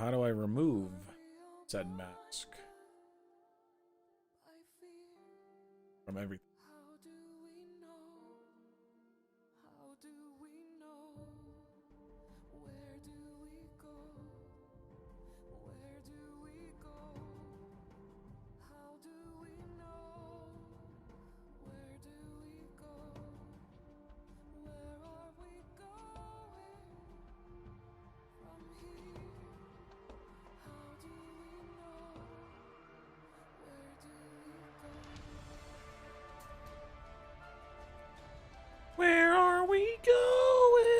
how do I remove said mask from everything? Where are we going?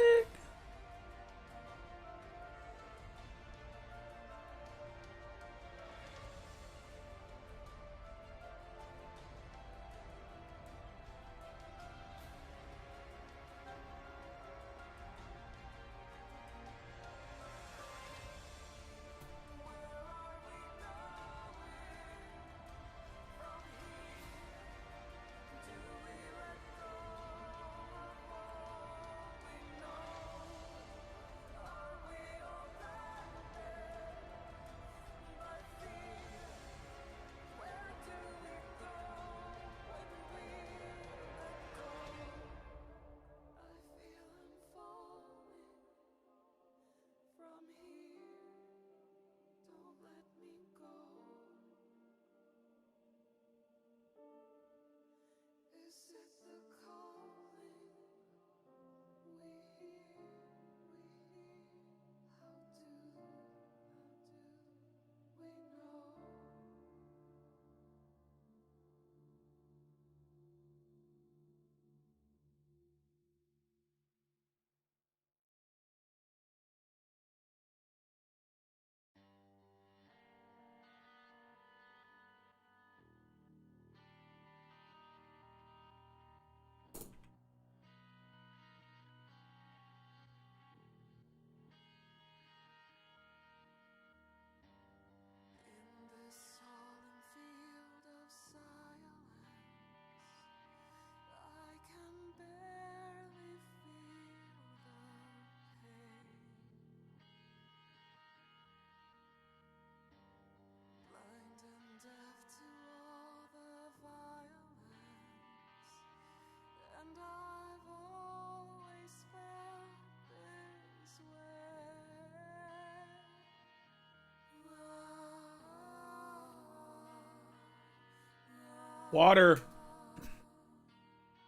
Water.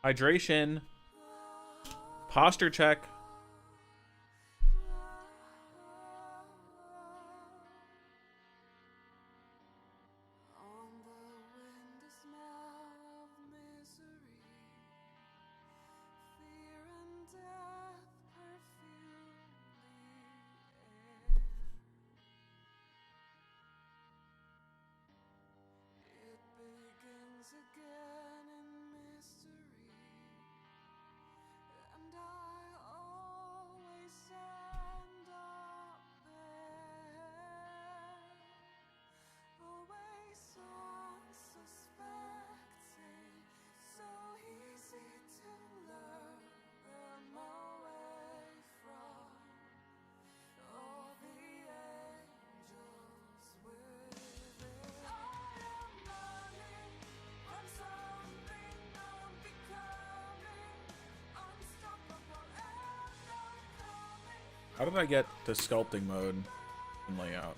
Hydration. Posture check. How did I get to sculpting mode and layout?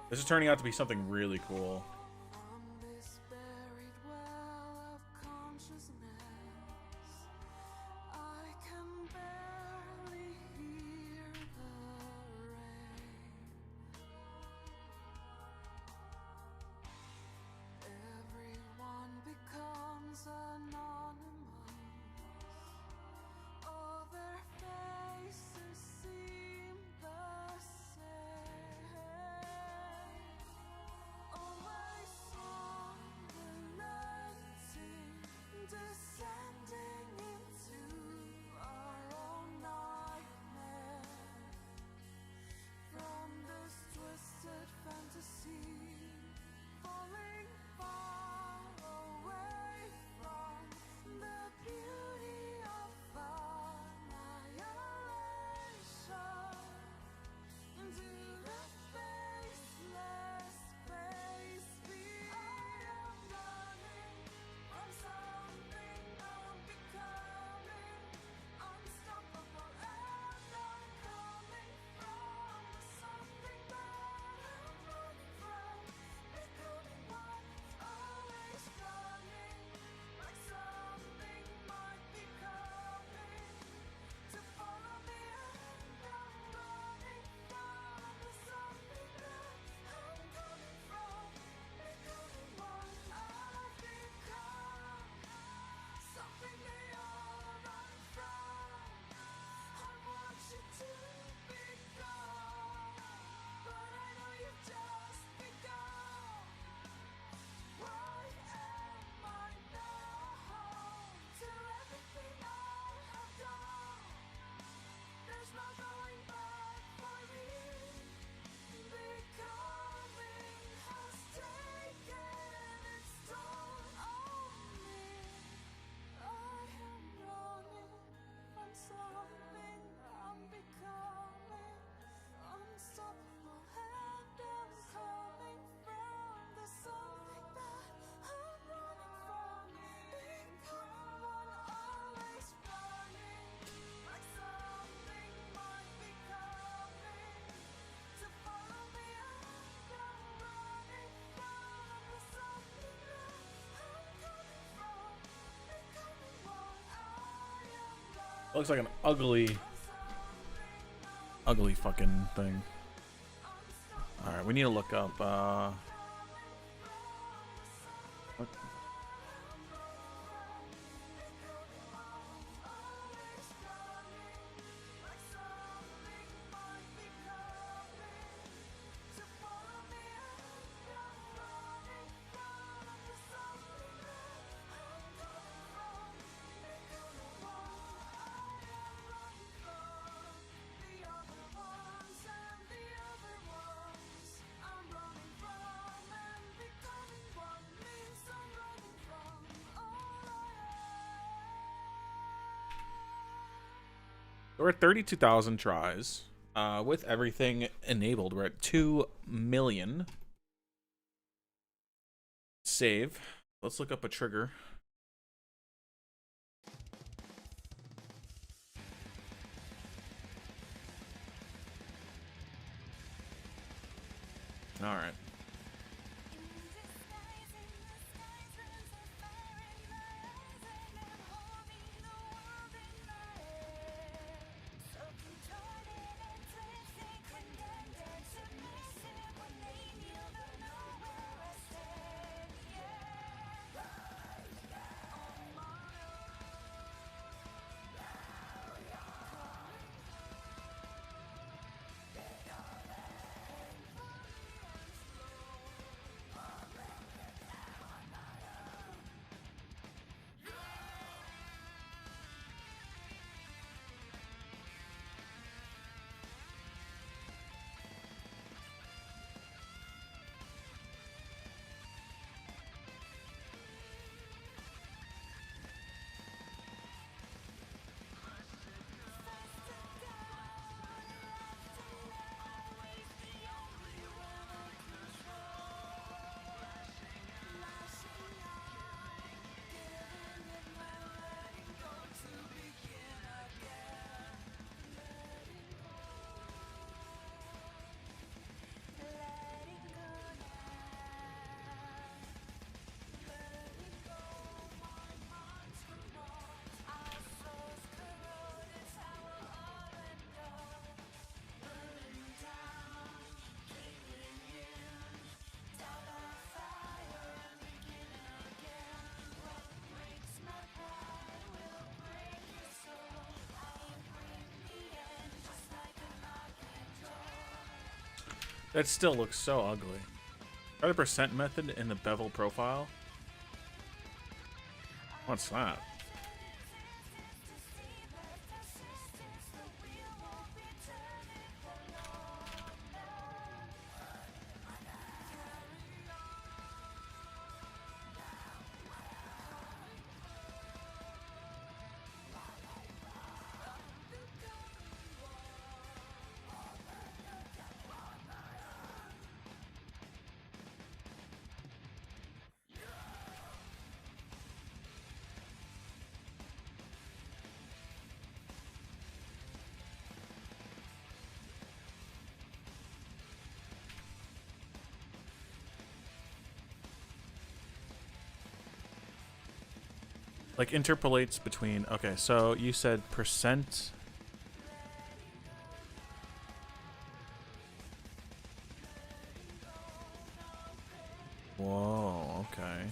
This is turning out to be something really cool. Looks like an ugly fucking thing. Alright, we need to look up, what? We're at 32,000 tries. With everything enabled, we're at 2 million. Save. Let's look up a trigger. All right. That still looks so ugly. Try the percent method in the bevel profile. What's that? Like interpolates between, okay, so you said percent. Whoa, okay.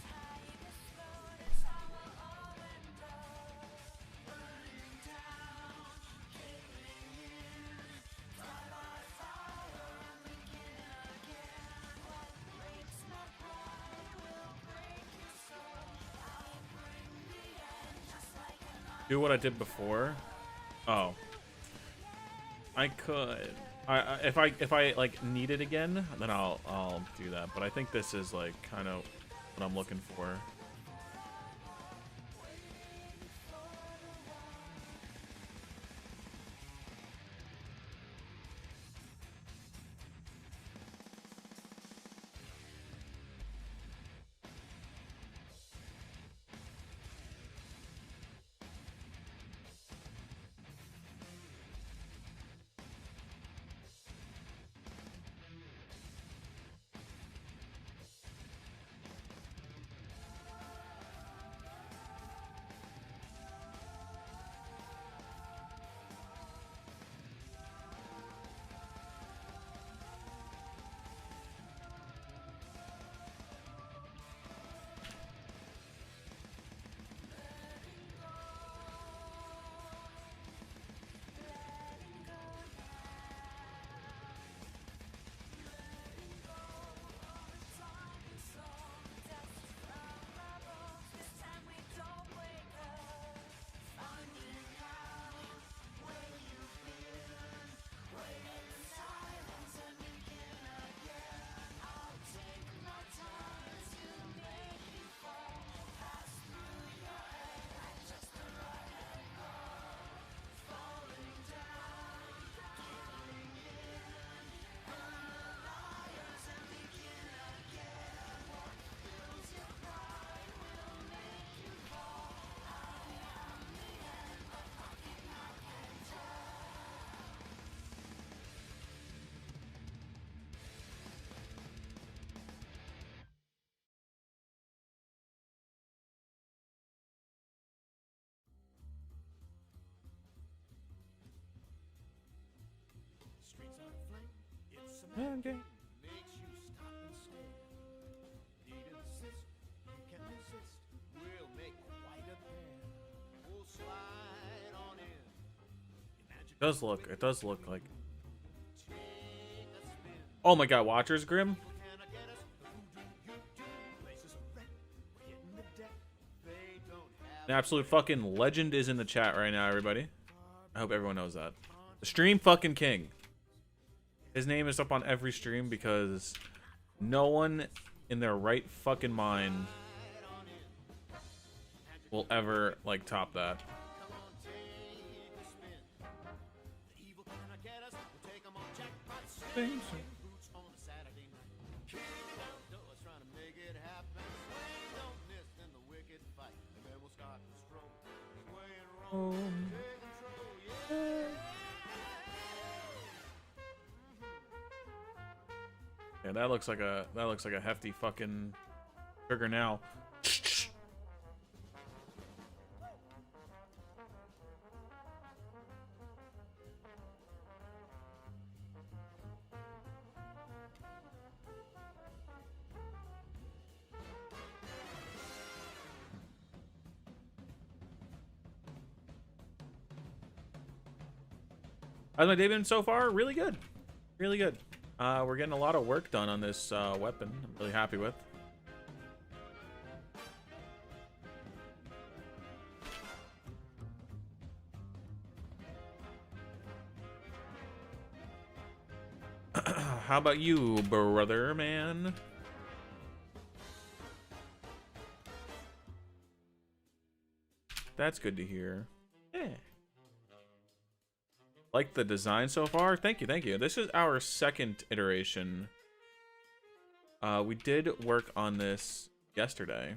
Do what I did before. Oh, I could. If I like need it again, then I'll do that. But I think this is like kind of what I'm looking for. Okay. Makes you stop and stare. Need insist, you can resist. We'll make quite a pair. We'll slide on in. It does look like. Oh my god, Watcher's Grim? An absolute fucking legend is in the chat right now, everybody. I hope everyone knows that. The stream fucking king. His name is up on every stream because no one in their right fucking mind will ever, like, top that. Yeah, that looks like a hefty fucking trigger now. How's my day been so far? Really good. Really good. We're getting a lot of work done on this weapon. I'm really happy with. How about you, brother, man? That's good to hear. Yeah. Like the design so far? Thank you, thank you. This is our second iteration. We did work on this yesterday.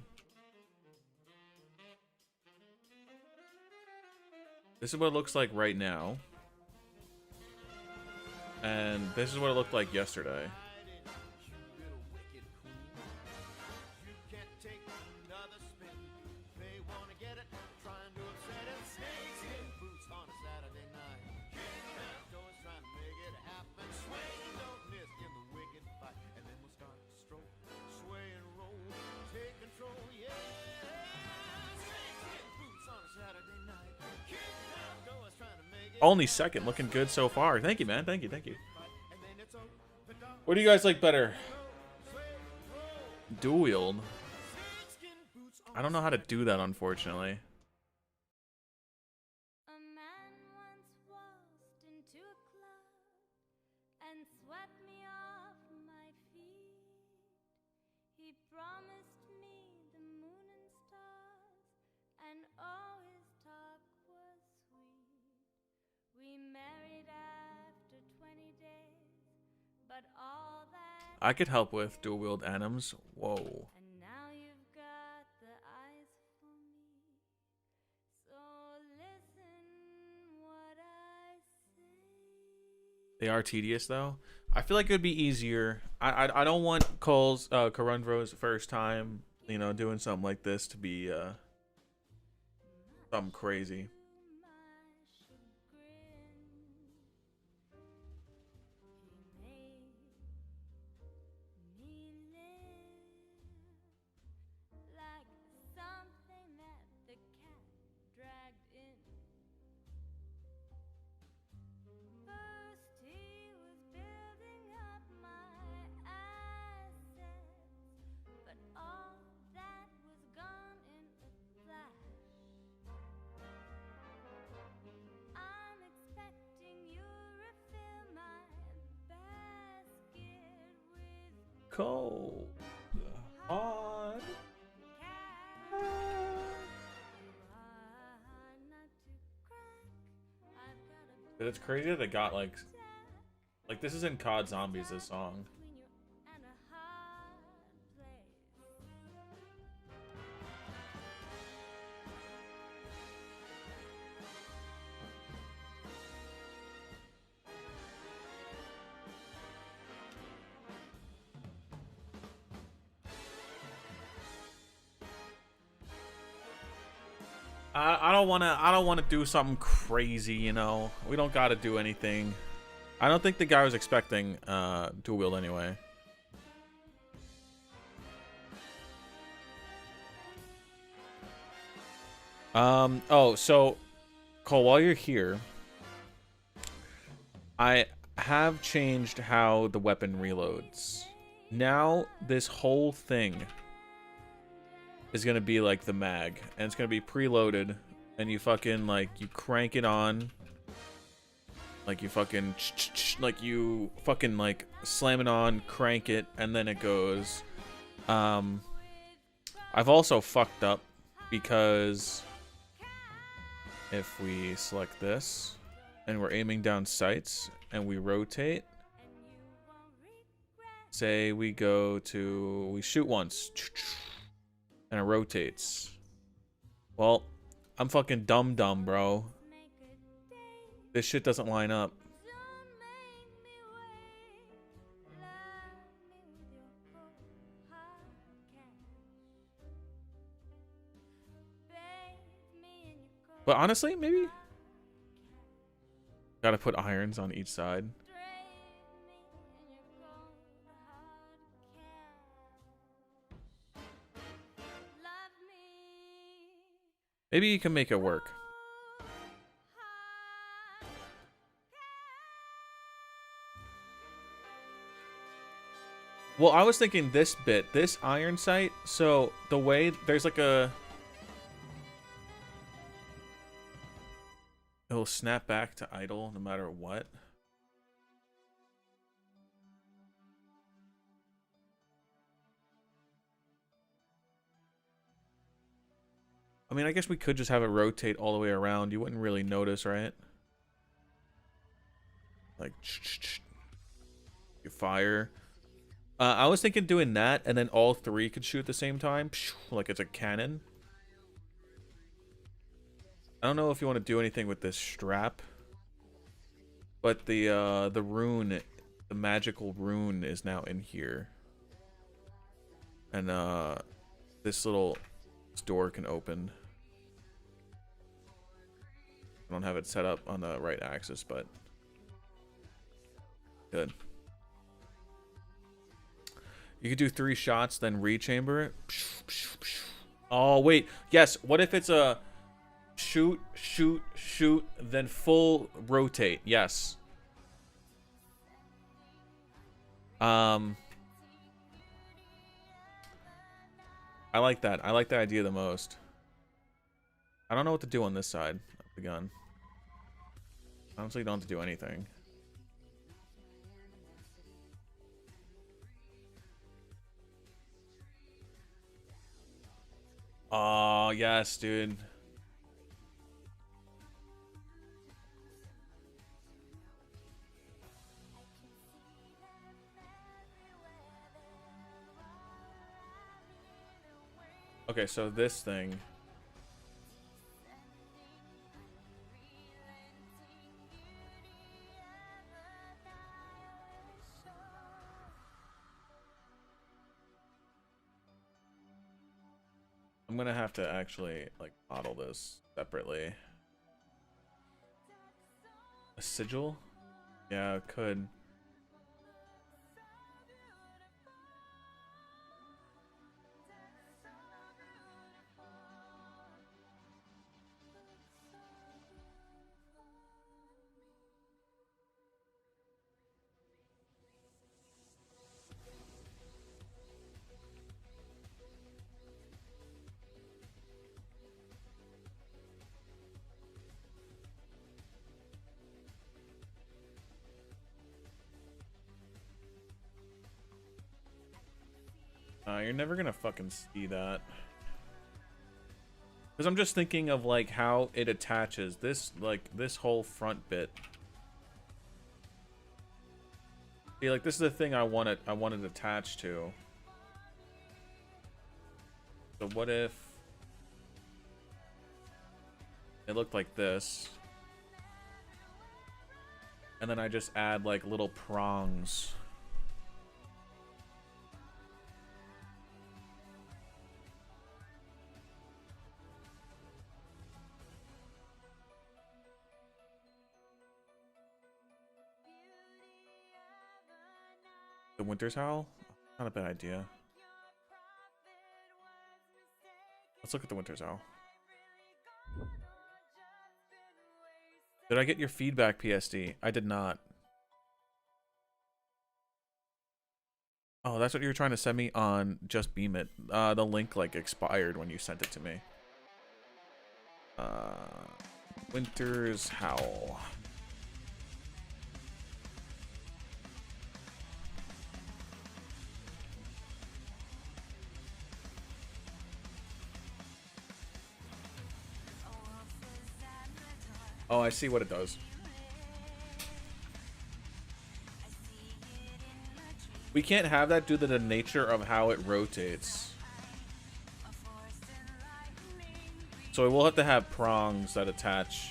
This is what it looks like right now. And this is what it looked like yesterday. Only second, looking good so far. Thank you, man. Thank you, thank you. What do you guys like better? Dual wield. I don't know how to do that, unfortunately. A man once waltzed into a club and swept me off my feet. He promised me the moon and stars, and all his talk was sweet. We married after 20 days, but all that I could help with dual wield anims. Whoa. and now you've got the eyes for me. So listen what I say. They are tedious though. I feel like it would be easier. I don't want Cole's Corundro's first time, you know, doing something like this to be something crazy. Like something that the cat dragged in. First he was building up my assets, but all that was gone in a flash. I'm expecting you refill my basket with Cole. On. It's crazy that they got like this is in COD Zombies, this song. I don't wanna do something crazy, you know. We don't gotta do anything I don't think the guy was expecting dual wield anyway. Oh, so Cole, while you're here, I have changed how the weapon reloads. Now this whole thing is gonna be like the mag, and it's gonna be preloaded, and you fucking like you crank it on, like you fucking like slam it on, crank it, and then it goes. I've also fucked up because if we select this and we're aiming down sights and we rotate, say we shoot once and it rotates. Well, I'm fucking dumb, bro. This shit doesn't line up. But honestly, maybe gotta put irons on each side. Maybe you can make it work. Well, I was thinking this iron sight. So the way there's like it'll snap back to idle no matter what. I mean, I guess we could just have it rotate all the way around. You wouldn't really notice, right? Like, you fire. I was thinking doing that, and then all three could shoot at the same time, like it's a cannon. I don't know if you want to do anything with this strap, but the rune, the magical rune, is now in here, and this door can open. I don't have it set up on the right axis, but good. You could do 3 shots, then rechamber it. Oh wait, yes. What if it's a shoot, then full rotate? Yes. I like that. I like that idea the most. I don't know what to do on this side of the gun. Honestly, don't have to do anything. Oh, yes, dude. Okay, so this thing. I'm gonna have to actually like model this separately. A sigil? Yeah, it could. You're never gonna fucking see that. Because I'm just thinking of like how it attaches this, like this whole front bit. See, like this is the thing I want it attached to. So what if it looked like this? And then I just add like little prongs. The Winter's Howl? Not a bad idea. Let's look at the Winter's Howl. Did I get your feedback, PSD? I did not. Oh, that's what you were trying to send me on Just Beam It. The link like expired when you sent it to me. Winter's Howl. Oh, I see what it does. We can't have that due to the nature of how it rotates. So we'll have to have prongs that attach.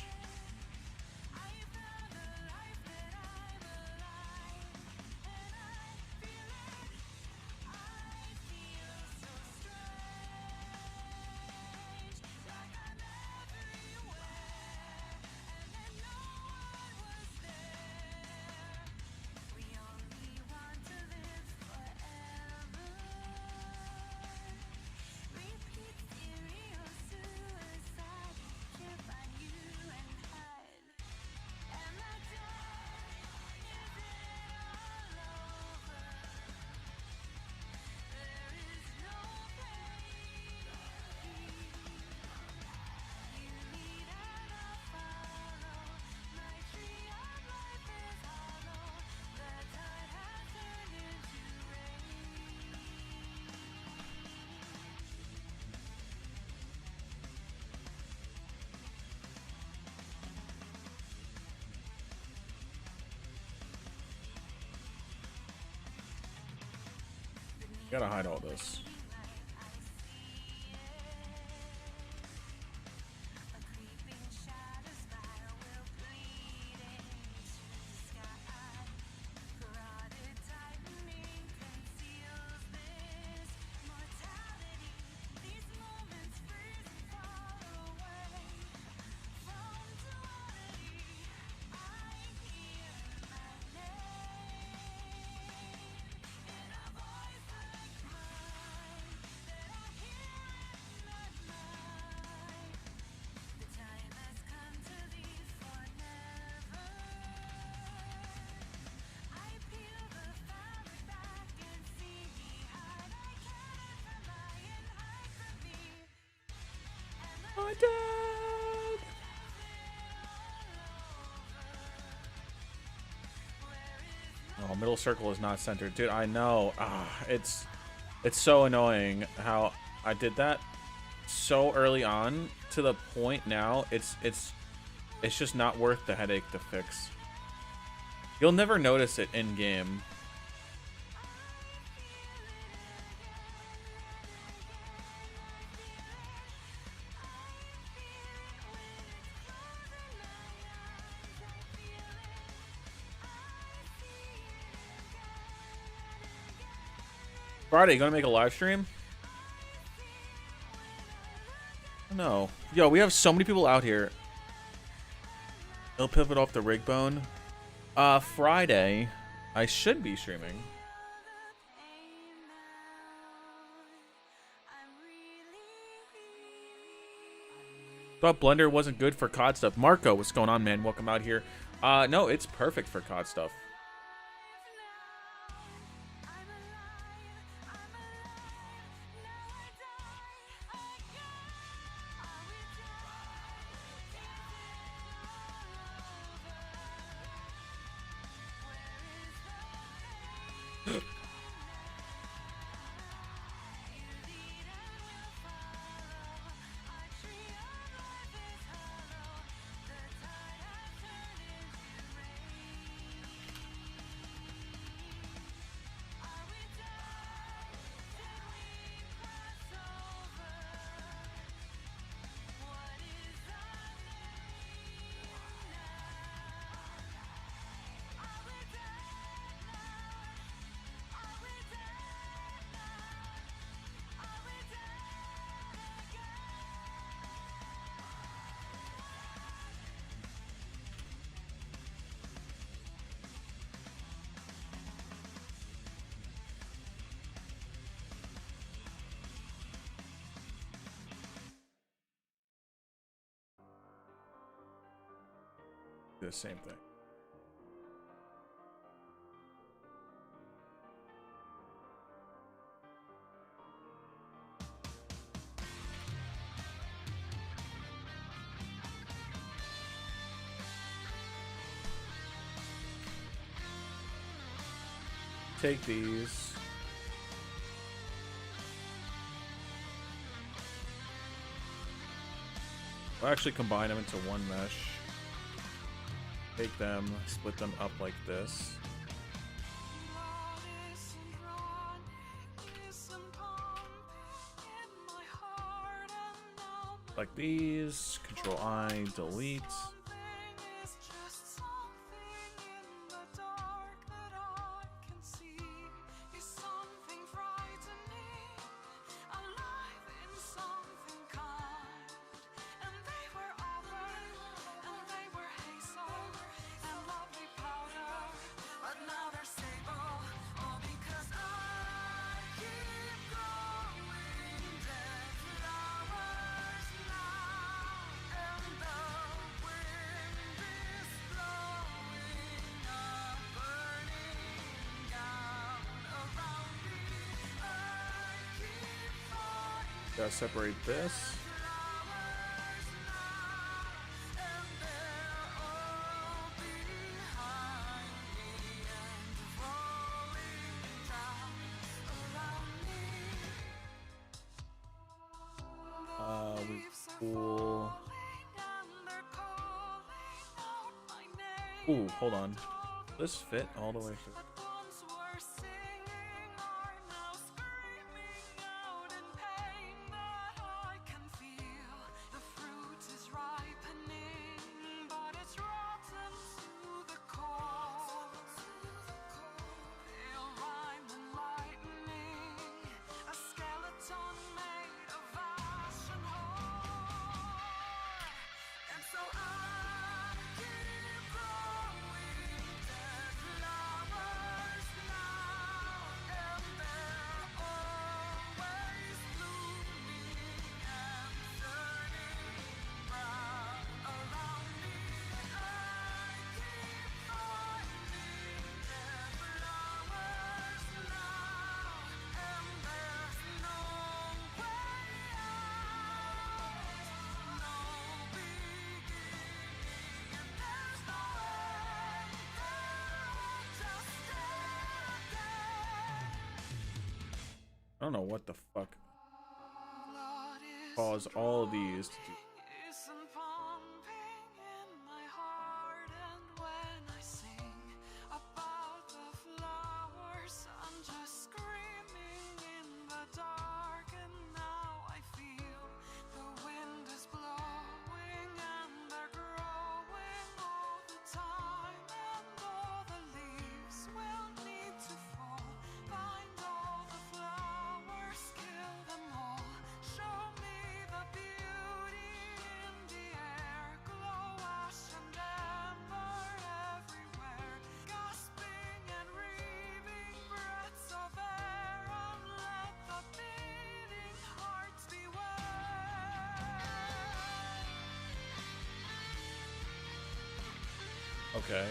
Gotta hide all this. My dad. Oh, middle circle is not centered, dude. I know. It's so annoying how I did that so early on to the point now. It's just not worth the headache to fix. You'll never notice it in game. Friday, you gonna make a live stream? No. Yo, we have so many people out here. It'll pivot off the rig bone. Friday, I should be streaming. Thought Blender wasn't good for COD stuff. Marco, what's going on, man? Welcome out here. No, it's perfect for COD stuff. Do the same thing. Take these. We'll actually combine them into one mesh. Take them, split them up like this. Like these. Control I, delete. Gotta separate this. We pull. Ooh, hold on. Does this fit all the way through? I don't know what the fuck caused all of these to do. Okay.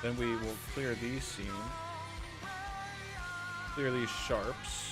Then we will clear these seams. Clear these sharps.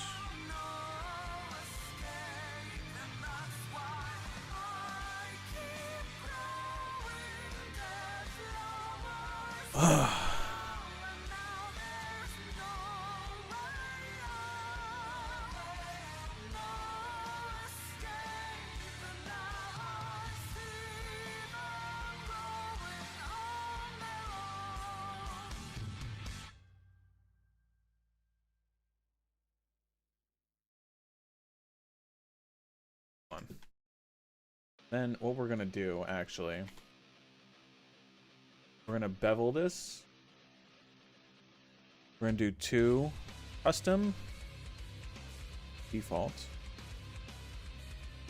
Then what we're gonna do, actually, we're gonna bevel this. We're gonna do 2 custom default.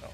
Oh.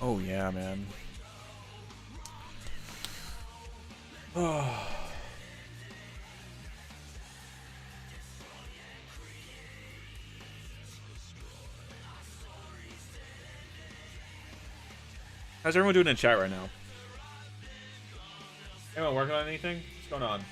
Oh yeah, man. Oh. How's everyone doing in chat right now? Anyone working on anything? What's going on?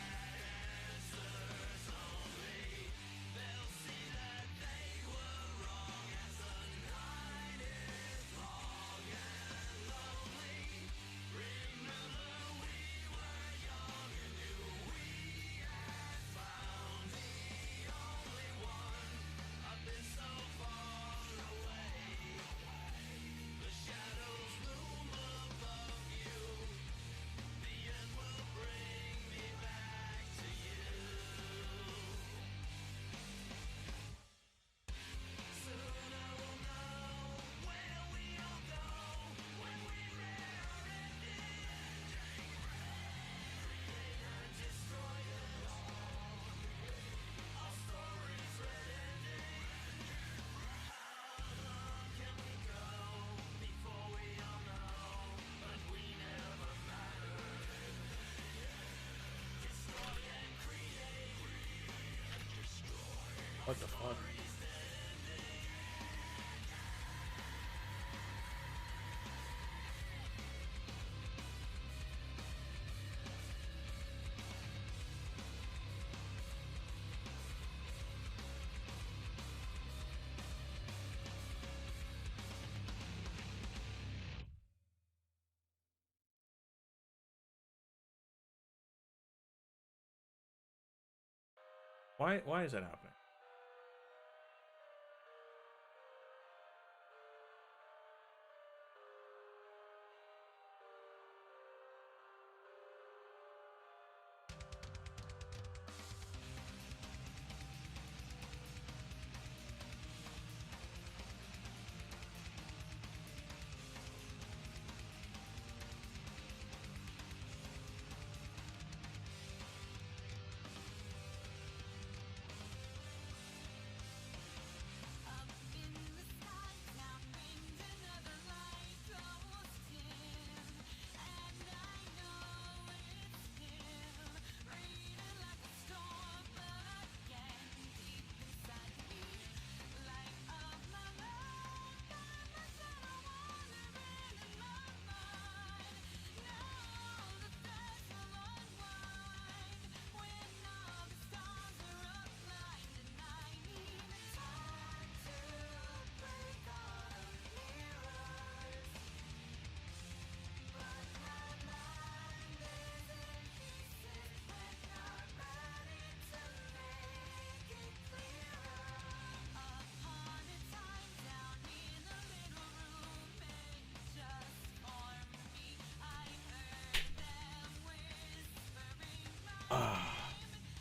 What the fuck? Why is that happening?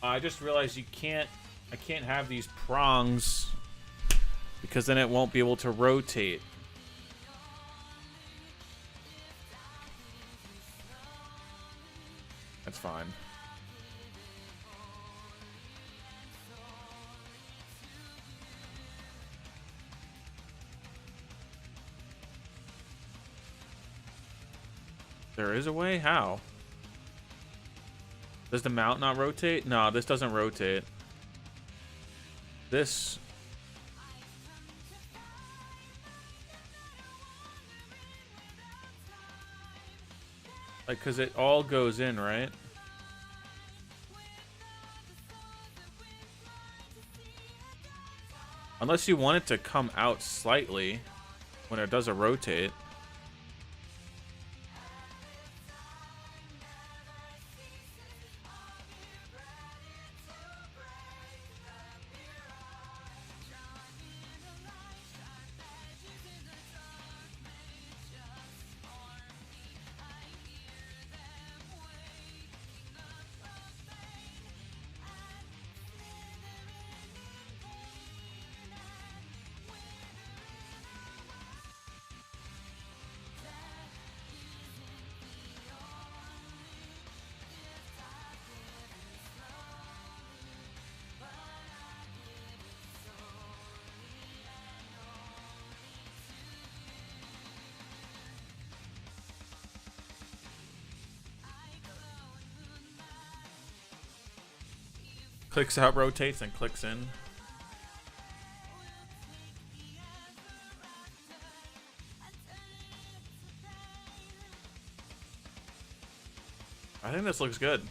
I just realized I can't have these prongs because then it won't be able to rotate. That's fine. There is a way? How? Does the mount not rotate? No, this doesn't rotate. This... like, because it all goes in, right? Unless you want it to come out slightly when it does a rotate. Clicks out, rotates, and clicks in. I think this looks good.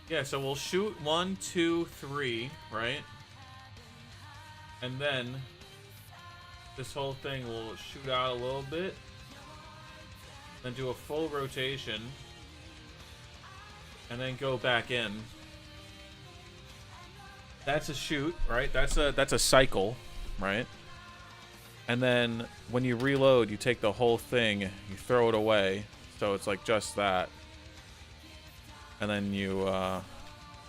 Yeah, so we'll shoot 1, 2, 3, right? And then this whole thing will shoot out a little bit. Then do a full rotation. And then go back in. That's a shoot, right? That's a cycle, right? And then when you reload, you take the whole thing, you throw it away. So it's like just that. And then you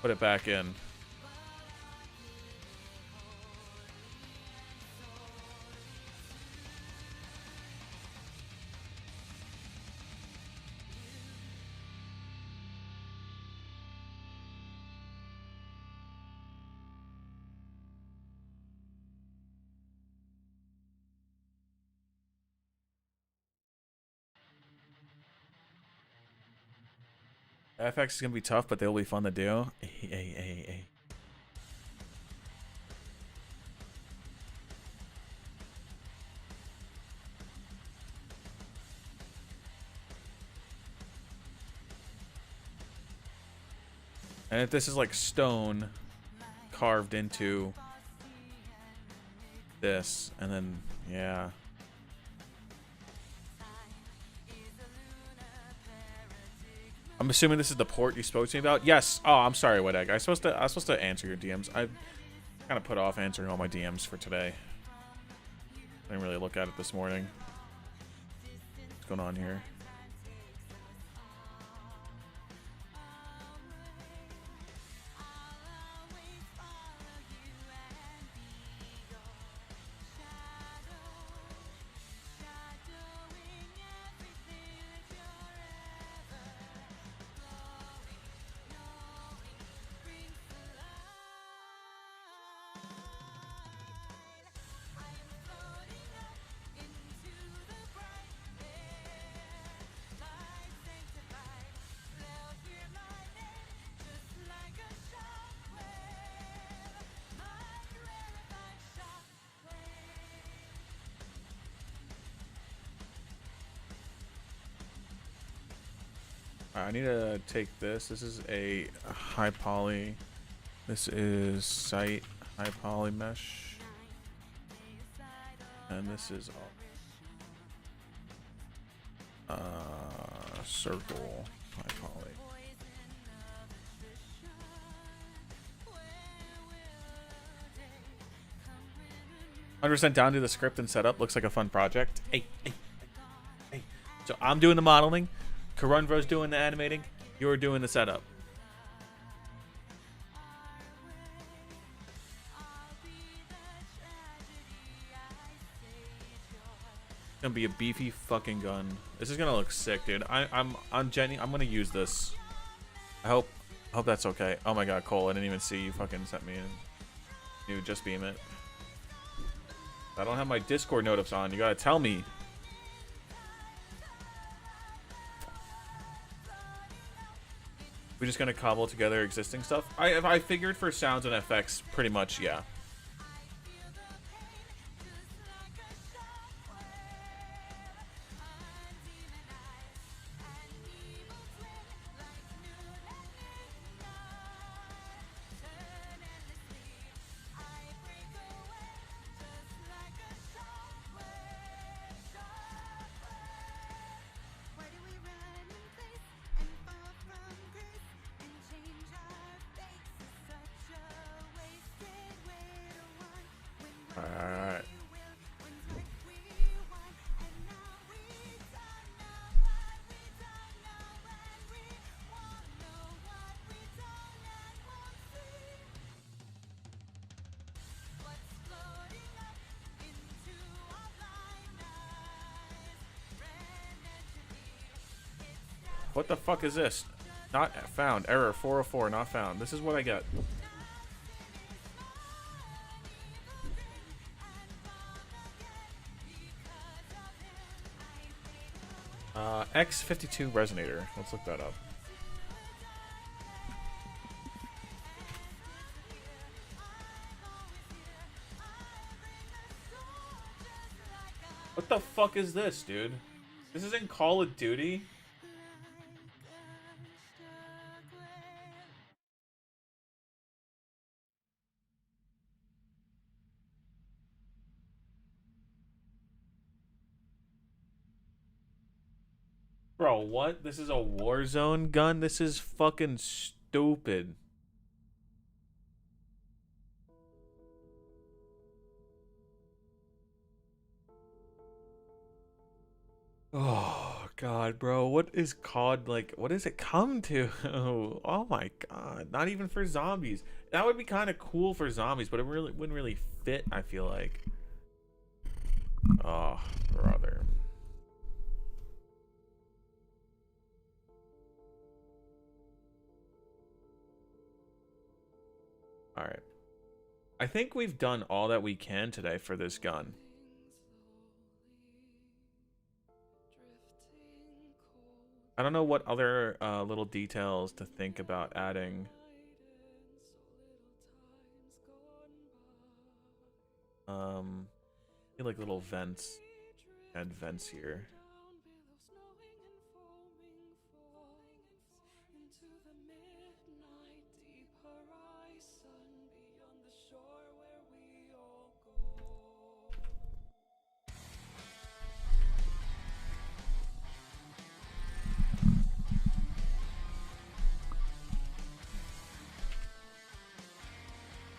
put it back in. FX is gonna be tough, but they'll be fun to do. And if this is like stone carved into this, and then yeah. I'm assuming this is the port you spoke to me about. Yes. Oh, I'm sorry, Wet Egg. I was supposed to answer your DMs. I kind of put off answering all my DMs for today. I didn't really look at it this morning. What's going on here? I need to take this. This is a high poly. This is site high poly mesh. And this is circle high poly. 100% down to the script and setup. Looks like a fun project. Hey. So I'm doing the modeling, Karunva's doing the animating, you're doing the setup. It's gonna be a beefy fucking gun. This is gonna look sick, dude. I'm Jenny. I'm gonna use this. I hope that's okay. Oh my god, Cole, I didn't even see you fucking sent me in. You just beam it. I don't have my Discord notifs on. You gotta tell me. We're just gonna cobble together existing stuff. I figured for sounds and effects, pretty much, yeah. Alright. What the fuck is this? Not found. Error 404, not found. This is what I get. X52 resonator. Let's look that up. What the fuck is this, dude? This is in Call of Duty? Bro, what? This is a Warzone gun? This is fucking stupid. Oh, God, bro. What is COD like? What does it come to? Oh, my God. Not even for zombies. That would be kind of cool for zombies, but it really wouldn't really fit, I feel like. Oh, brother. Alright. I think we've done all that we can today for this gun. I don't know what other little details to think about adding. Like little vents. Add vents here.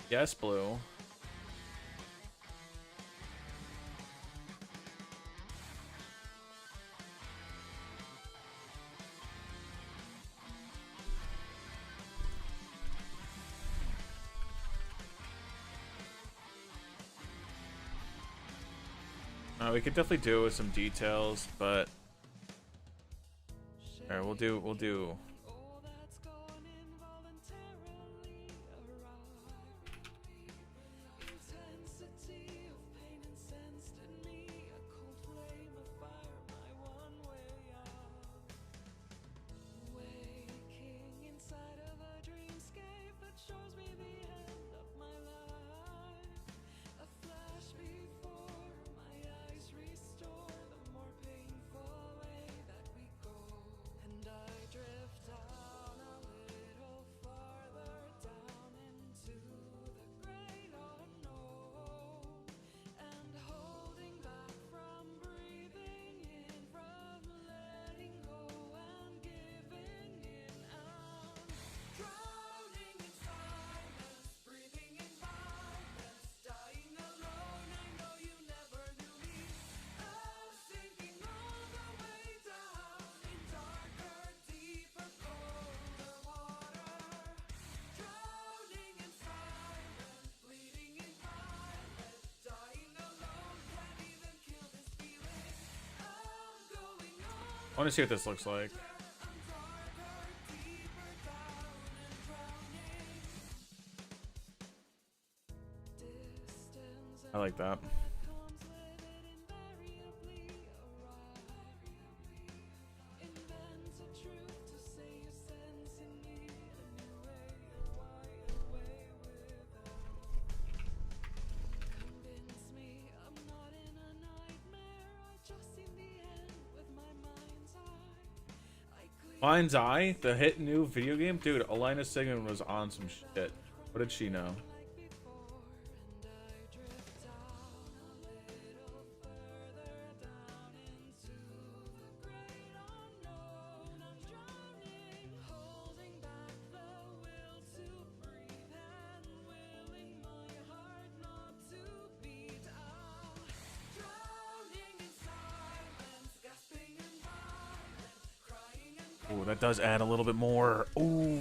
Yes, Blue. We could definitely do it with some details, but all right, we'll do. want to see what this looks like. I like that. Mind's Eye, the hit new video game? Dude, Alina Sigmund was on some shit. What did she know? Ooh, that does add a little bit more. Ooh.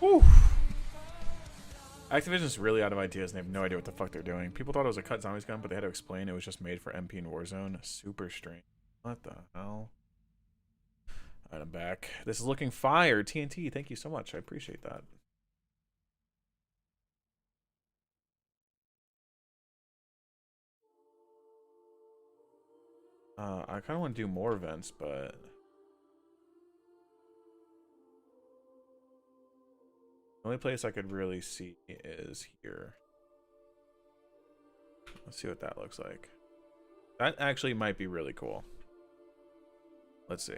Whew. Activision's really out of ideas and they have no idea what the fuck they're doing. People thought it was a cut zombies gun, but they had to explain it was just made for MP and Warzone. Super strange. What the hell? Alright, I'm back. This is looking fire. TNT, thank you so much. I appreciate that. I kind of want to do more events, but the only place I could really see is here. Let's see what that looks like. That actually might be really cool. Let's see.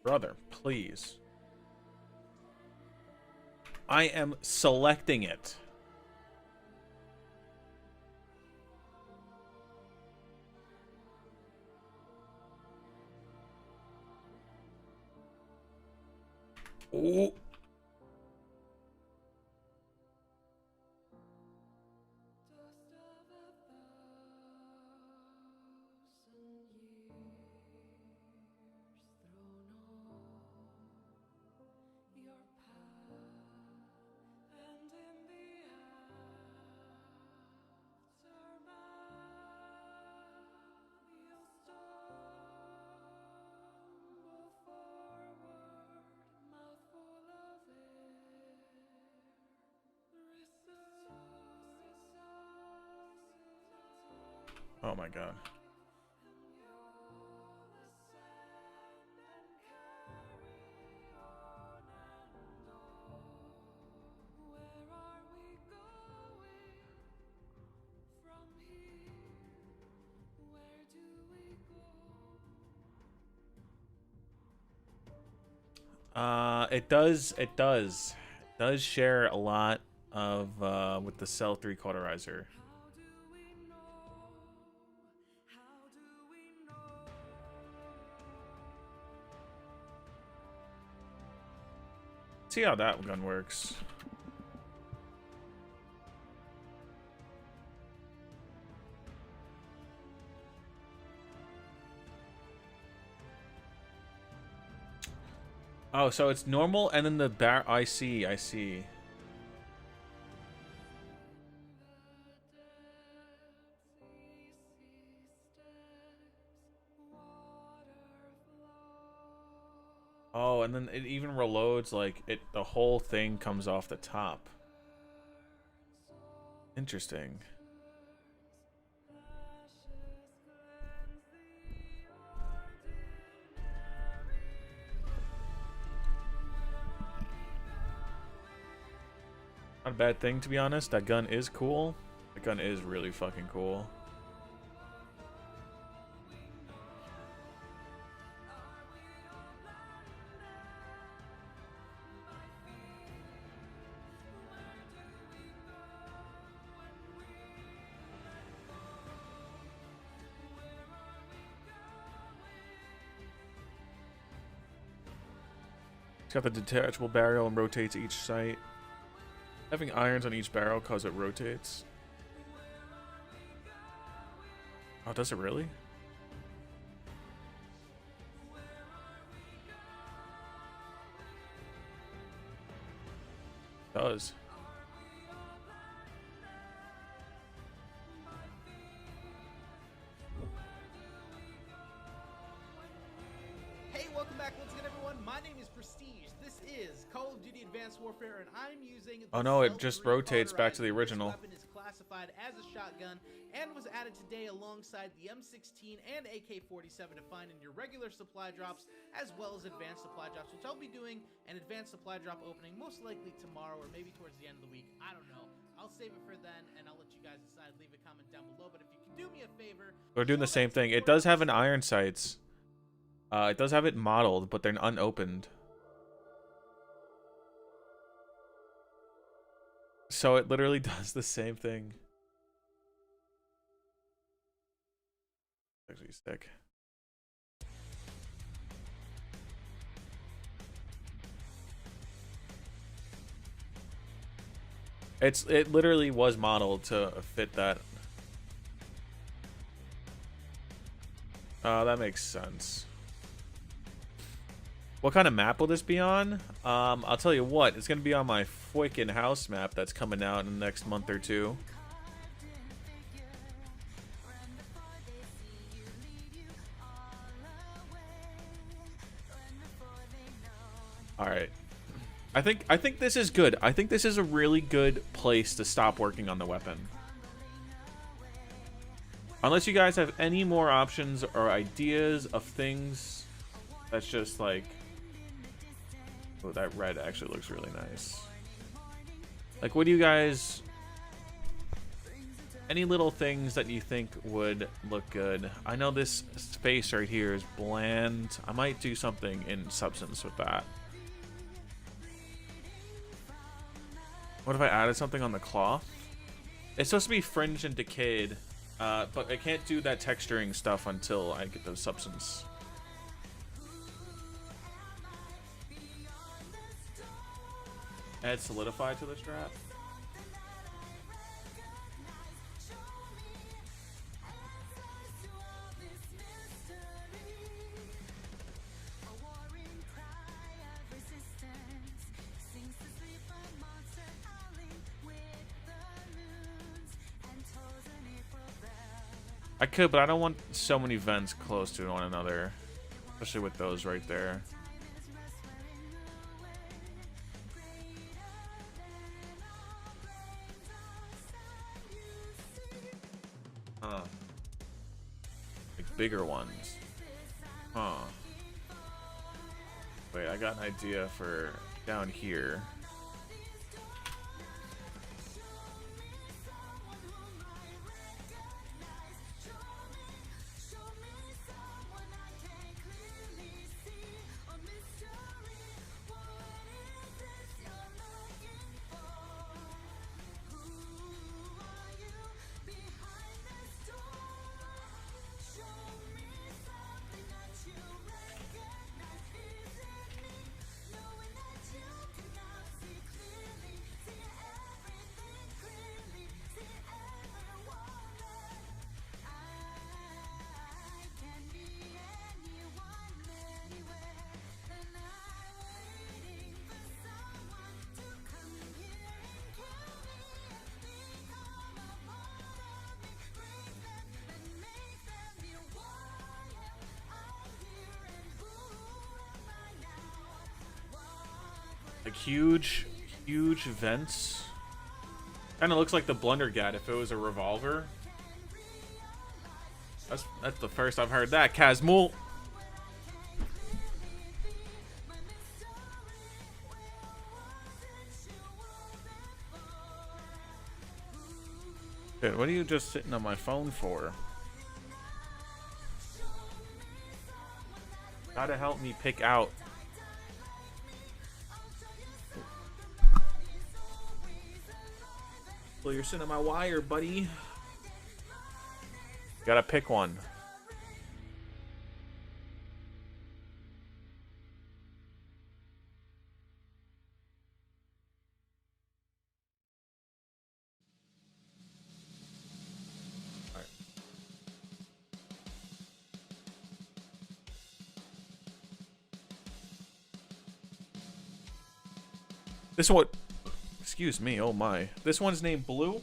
Brother, please. I am selecting it. Ooh. Oh my god. It does share a lot of with the Cell 3 cauterizer. See how that gun works. Oh, so it's normal and then the bar. I see. Oh, and then it even reloads, like the whole thing comes off the top. Interesting. Not a bad thing, to be honest. That gun is cool. That gun is really fucking cool. It's got the detachable barrel and rotates each sight. Having irons on each barrel cause it rotates. Oh, does it really? It does. Hey, welcome back once again, everyone. My name is Prestige. This is Call of Duty Advanced Warfare, and I'm using the Oh no, it Cell just 3 rotates back to the cauterizer. original. This weapon is classified as a shotgun and was added today alongside the M16 and AK-47 to find in your regular supply drops as well as advanced supply drops, which I'll be doing an advanced supply drop opening most likely tomorrow or maybe towards the end of the week. I don't know. I'll save it for then, and I'll let you guys decide. Leave a comment down below, but if you can do me a favor... We're doing the same thing. It does have an iron sights. It does have it modeled, but they're unopened. So it literally does the same thing. Actually sick. It literally was modeled to fit that. That makes sense. What kind of map will this be on? I'll tell you what, it's gonna be on my freaking house map that's coming out in the next month or two. Alright. I think this is good. I think this is a really good place to stop working on the weapon. Unless you guys have any more options or ideas of things that's just like... Oh, that red actually looks really nice. Like, what do you guys... Any little things that you think would look good? I know this face right here is bland. I might do something in substance with that. What if I added something on the cloth? It's supposed to be fringed and decayed, but I can't do that texturing stuff until I get the substance. Add solidify to the strap. I could, but I don't want so many vents close to one another, especially with those right there. bigger ones. Huh. Wait, I got an idea for down here. Like huge vents. Kind of looks like the Blundergat if it was a revolver. That's the first I've heard that. Kazmul. Dude, what are you just sitting on my phone for? Gotta help me pick out. Well, you're sitting on my wire, buddy. Gotta pick one. Alright. This one... Excuse me, oh my. This one's named Blue.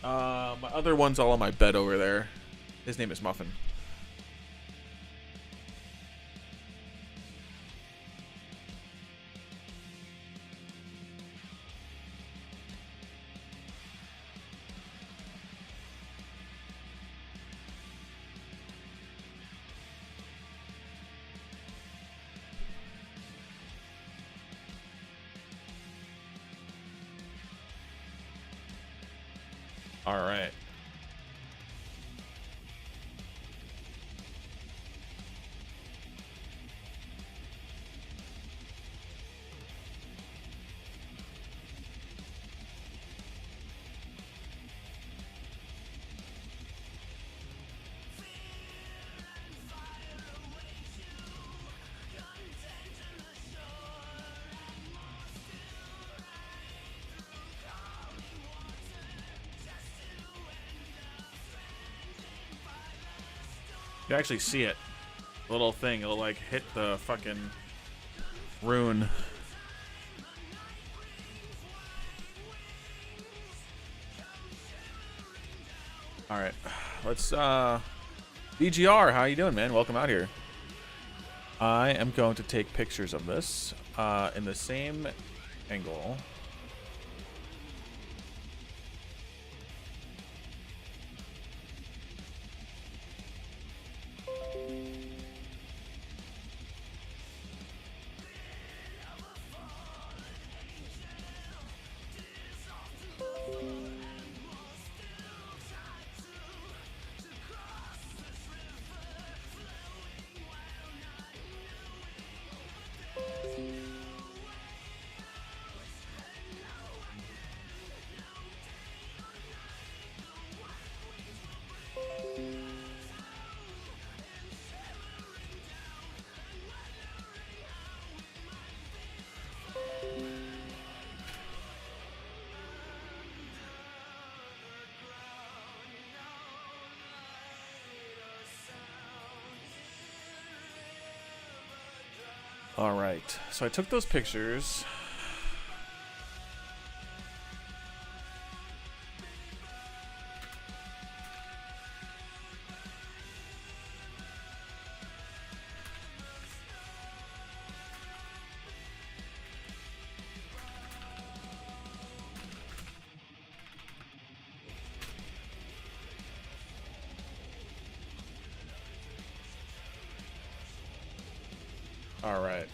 My other one's all on my bed over there. His name is Muffin. All right. You actually see it. The little thing, it'll like hit the fucking rune. Alright. Let's BGR, how you doing, man? Welcome out here. I am going to take pictures of this in the same angle. All right, so I took those pictures. All right.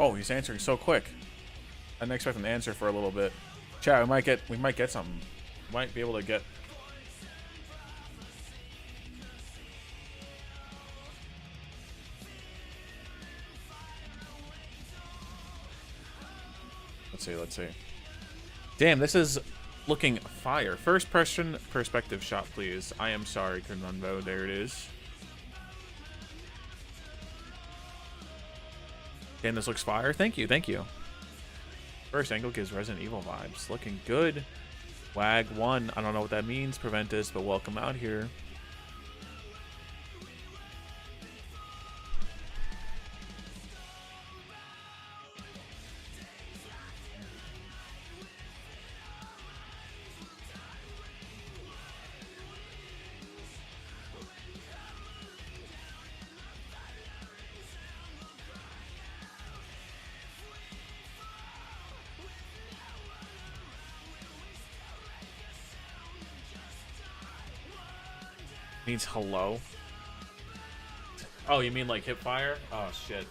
Oh, he's answering so quick. I didn't expect an answer for a little bit. Chat, we might get something. Might be able to get. Let's see. Damn, this is looking fire. First person perspective shot, please. I am sorry, Kernunbo. There it is. Damn, this looks fire. Thank you, thank you. First angle gives Resident Evil vibes. Looking good. WAG 1. I don't know what that means, Preventus, but welcome out here. Means hello. Oh, you mean like hip fire? Oh shit.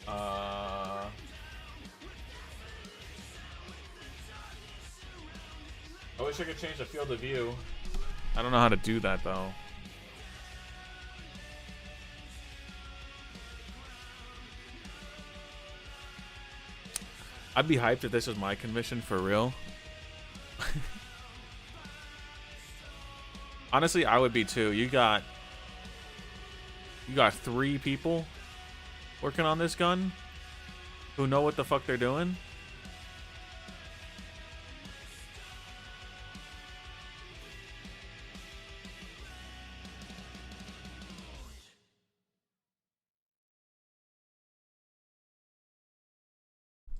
I wish I could change the field of view. I don't know how to do that though. I'd be hyped if this was my commission for real. Honestly, I would be too. You got 3 people working on this gun who know what the fuck they're doing.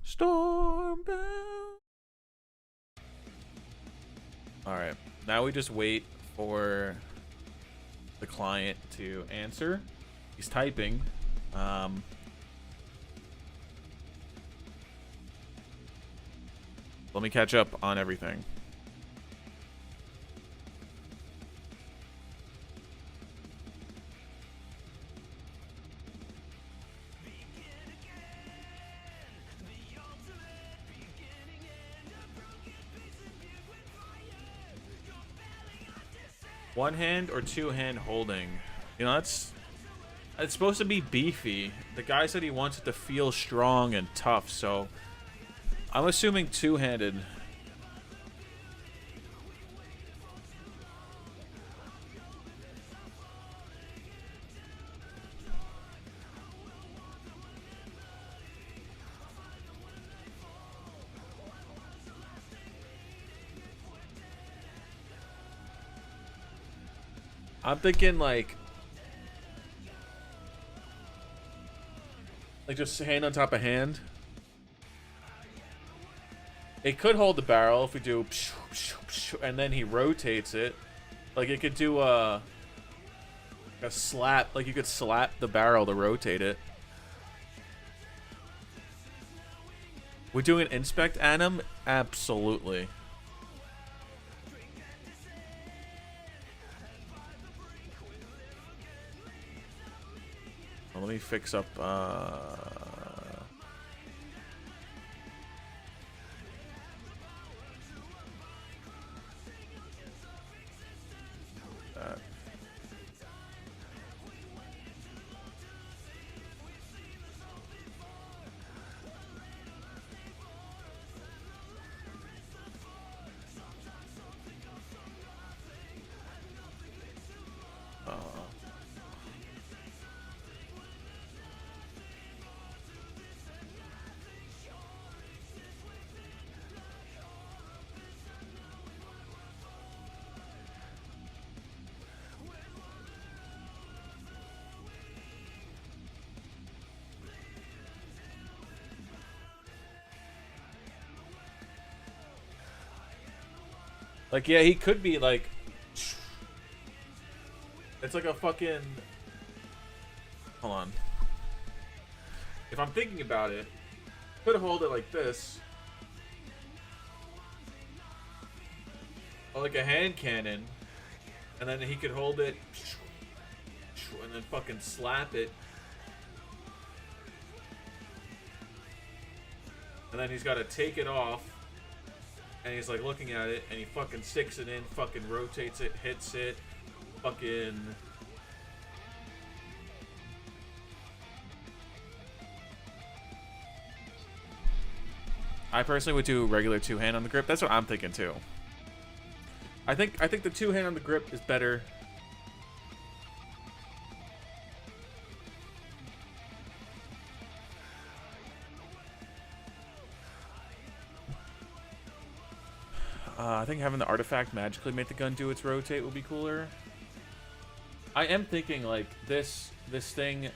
Stormbound. All right, now we just wait for the client to answer. He's typing. Let me catch up on everything. One hand or 2 hand holding. You know, it's supposed to be beefy. The guy said he wants it to feel strong and tough, so I'm assuming 2-handed. I'm thinking like just hand on top of hand. It could hold the barrel if we do and then he rotates it. Like it could do a slap, like you could slap the barrel to rotate it. We're doing inspect Anim? Absolutely. Well, let me fix up that. Like, yeah, he could be like... It's like a fucking... Hold on. If I'm thinking about it, could hold it like this. Or like a hand cannon. And then he could hold it. And then fucking slap it. And then he's got to take it off. And he's like looking at it. And he fucking sticks it in. Fucking rotates it. Hits it. Fucking... I personally would do regular two-hand on the grip. That's what I'm thinking too. I think the two-hand on the grip is better. I think having the artifact magically make the gun do its rotate would be cooler. I am thinking like this thing.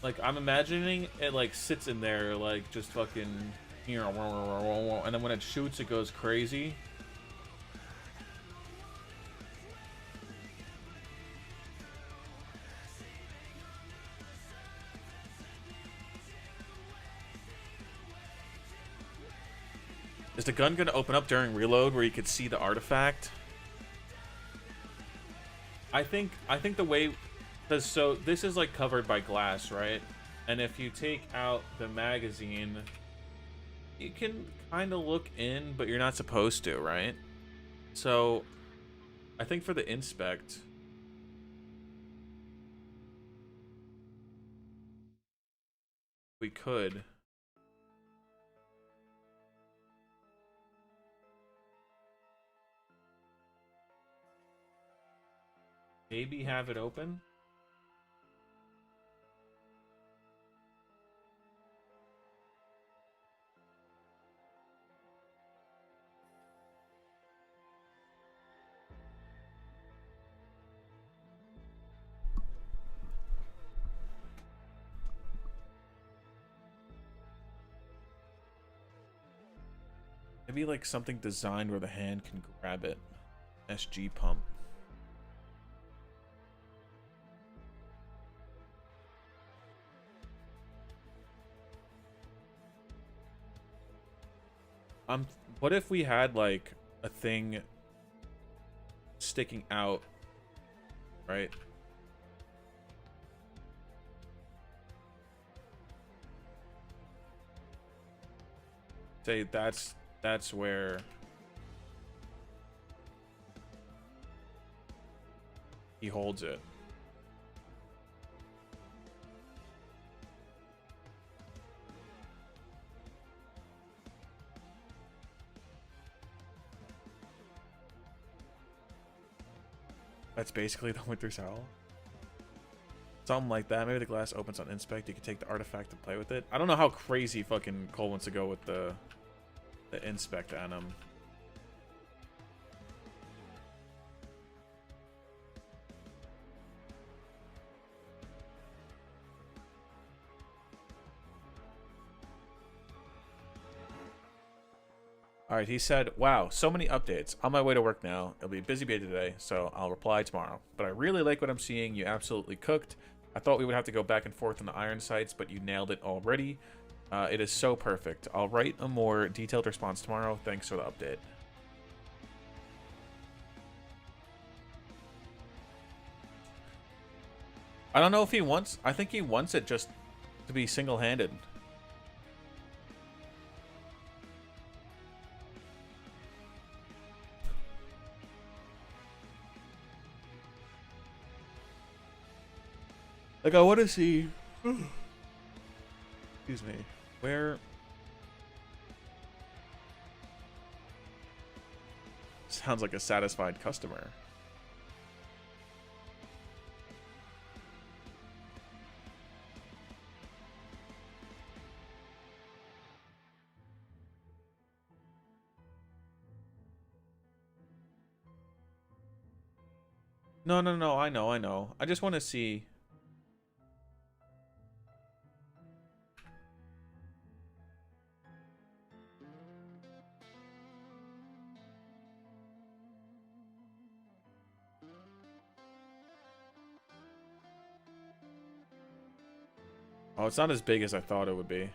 Like, I'm imagining it, like, sits in there, like, just fucking, you know, and then when it shoots, it goes crazy. Is the gun going to open up during reload where you could see the artifact? I think the way... Because so this is like covered by glass, right? And if you take out the magazine, you can kind of look in, but you're not supposed to, right? So I think for the inspect, we could. Maybe have it open. Maybe like something designed where the hand can grab it. SG pump. What if we had like a thing sticking out, right? Say that's where he holds it. That's basically the Winter's Howl. Something like that. Maybe the glass opens on inspect. You can take the artifact and play with it. I don't know how crazy fucking Cole wants to go with the inspect on him. Alright, he said, wow, so many updates. On my way to work now. It'll be a busy day today, so I'll reply tomorrow. But I really like what I'm seeing. You absolutely cooked. I thought we would have to go back and forth on the iron sights, but you nailed it already. It is so perfect. I'll write a more detailed response tomorrow. Thanks for the update. I don't know if he wants... I think he wants it just to be single-handed. Like, I want to see... Excuse me. Where... Sounds like a satisfied customer. No, I know. I just want to see... Oh, it's not as big as I thought it would be.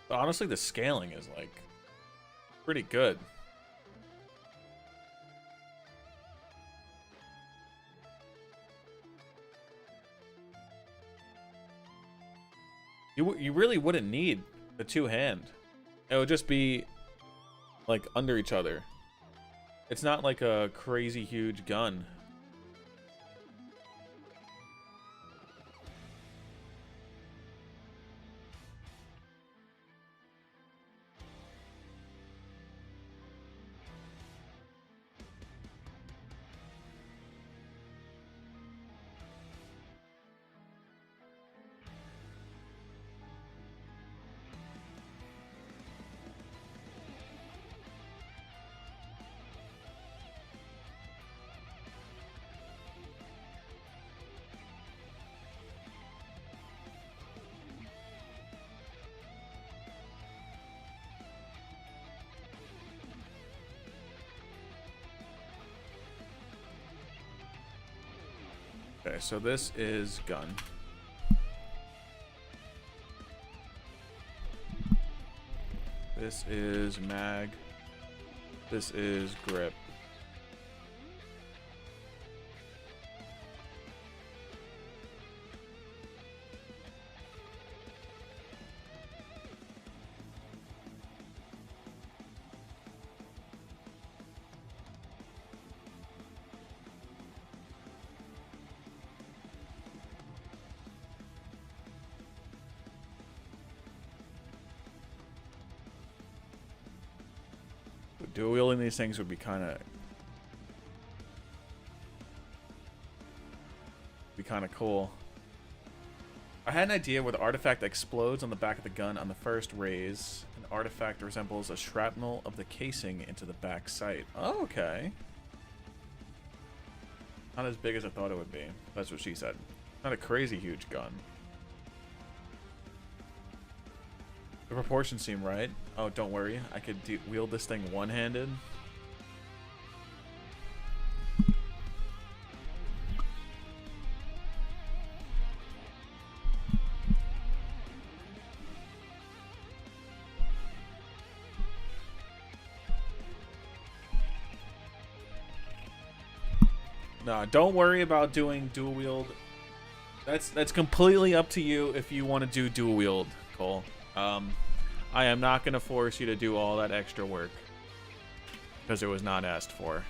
But honestly, the scaling is like pretty good. You really wouldn't need the two-hand. It would just be like under each other. It's not like a crazy huge gun. Okay, so this is gun. This is mag. This is grip. Dual wielding these things would be kind of cool. I had an idea where the artifact explodes on the back of the gun on the first raise. An artifact resembles a shrapnel of the casing into the back sight. Oh, okay. Not as big as I thought it would be. That's what she said. Not a crazy huge gun. The proportions seem right. Oh, don't worry. I could wield this thing one-handed. No, don't worry about doing dual wield. That's completely up to you if you want to do dual wield, Cole. I am not going to force you to do all that extra work because it was not asked for.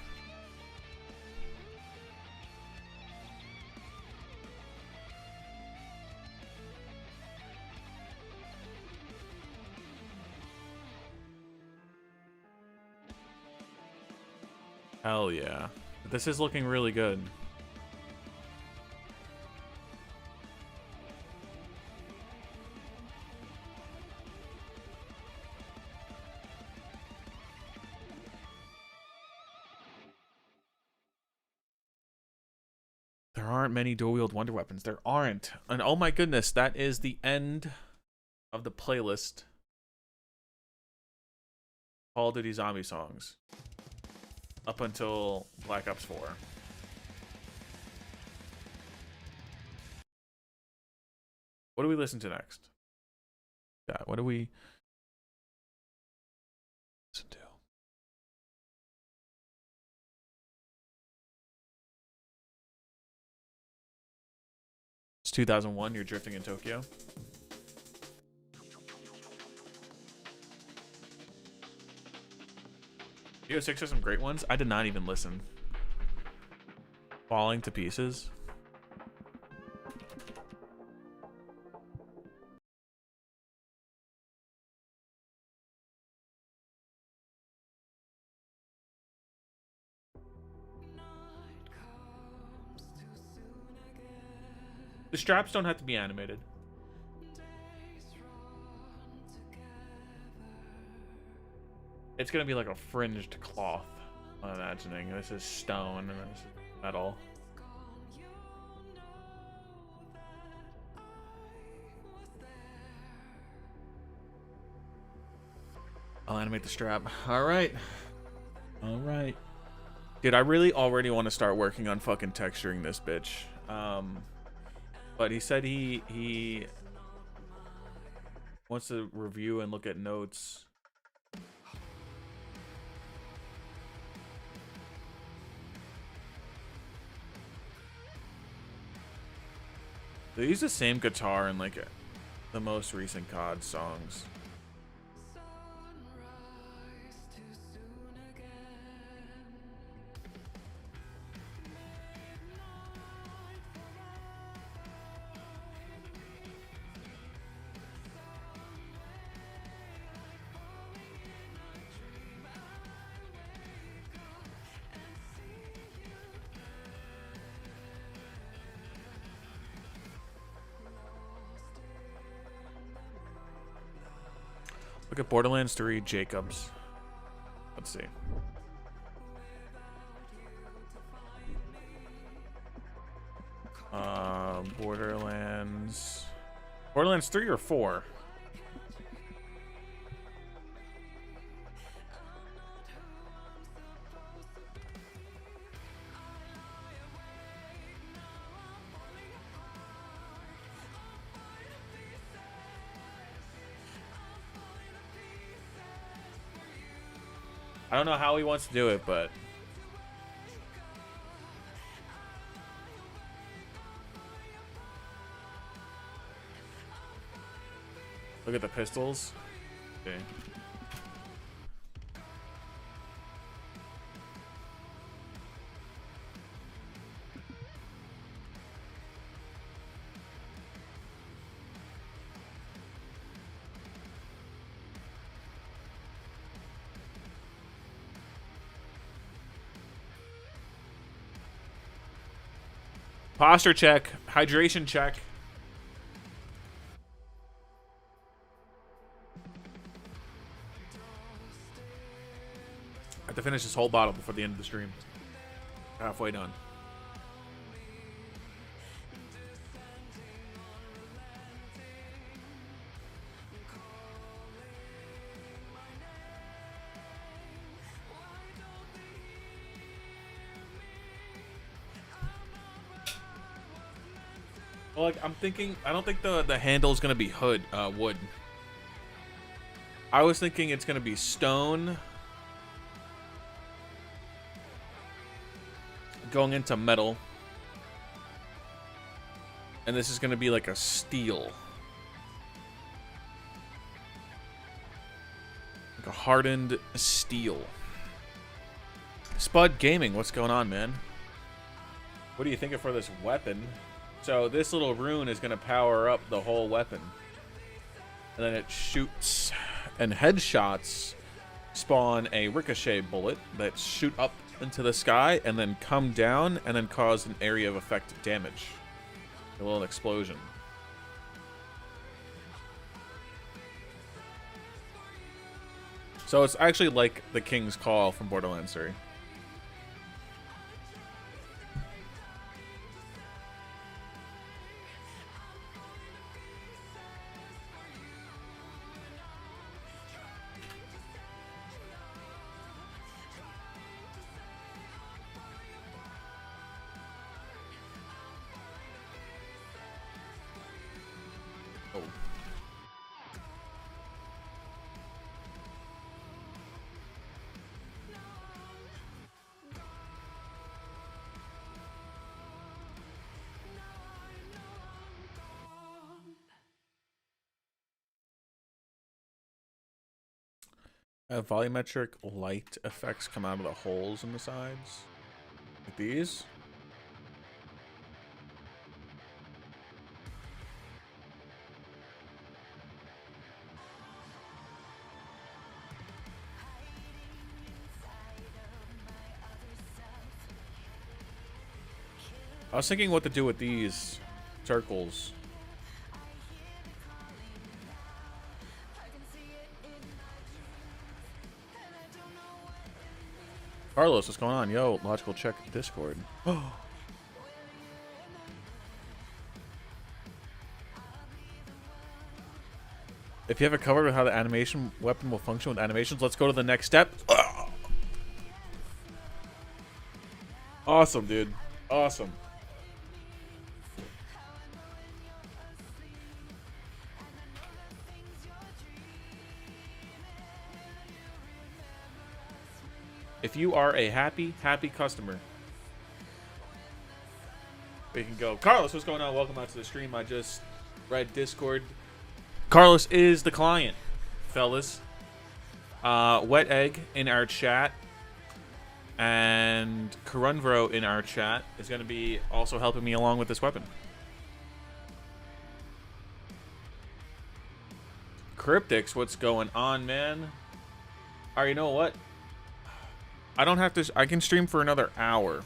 Hell yeah. This is looking really good. There aren't many dual-wield wonder weapons. There aren't. And oh my goodness, that is the end of the playlist. Call of Duty Zombie songs. Up until Black Ops 4. What do we listen to next? Yeah, what do we listen to? It's 2001, you're drifting in Tokyo. BO6 has some great ones. I did not even listen. Falling to Pieces. The straps don't have to be animated. It's gonna be like a fringed cloth, I'm imagining. This is stone and this is metal. I'll animate the strap. Alright. All right. Dude, I really already want to start working on fucking texturing this bitch. But he said he wants to review and look at notes. They use the same guitar in like the most recent COD songs. Look at Borderlands 3 Jacobs. Let's see. Borderlands 3 or 4? I don't know how he wants to do it, but look at the pistols. Okay. Posture check, hydration check. I have to finish this whole bottle before the end of the stream. Halfway done. Well, like, I'm thinking, I don't think the handle is gonna be wood. I was thinking it's gonna be stone going into metal, and this is gonna be like a steel, like a hardened steel. Spud Gaming, what's going on, man? What are you thinking for this weapon? So this little rune is going to power up the whole weapon. And then it shoots, and headshots spawn a ricochet bullet that shoot up into the sky and then come down and then cause an area of effect damage. A little explosion. So it's actually like the King's Call from Borderlands 3. Volumetric light effects come out of the holes in the sides. Like these. I was thinking what to do with these circles. Carlos, what's going on? Yo, logical check Discord. If you have it covered with how the animation weapon will function with animations, let's go to the next step. Awesome, dude. Awesome. If you are a happy customer, we can go. Carlos, what's going on? Welcome out to the stream. I just read Discord. Carlos is the client, fellas. Wet Egg in our chat and Karunvro in our chat is going to be also helping me along with this weapon. Cryptics, what's going on, man? Alright, you know what? I don't have to. I can stream for another hour.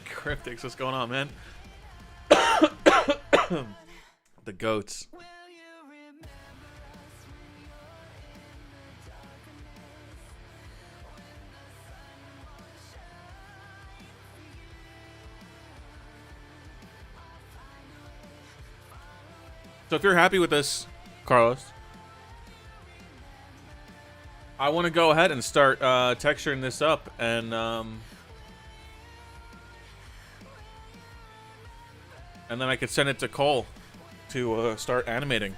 Cryptics, what's going on, man? The goats. So if you're happy with this, Carlos, I want to go ahead and start texturing this up and then I could send it to Cole to start animating.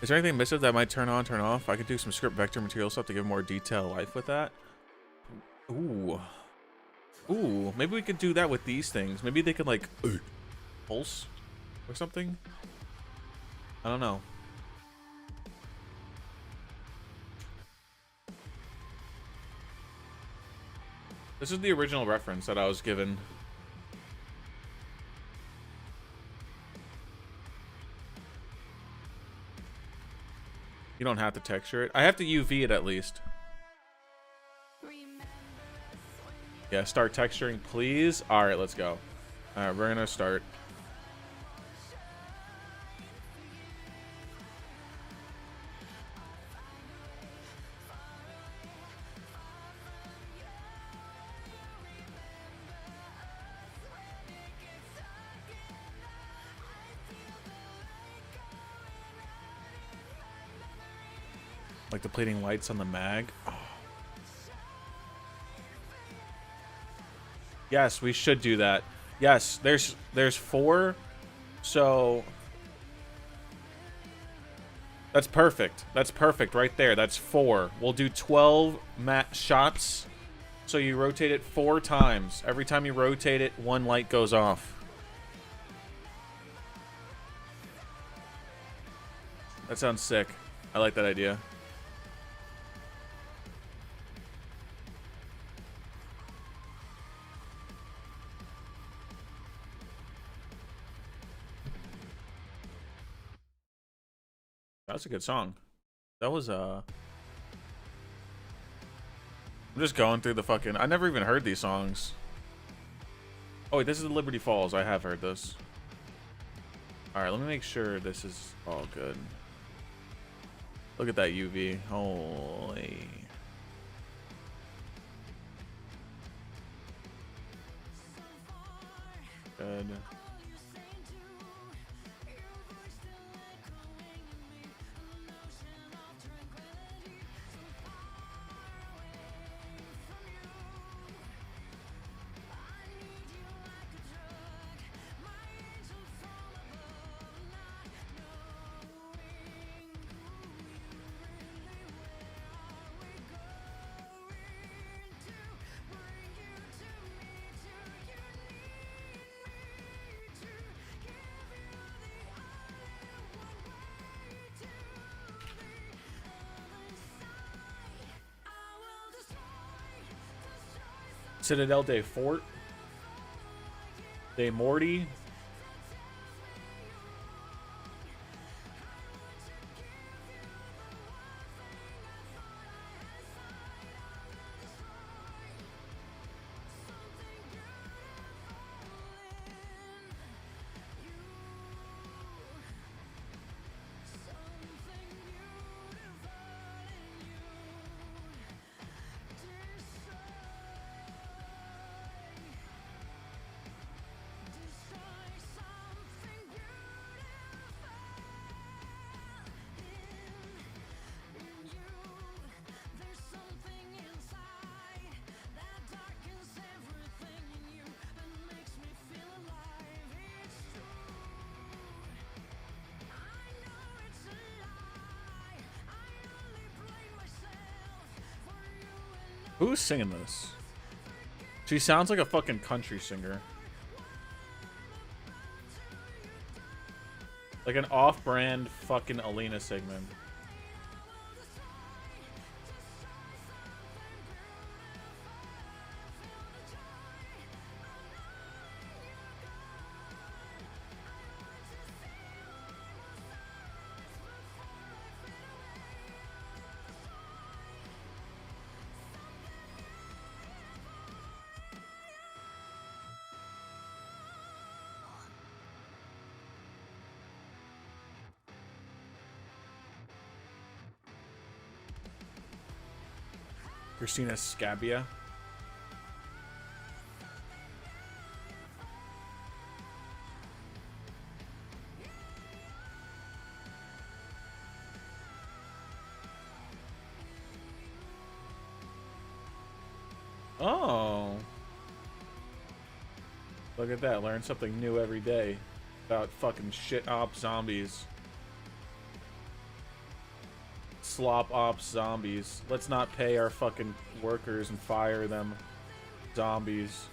Is there anything missing that might turn on, turn off? I could do some script vector material stuff to give more detail life with that. Ooh. Ooh, maybe we could do that with these things. Maybe they could, like, pulse or something. I don't know. This is the original reference that I was given. You don't have to texture it. I have to UV it at least. Yeah, start texturing, please. All right, let's go. All right, we're gonna start. Like the plating lights on the mag. Oh. Yes, we should do that. Yes, there's 4, so that's perfect. That's perfect right there. That's 4. We'll do 12 shots. So you rotate it 4 times. Every time you rotate it, 1 light goes off. That sounds sick. I like that idea. That's a good song. That was I'm just going through the fucking. I never even heard these songs. Oh wait, this is the Liberty Falls. I have heard this. All right, let me make sure this is all good. Look at that UV. Holy. Good. Citadel de Fort. De Morty. Who's singing this? She sounds like a fucking country singer. Like an off-brand fucking Alina segment. Christina Scabia. Oh. Look at that. Learn something new every day about fucking shit op zombies. Slop ops zombies. Let's not pay our fucking workers and fire them. Zombies.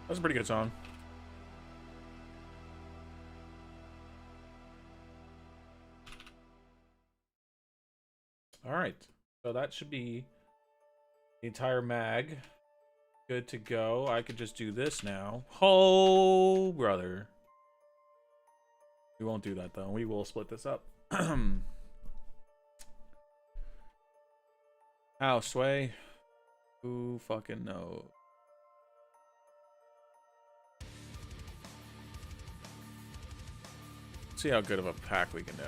That's a pretty good song. All right. So that should be the entire mag. Good to go. I could just do this now. Oh, brother. We won't do that, though. We will split this up. Ow, Sway. Who fucking knows? See how good of a pack we can do.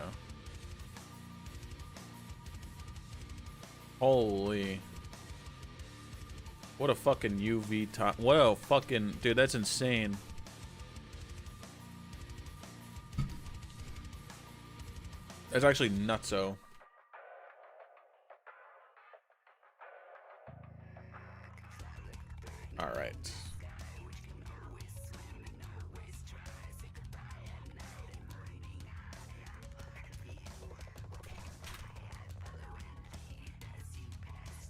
Holy. What a fucking UV top. What a fucking... Dude, that's insane. That's actually nutso. Alright.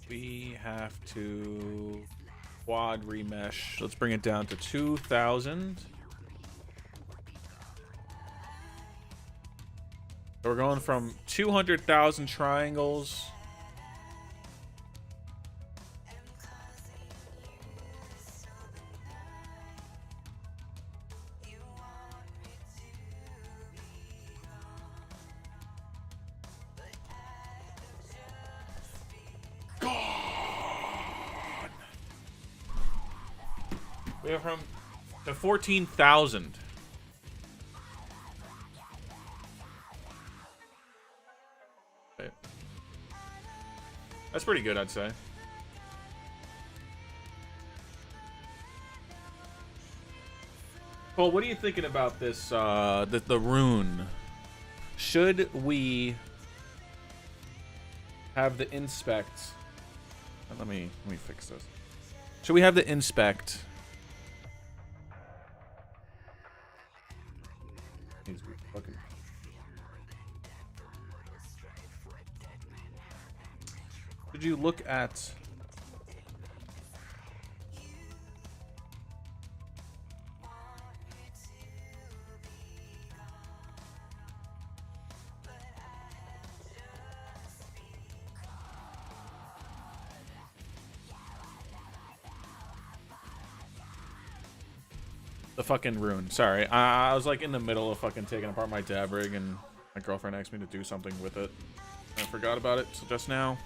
We have to quad remesh. Let's bring it down to 2,000. So we're going from 200,000 triangles. We are from to 14,000. Okay. That's pretty good, I'd say. Paul, what are you thinking about this? The rune. Should we have the inspect? Let me fix this. Should we have the inspect? Fucking... Did you look at... The fucking rune. Sorry. I was like in the middle of fucking taking apart my dab rig and my girlfriend asked me to do something with it. I forgot about it so just now.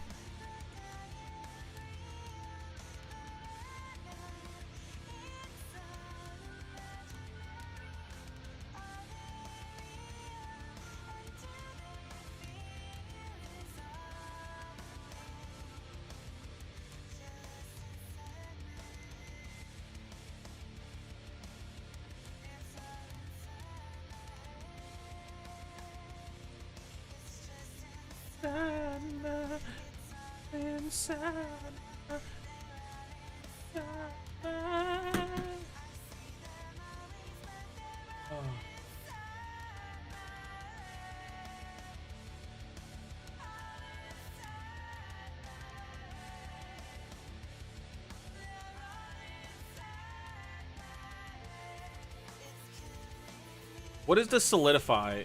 What is the solidify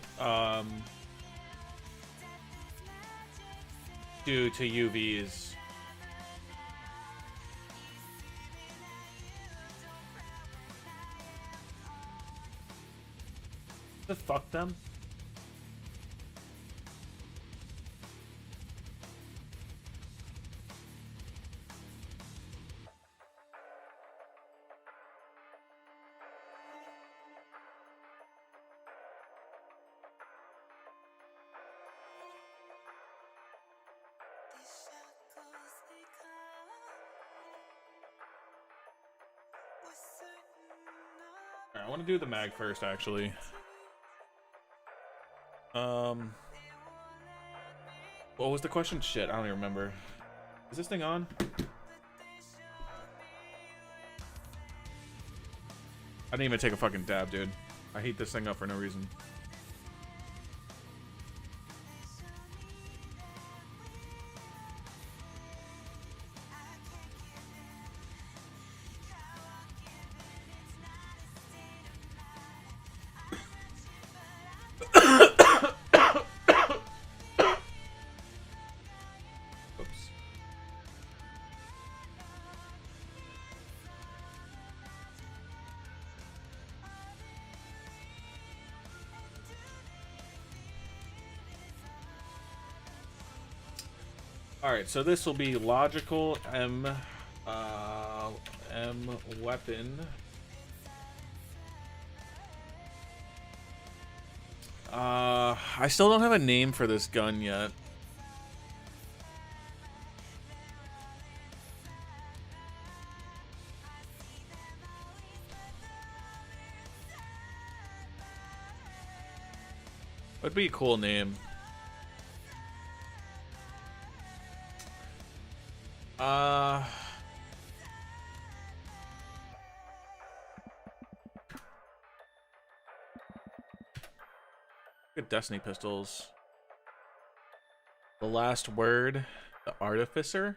do to UVs? The fuck them? I want to do the mag first, actually. What was the question? Shit, I don't even remember. Is this thing on? I didn't even take a fucking dab, dude. I heat this thing up for no reason. Alright, so this will be logical M weapon. I still don't have a name for this gun yet. Would be a cool name. Good Destiny pistols. The Last Word, the Artificer.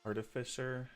Artificer.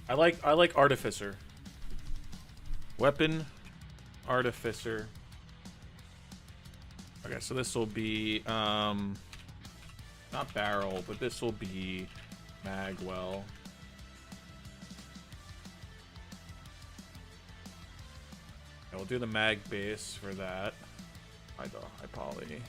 I like Artificer. Weapon, Artificer. Okay, so this will be not barrel, but this will be magwell. Okay, we'll do the mag base for that. I poly.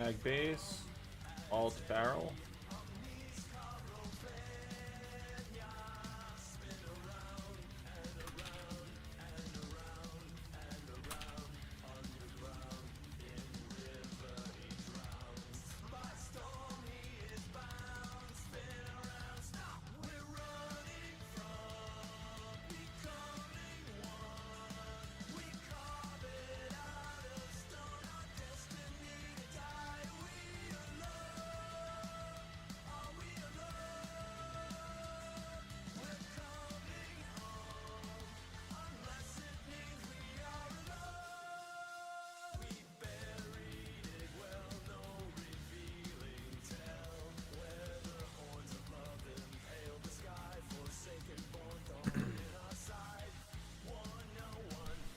Mag base. Alt barrel.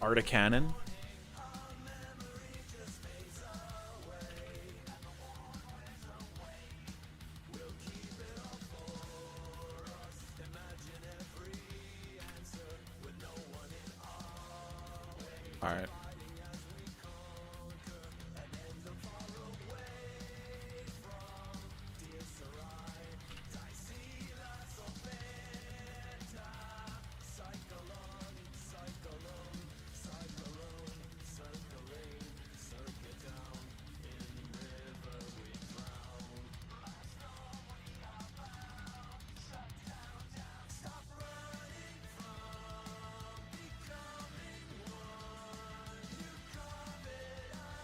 Arctic Cannon. All right.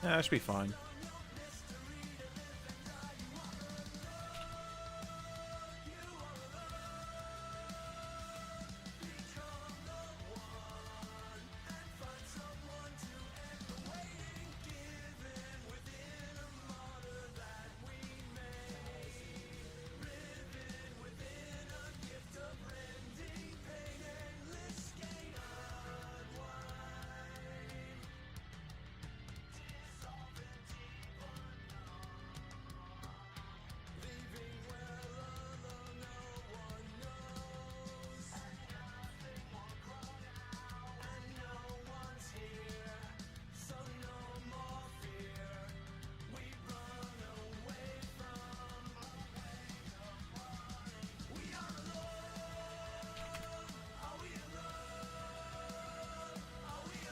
Yeah, that should be fine.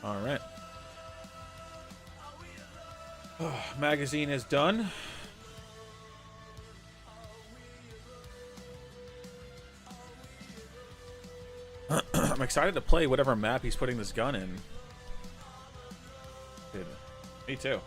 All right. Magazine is done. I'm excited to play whatever map he's putting this gun in. Dude, me too.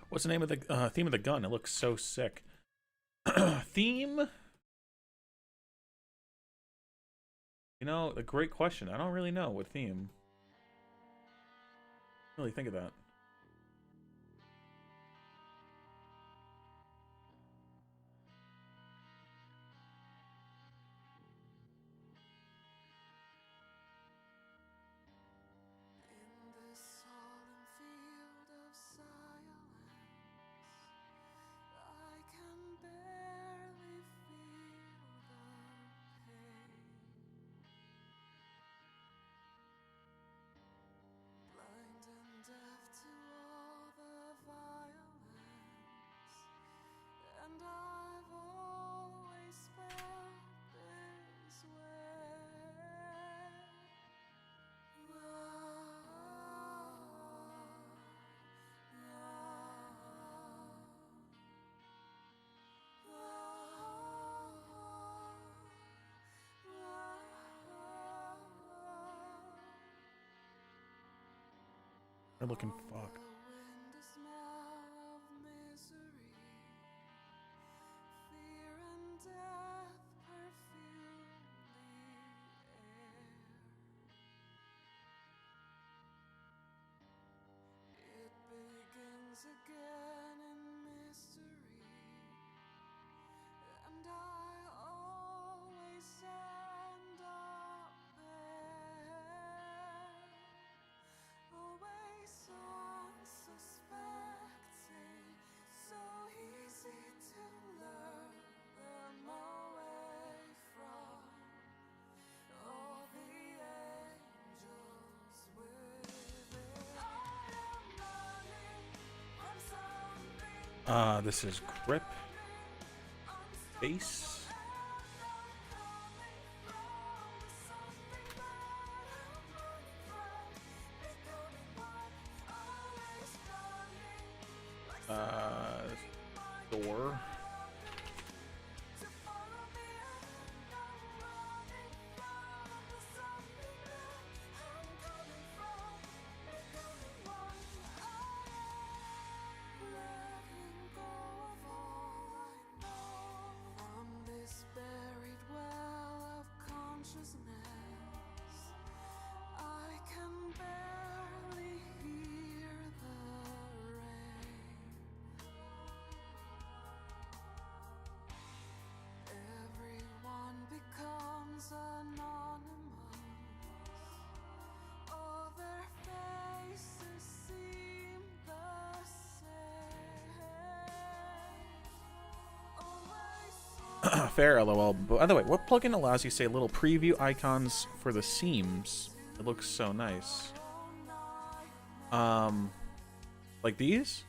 What's the name of the theme of the gun? It looks so sick. Theme? You know, a great question. I don't really know what theme. Really think of that. They're looking fuck. again in mystery, and I always end up there, always unsuspecting, so easy to lure them away from all the angels within. I am running from something. This is grip. Base. Door. From this buried well of consciousness, I can barely hear the rain. Everyone becomes anonymous. All their faces seem the same. Fair, lol. By the way, what plugin allows you to say little preview icons for the seams? It looks so nice. Like these?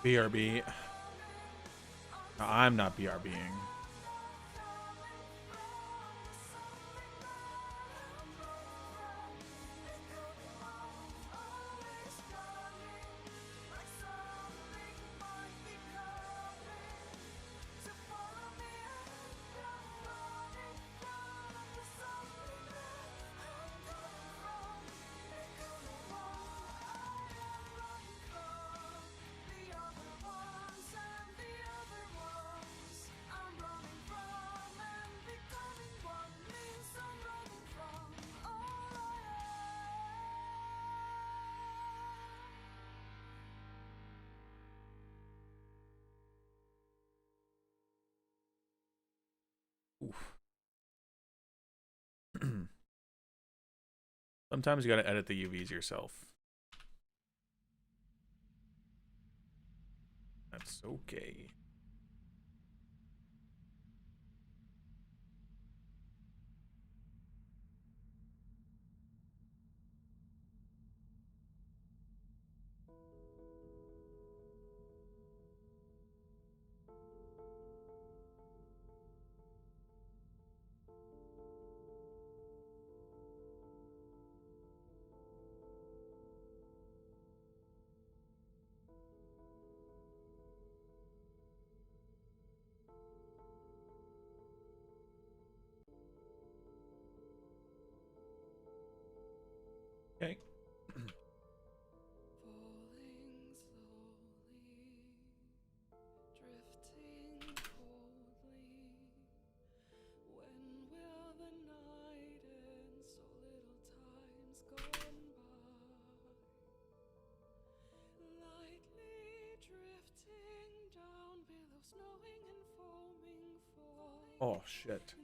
BRB. No, I'm not BRBing. Sometimes you gotta edit the UVs yourself. That's okay. Oh shit.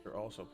They're also.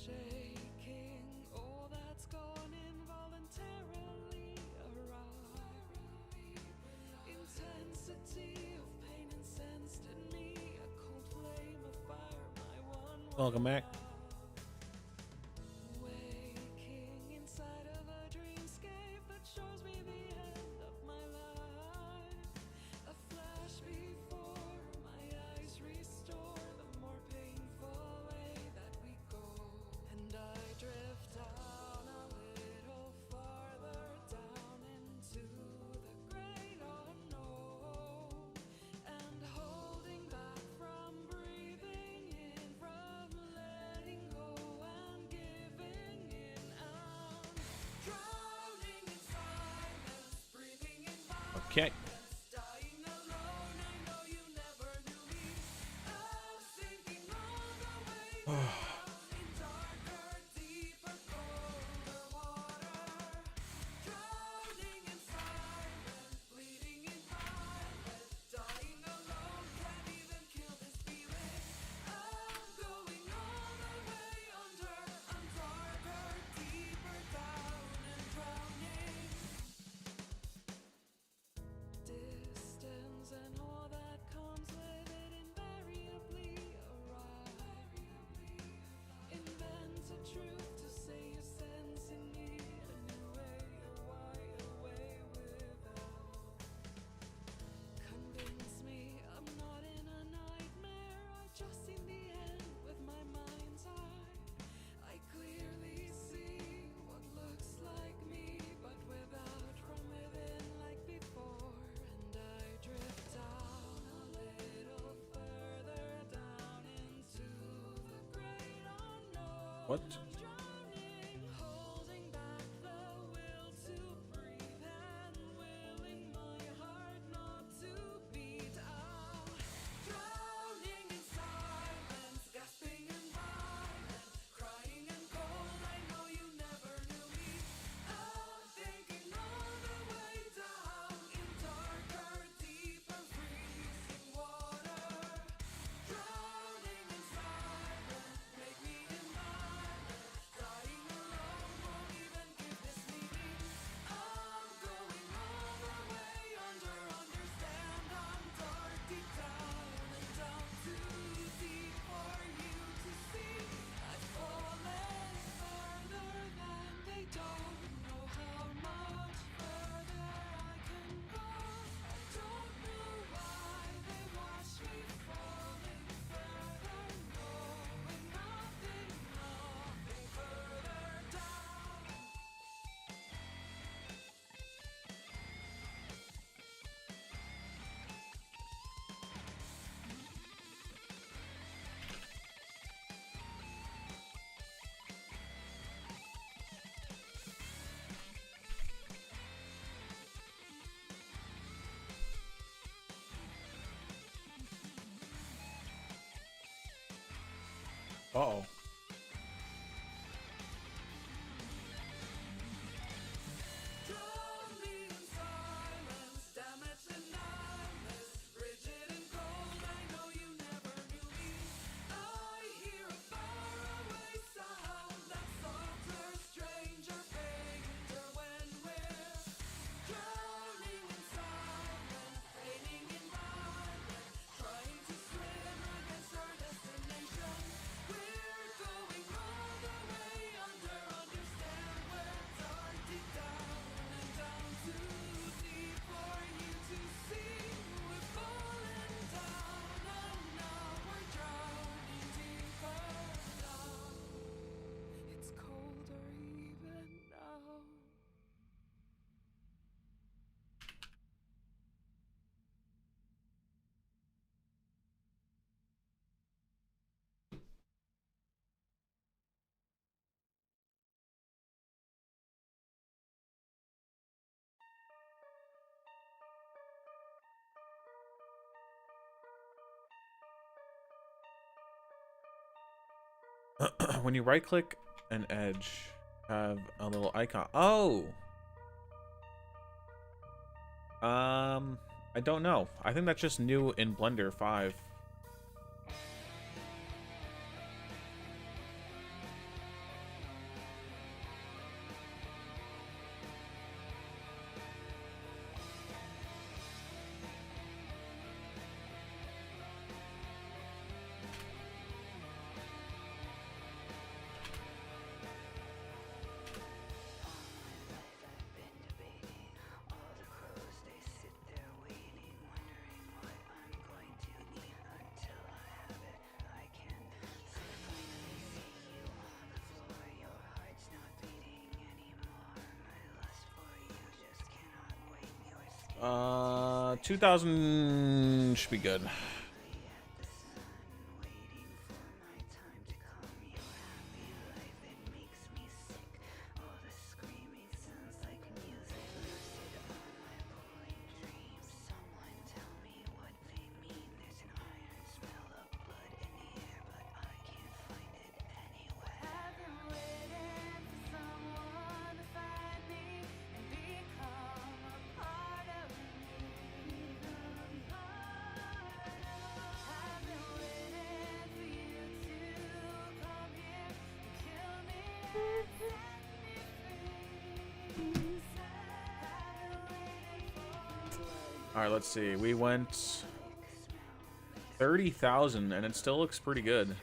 Shaking, all that's gone involuntarily arrive. Intensity of pain incensed in me, a cold flame of fire, my one. Welcome back. Waking inside of a dreamscape that shows me the end of my life. A flash before my eyes restore the more painful way that we go. And I drift down a little farther down into the great unknown. And holding back from breathing in, from letting go and giving in. I'm drowning in silence, breathing in violence. Okay. Dying alone, I know you never knew me. I'm sinking all the way down in darker, deeper, colder water. Drowning in silence, bleeding in violence. Dying alone, can't even kill this feeling. I'm going all the way under. I'm darker, deeper down and drowning. Distance and all that comes with it invariably arrive. Invent a truth to say your sense in me. A new way, a wider way without. Convince me I'm not in a nightmare. I've just seen the end with my mind's eye. I clearly see what looks like me, but without from within like before. And I drift down a little further down into the great unknown. What? Drowning, holding back the will to breathe and willing my heart not to beat. I'm drowning in silence, gasping and violent, crying and cold. I know you never knew me. I'm thinking all the way down in darker, deeper, freezing water. Drowning in silence, make me inviolate. Dying alone won't even give this meaning. I'm going all the way under. Understand I'm dark deep down and down too deep for you to see. I've fallen further than they don't know how much further I can go. I don't know why they watch me falling further, knowing nothing further down. Uh-oh. Drown me in silence, damaged and nameless, rigid and cold. I know you never knew me. I hear a faraway sound that's softer, stranger, fainter when we're drowning in silence, fading in violence, trying to swim against our destination. We're When you right click an edge, have a little icon. Oh. I don't know. I think that's just new in Blender 5. 2000 should be good. All right, let's see. We went 30,000 and it still looks pretty good.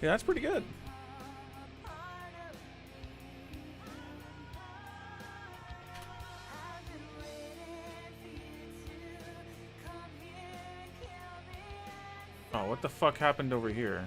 Yeah, that's pretty good. Oh, what the fuck happened over here?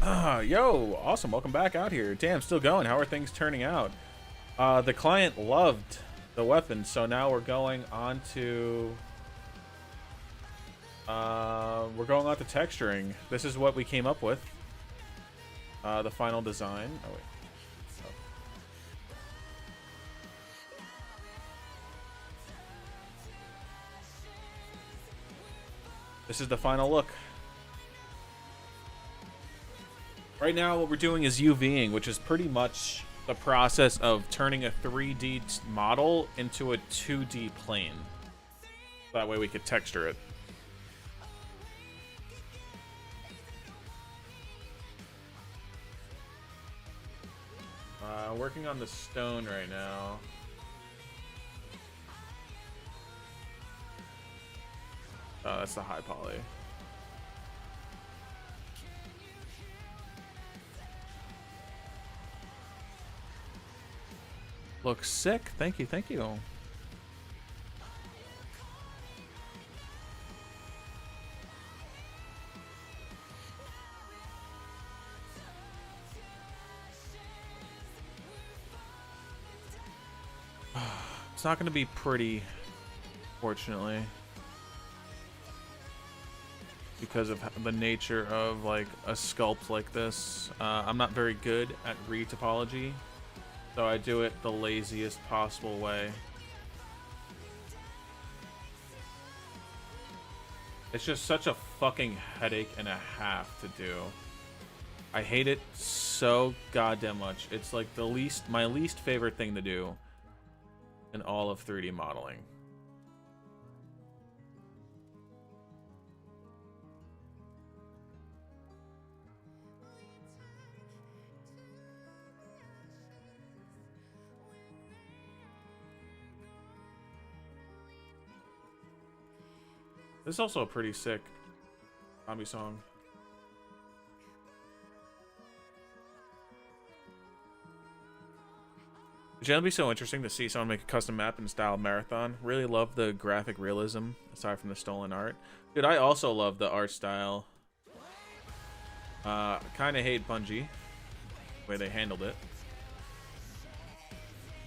Yo, awesome. Welcome back out here. Damn, still going. How are things turning out? The client loved the weapon, so now we're going on to texturing. This is what we came up with. The final design. Oh wait. Oh. This is the final look. Right now, what we're doing is UVing, which is pretty much the process of turning a 3D model into a 2D plane. That way we could texture it. Working on the stone right now. Oh, that's the high poly. Looks sick. Thank you, thank you. It's not going to be pretty, fortunately, because of the nature of like a sculpt like this. I'm not very good at retopology, so I do it the laziest possible way. It's just such a fucking headache and a half to do. I hate it so goddamn much. It's like my least favorite thing to do in all of 3D modeling. This is also a pretty sick zombie song. It's gonna be so interesting to see someone make a custom map in style marathon. Really love the graphic realism, aside from the stolen art. Dude, I also love the art style. Kinda hate Bungie, the way they handled it.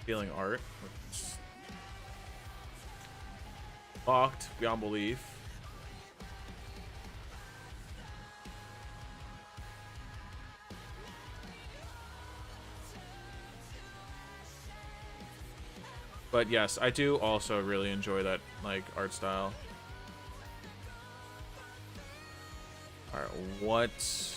Feeling art. Locked beyond belief. But yes, I do also really enjoy that like art style. All right, what?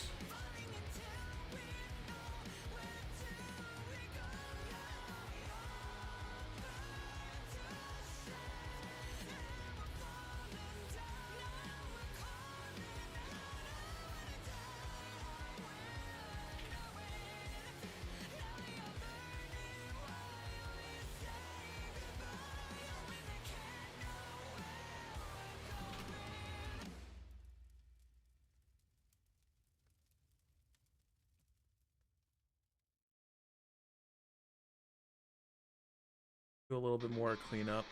Do a little bit more cleanup.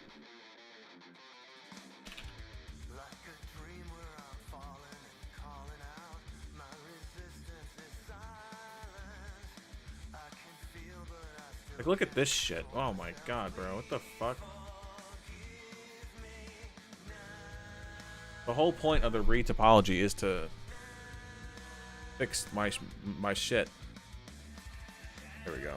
Like, look at this shit. Oh my god, bro. What the fuck? The whole point of the retopology is to fix my shit. There we go.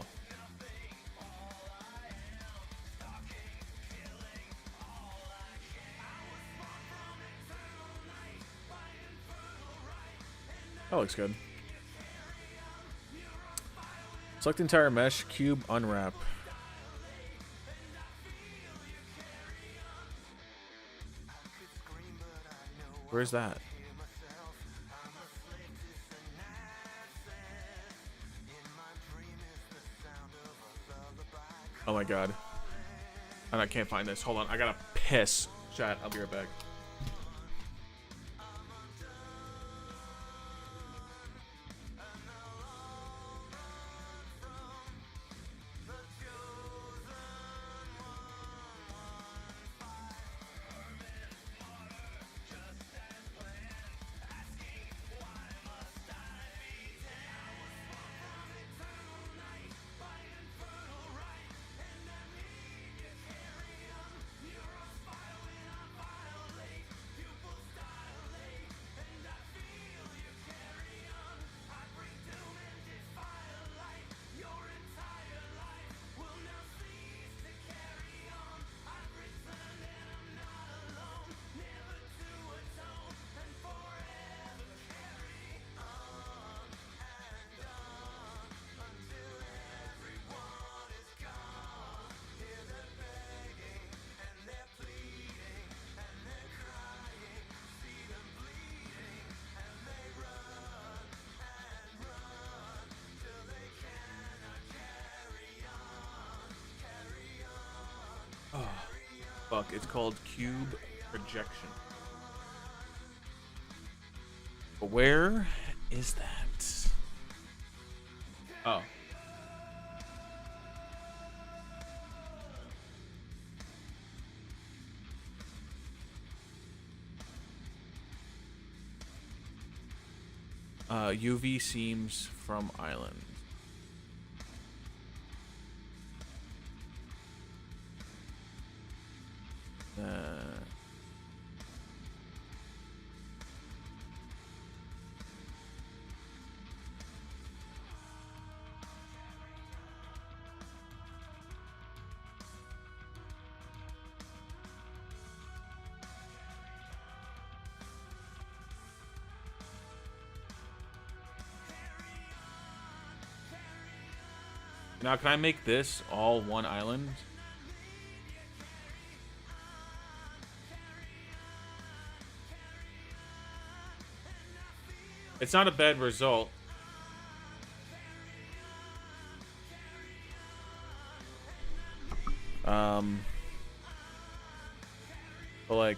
That looks good. Select entire mesh, cube, unwrap. Where's that? Oh my god. And I can't find this. Hold on, I gotta piss. Chat, I'll be right back. Fuck, it's called cube projection. But where is that? Oh. UV seams from island. Now, can I make this all one island? It's not a bad result. But like,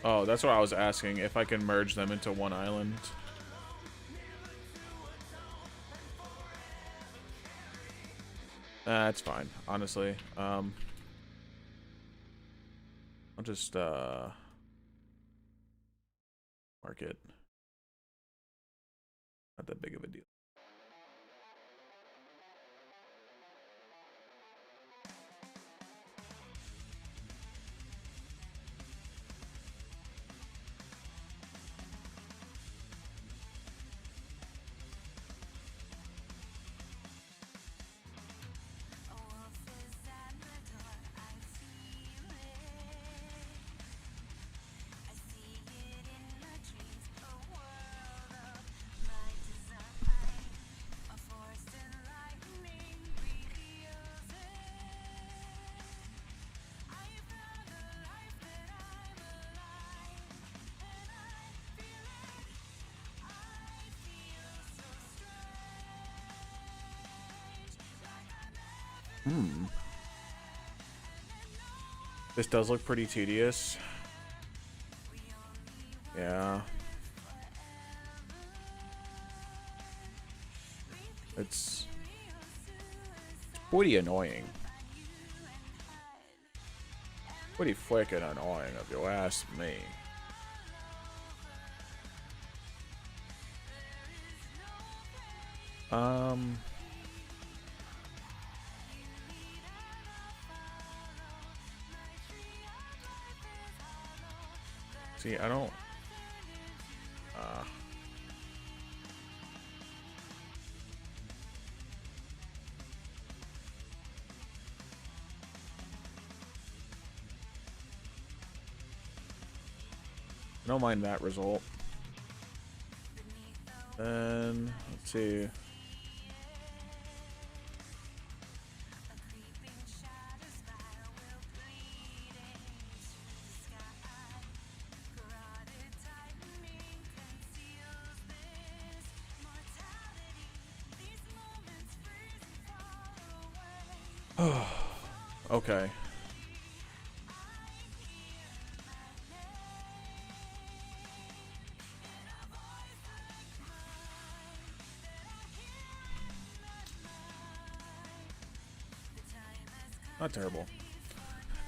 oh, that's what I was asking, if I can merge them into one island. That's fine, honestly. I'll just mark it. Not that big of a deal. This does look pretty tedious. Yeah. It's pretty annoying. Pretty freaking annoying if you ask me. See, I don't. I don't mind that result. Then let's see. Okay. Not terrible.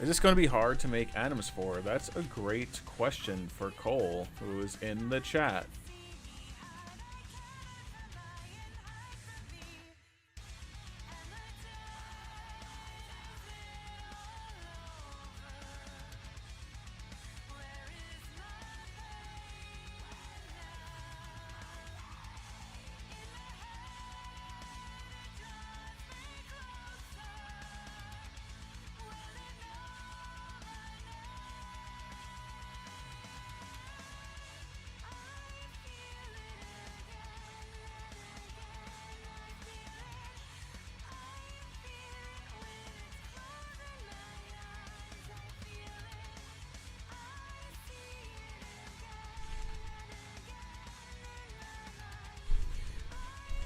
Is this going to be hard to make atoms for? That's a great question for Cole, who is in the chat.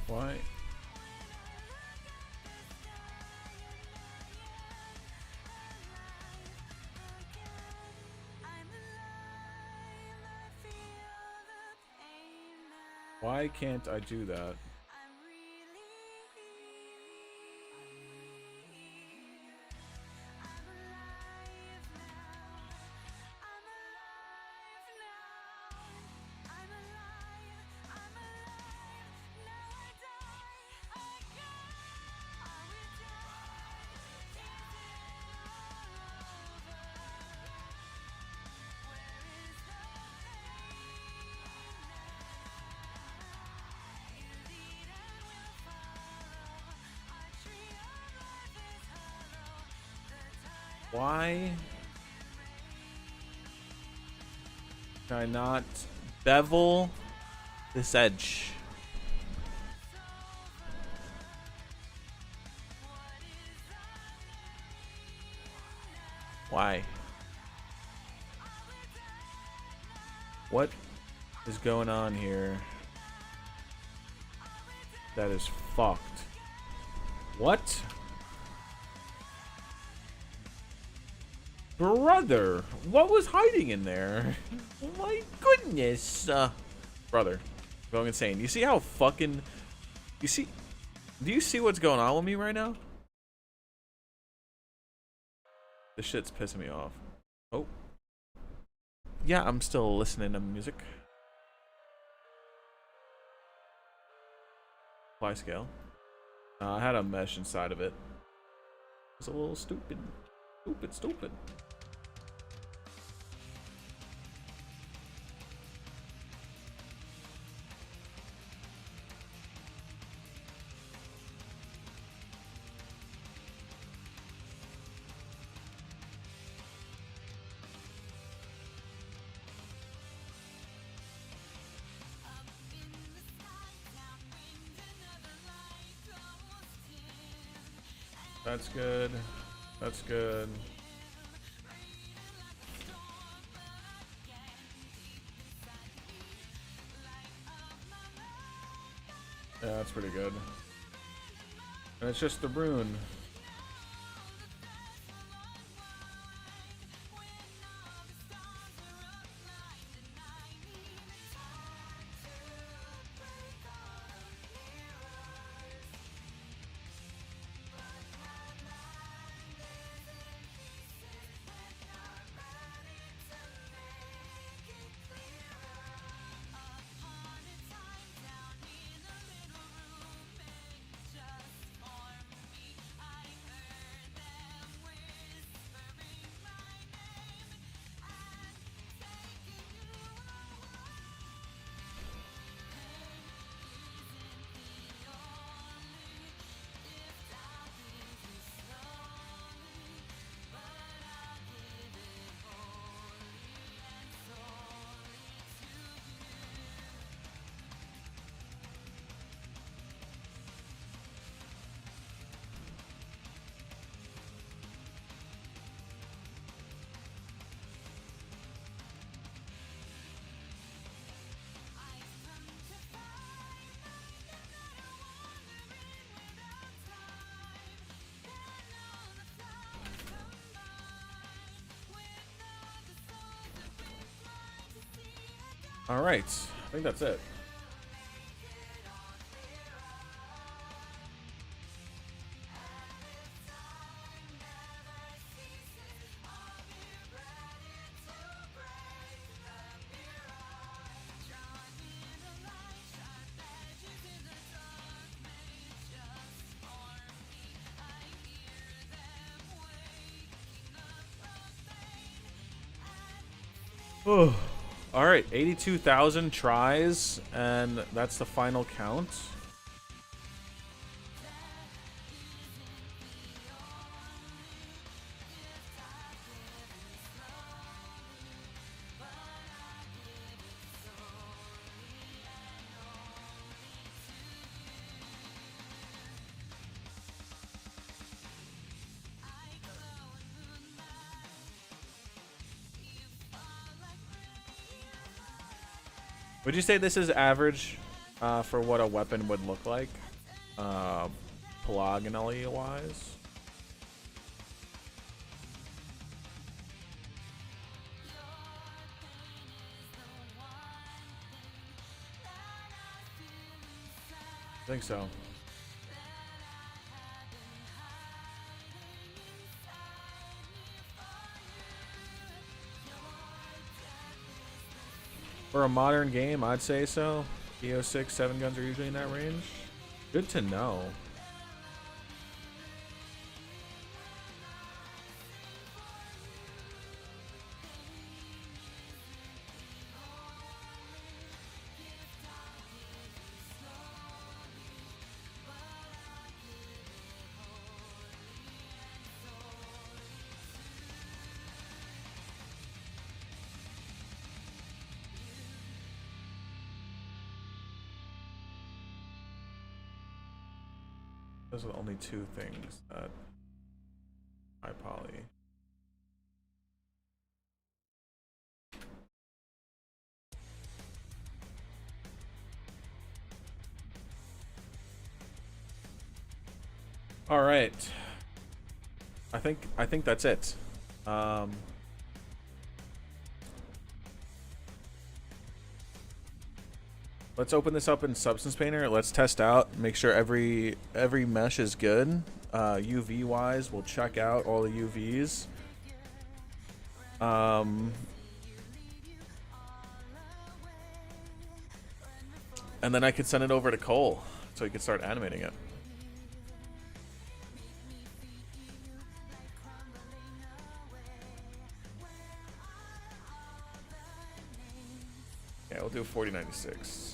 Why? Why can't I do that? Why can I not bevel this edge? Why? What is going on here? That is fucked. What? Brother, what was hiding in there? Oh my goodness. Brother, going insane. You see how fucking... Do you see what's going on with me right now? This shit's pissing me off. Oh. Yeah, I'm still listening to music. Apply scale. I had a mesh inside of it. It's a little stupid. Stupid. That's good. That's good. Yeah, that's pretty good. And it's just the rune. All right, I think that's it. Oh. All right, 82,000 tries, and that's the final count. Would you say this is average for what a weapon would look like, polygonally wise. I think so. For a modern game, I'd say so. EO6, 7 guns are usually in that range. Good to know. Those are the only two things that I poly. All right. I think that's it. Let's open this up in Substance Painter. Let's test out, make sure every mesh is good. UV wise, we'll check out all the UVs. And then I could send it over to Cole so he could start animating it. Yeah, we'll do 4096.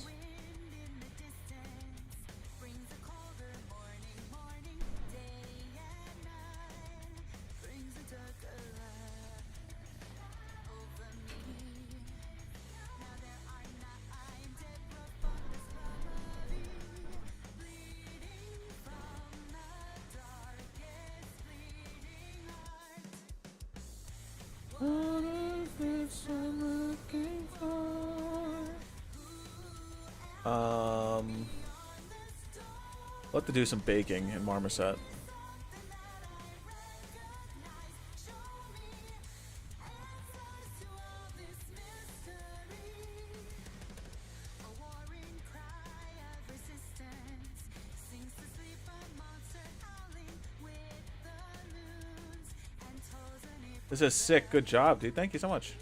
We'll have to do some baking in Marmoset. This is sick. Good job, dude. Thank you so much.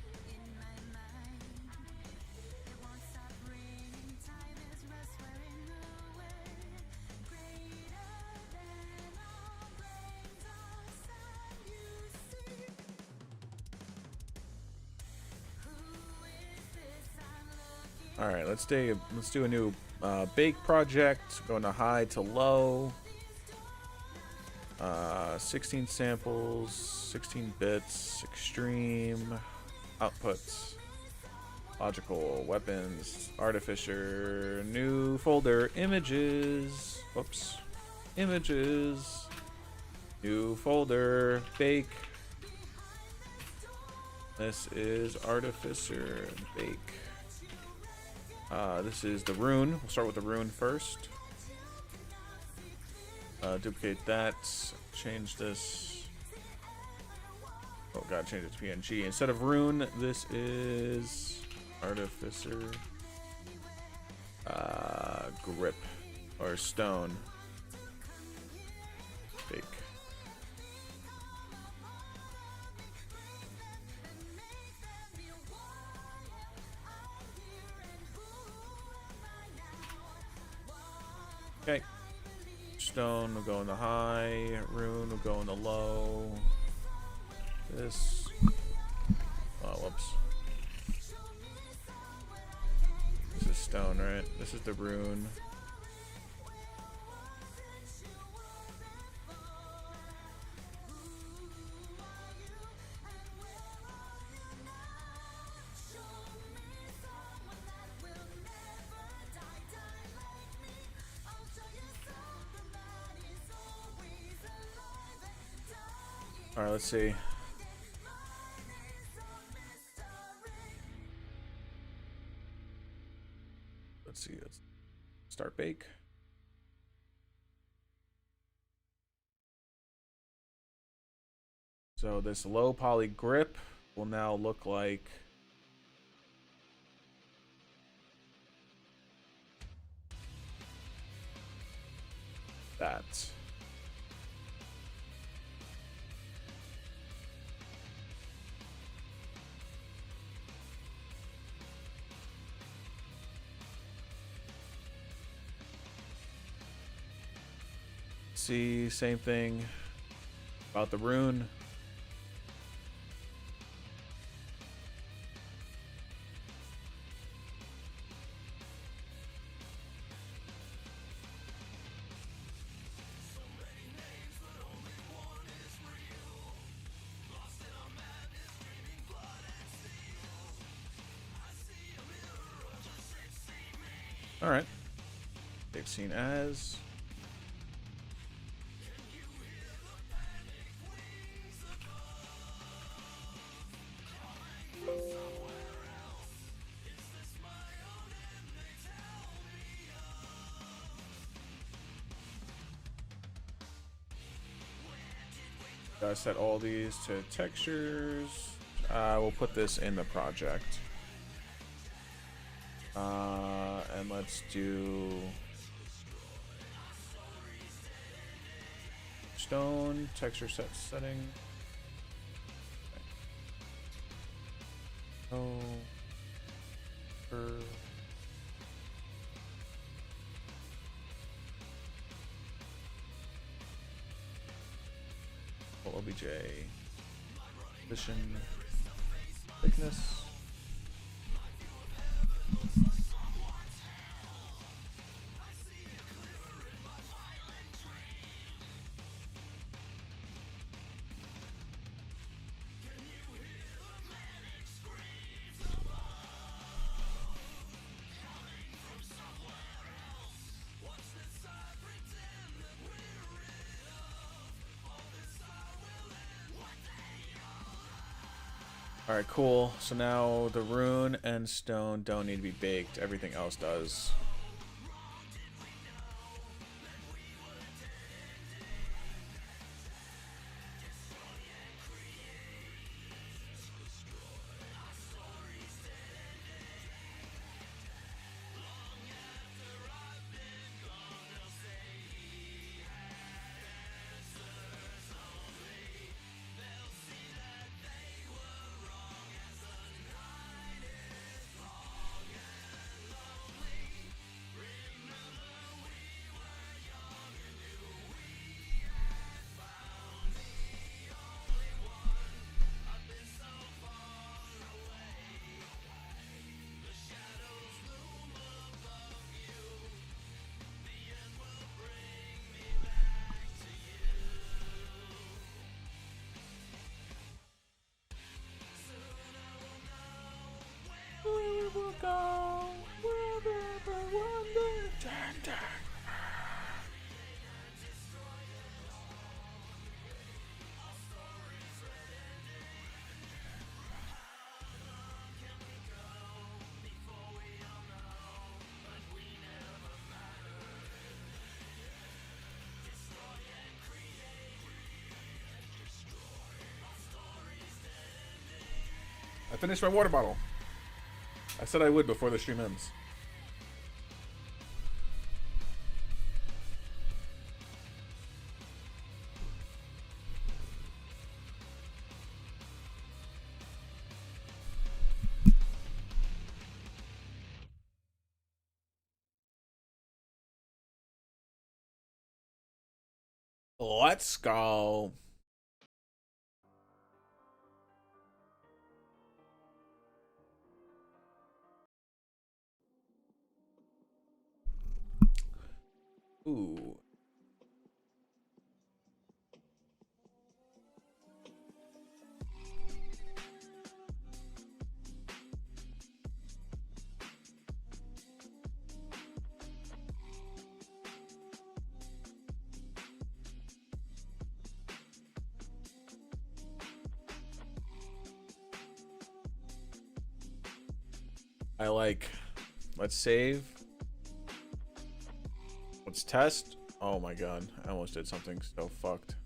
All right, let's do a new bake project. Going to high to low. 16 samples, 16 bits, extreme, outputs, logical, weapons, artificer, new folder, images, whoops, images, new folder, bake. This is artificer, bake. This is the rune. We'll start with the rune first. Duplicate that. Change this. Oh god, change it to PNG. Instead of rune, this is artificer. Grip or stone. Bake. Okay. Stone will go in the high, rune will go in the low. This. Oh, whoops. This is stone, right? This is the rune. All right, let's see. Let's see. Start bake. So this low poly grip will now look like that. See, same thing about the rune. All right. They've seen as. Gotta set all these to textures. We'll put this in the project. And let's do stone texture set setting. Oh, OBJ position thickness. All right, cool. So now the rune and stone don't need to be baked. Everything else does. We will go wherever wonder. I finished my water bottle. I said I would before the stream ends. Let's go. Ooh. I like, let's save. Let's test. Oh my god, I almost did something so fucked.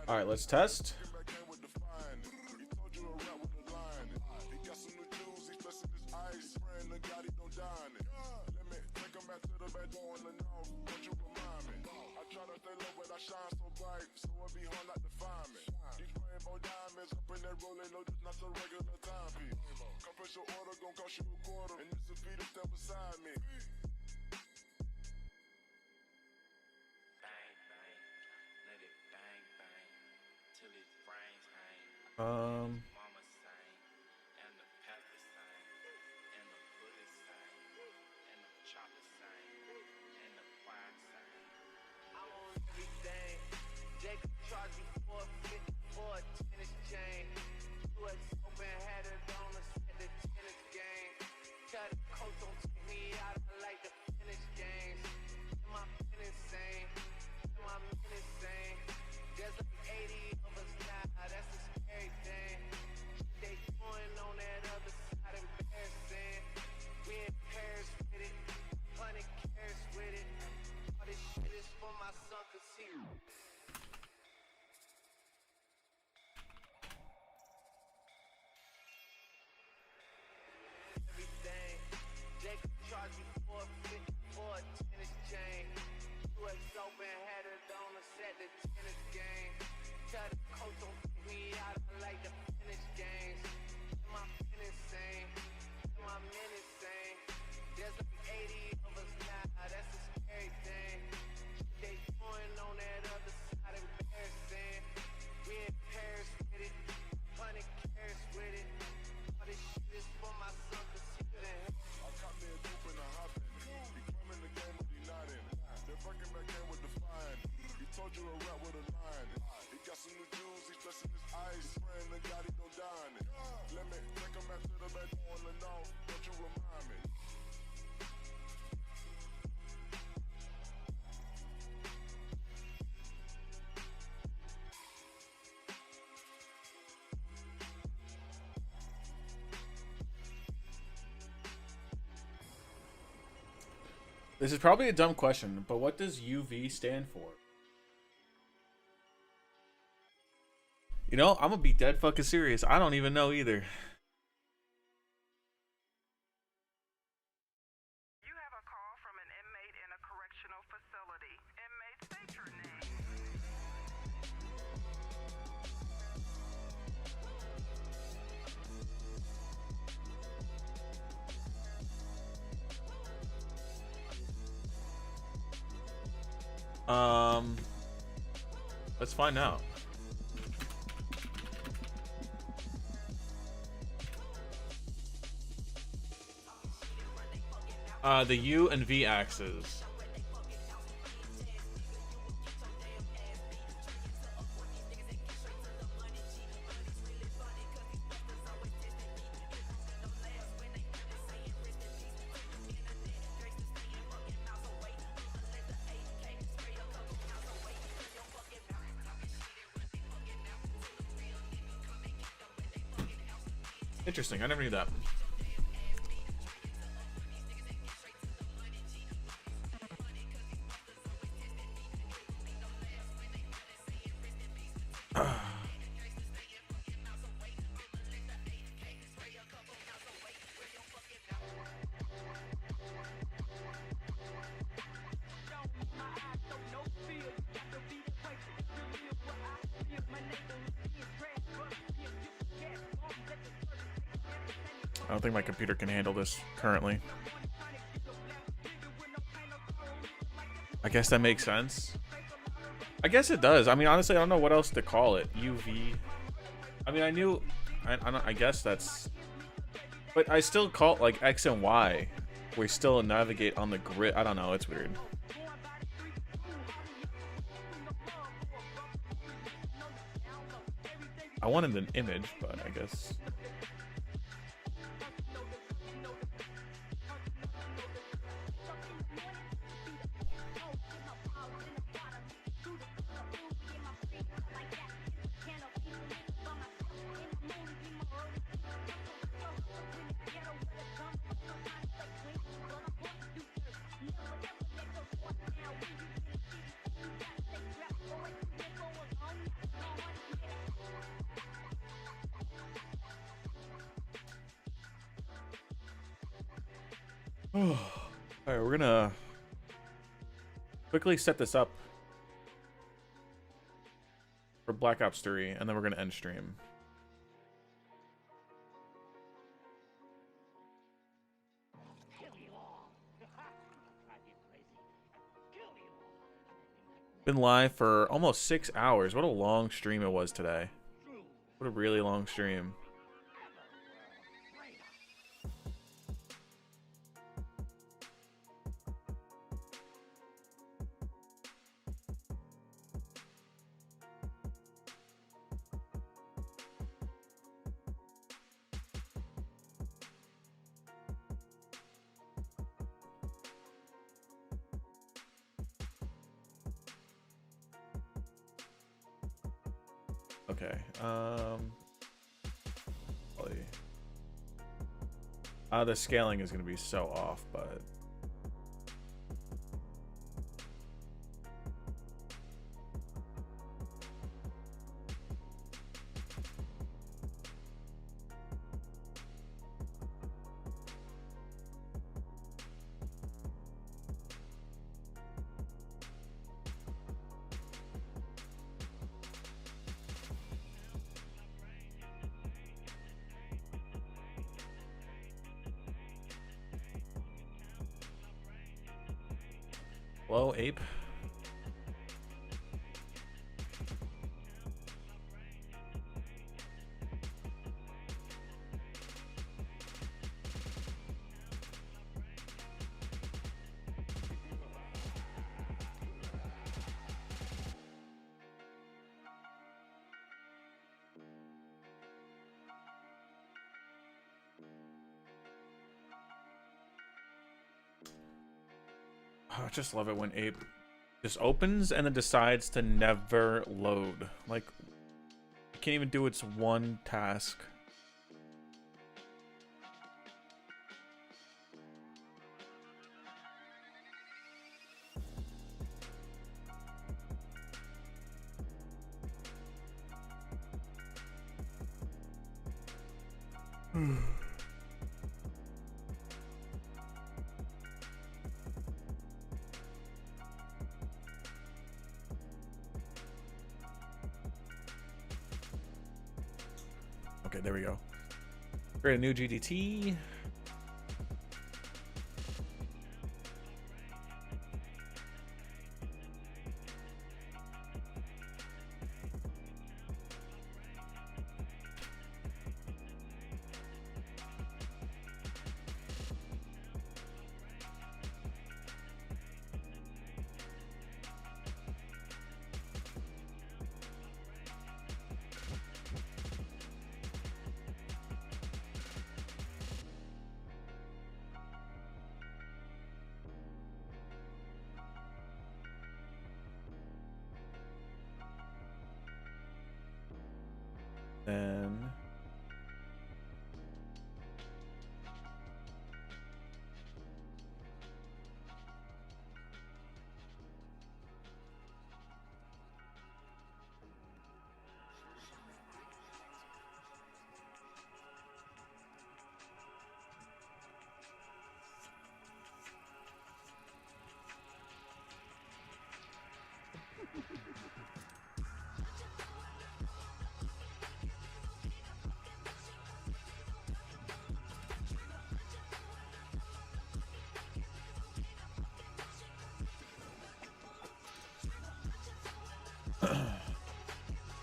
All right, let's test. This is probably a dumb question, but what does UV stand for? You know, I'm gonna be dead fucking serious. I don't even know either. You have a call from an inmate in a correctional facility. Inmate, state your name. Let's find out. The U and V axes. Interesting, I never knew that. I don't think my computer can handle this currently. I guess that makes sense. I guess it does. I mean, honestly, I don't know what else to call it. UV. I mean, I guess that's... But I still call it like X and Y. We still navigate on the grid. I don't know. It's weird. I wanted an image, but I guess... All right, we're gonna quickly set this up for Black Ops 3, and then we're gonna end stream. Been live for almost 6 hours. What a long stream it was today. What a really long stream. Okay. The scaling is going to be so off, but hello, Ape. I just love it when Ape just opens and then decides to never load. Like, it can't even do its one task. Okay, there we go. Create a new GDT. Then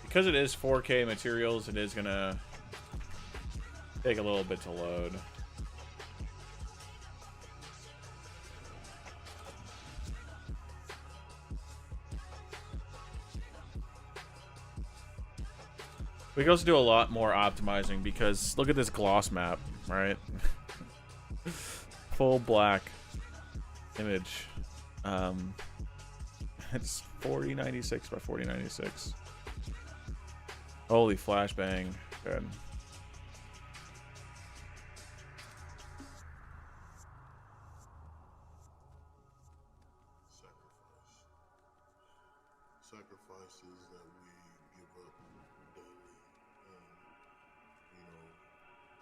because it is 4K materials, it is gonna take a little bit to load. We can also do a lot more optimizing because look at this gloss map, right? Full black image. It's 4096 by 4096. Holy flashbang. Good. Sacrifices that we give up daily, and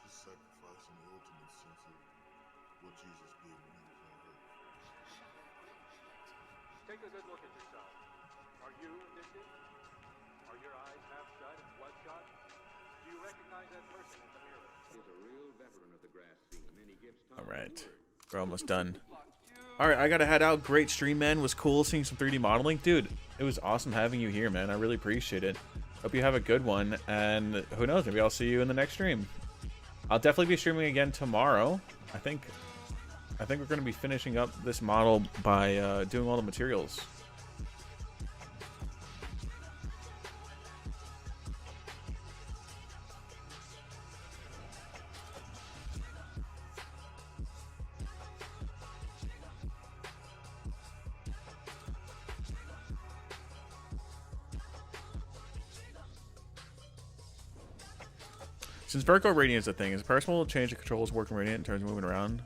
just sacrificing the ultimate sense of what Jesus did when he was on earth. Take a good look at yourself. Are you addicted? Are your eyes half shut and bloodshot? Do you recognize that person in the mirror? He's a real veteran of the grass scene, and he gives All right, we're almost done. All right, I gotta head out. Great stream, man. Was cool seeing some 3D modeling, dude. It was awesome having you here, man. I really appreciate it. Hope you have a good one, and who knows, maybe I'll see you in the next stream. I'll definitely be streaming again tomorrow. I think we're gonna be finishing up this model by doing all the materials. Since Vertical Radiant is a thing, is it possible to change the controls working Radiant in terms of moving around?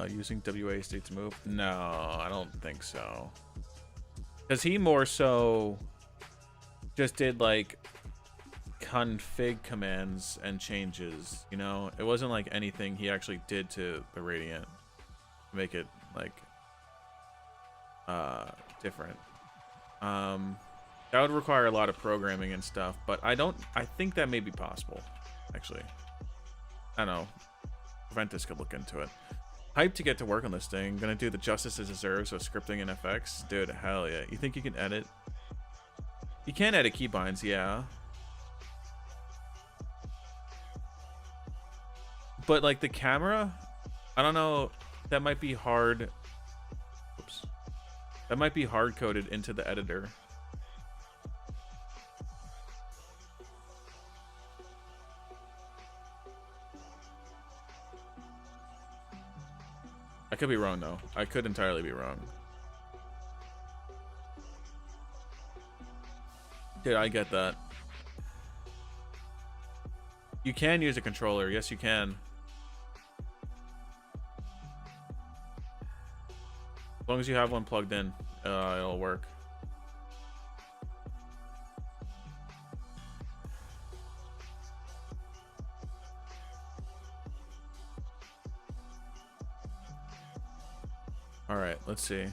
Using WASD to move? No, I don't think so. Because he more so just did like config commands and changes, you know? It wasn't like anything he actually did to the Radiant to make it like different. That would require a lot of programming and stuff, but I think that may be possible. Actually, I don't know. Ventus could look into it. Hyped to get to work on this thing. Gonna do the justice it deserves with scripting and FX. Dude, hell yeah. You think you can edit? You can edit keybinds, yeah. But like the camera, I don't know. That might be hard. Oops. That might be hard coded into the editor. I could be wrong though. I could entirely be wrong. Dude, I get that. You can use a controller. Yes, you can. As long as you have one plugged in, it'll work. All right, let's see.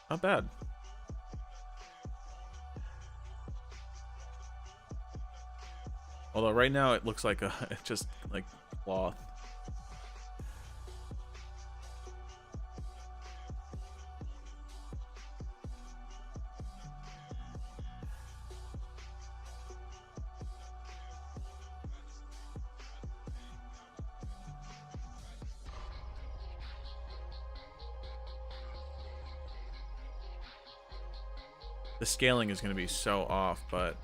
Not bad. Although right now it looks like it's just like cloth. The scaling is going to be so off, but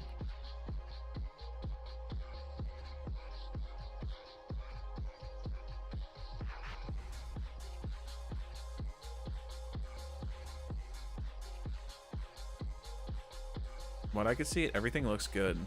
what I can see, everything looks good.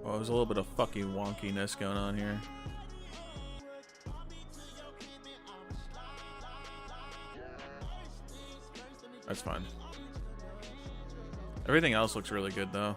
Oh, there's a little bit of fucking wonkiness going on here. That's fine. Everything else looks really good though.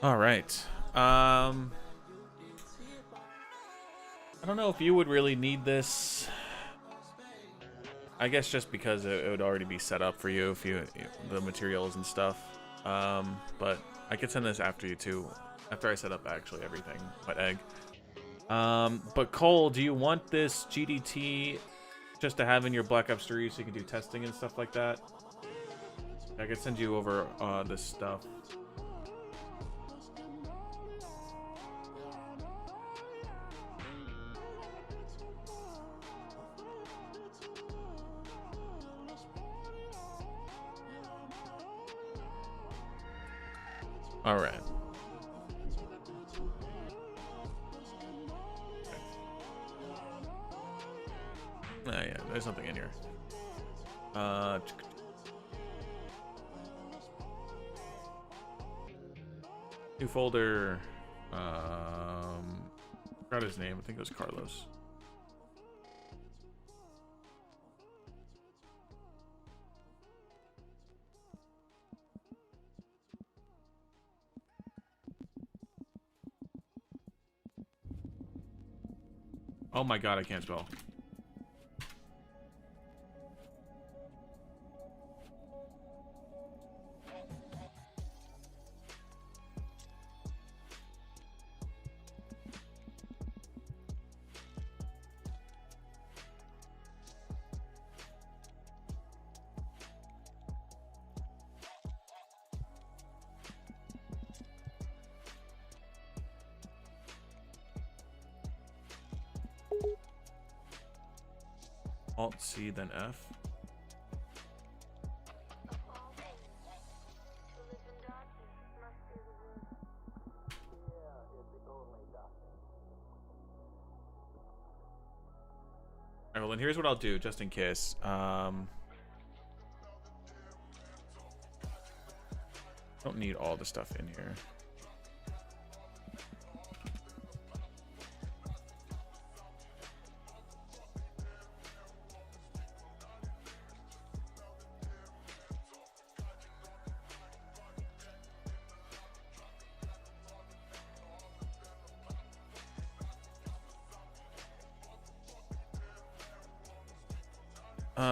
All right. I don't know if you would really need this. I guess just because it would already be set up for you if the materials and stuff. But I could send this after you too, after I set up actually everything. Wet egg. But Cole, do you want this GDT just to have in your Black Ops 3 so you can do testing and stuff like that? I could send you over this stuff. All right. Oh yeah, there's something in here. New folder. Forgot his name. I think it was Carlos. Oh my god, I can't spell. Alt C then F. Alright, well then here's what I'll do just in case. Don't need all the stuff in here.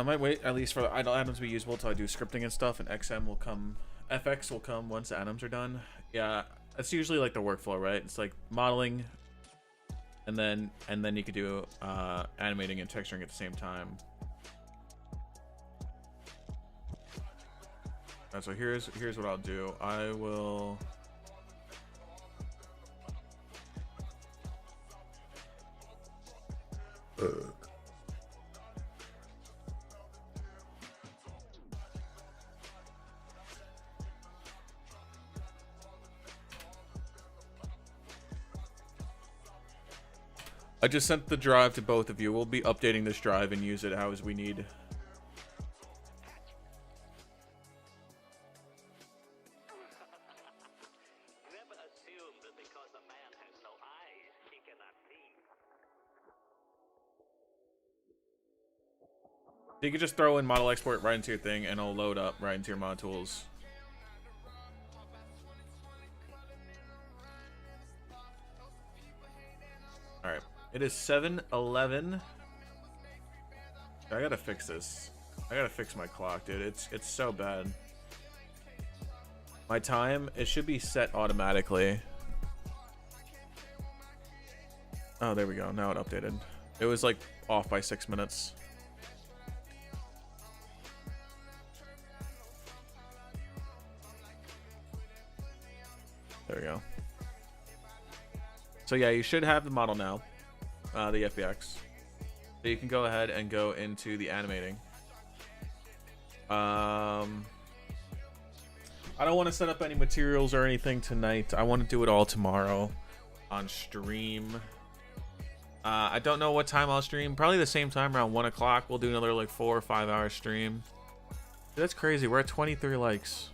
Might wait at least for the idle atoms to be usable until I do scripting and stuff, and XM will come, FX will come once the atoms are done. Yeah, that's usually like the workflow, right? It's like modeling, and then you could do animating and texturing at the same time. Alright, so here's what I'll do. I will. I just sent the drive to both of you. We'll be updating this drive and use it how as we need. You can just throw in model export right into your thing and it'll load up right into your mod tools. Alright. It is 7:11. I gotta fix this. I gotta fix my clock, dude. It's so bad. My time, it should be set automatically. Oh, there we go. Now it updated. It was like off by 6 minutes. There we go. So yeah, you should have the model now, the FBX. So you can go ahead and go into the animating. I don't want to set up any materials or anything tonight. I want to do it all tomorrow on stream. I don't know what time I'll stream. Probably the same time, around 1 o'clock. We'll do another like 4 or 5 hour stream. Dude, that's crazy. We're at 23 likes.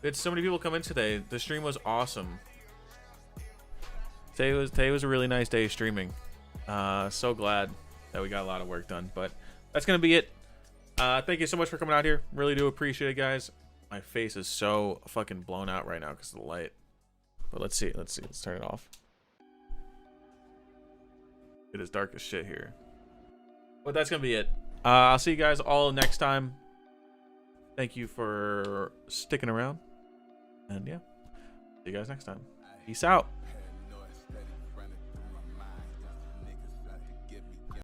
We had so many people come in today. The stream was awesome. Today was a really nice day streaming. So glad that we got a lot of work done. But that's gonna be it. Thank you so much for coming out here. Really do appreciate it, guys. My face is so fucking blown out right now because of the light. But let's see. Let's turn it off. It is dark as shit here. But that's gonna be it. I'll see you guys all next time. Thank you for sticking around. And yeah, see you guys next time. Peace out.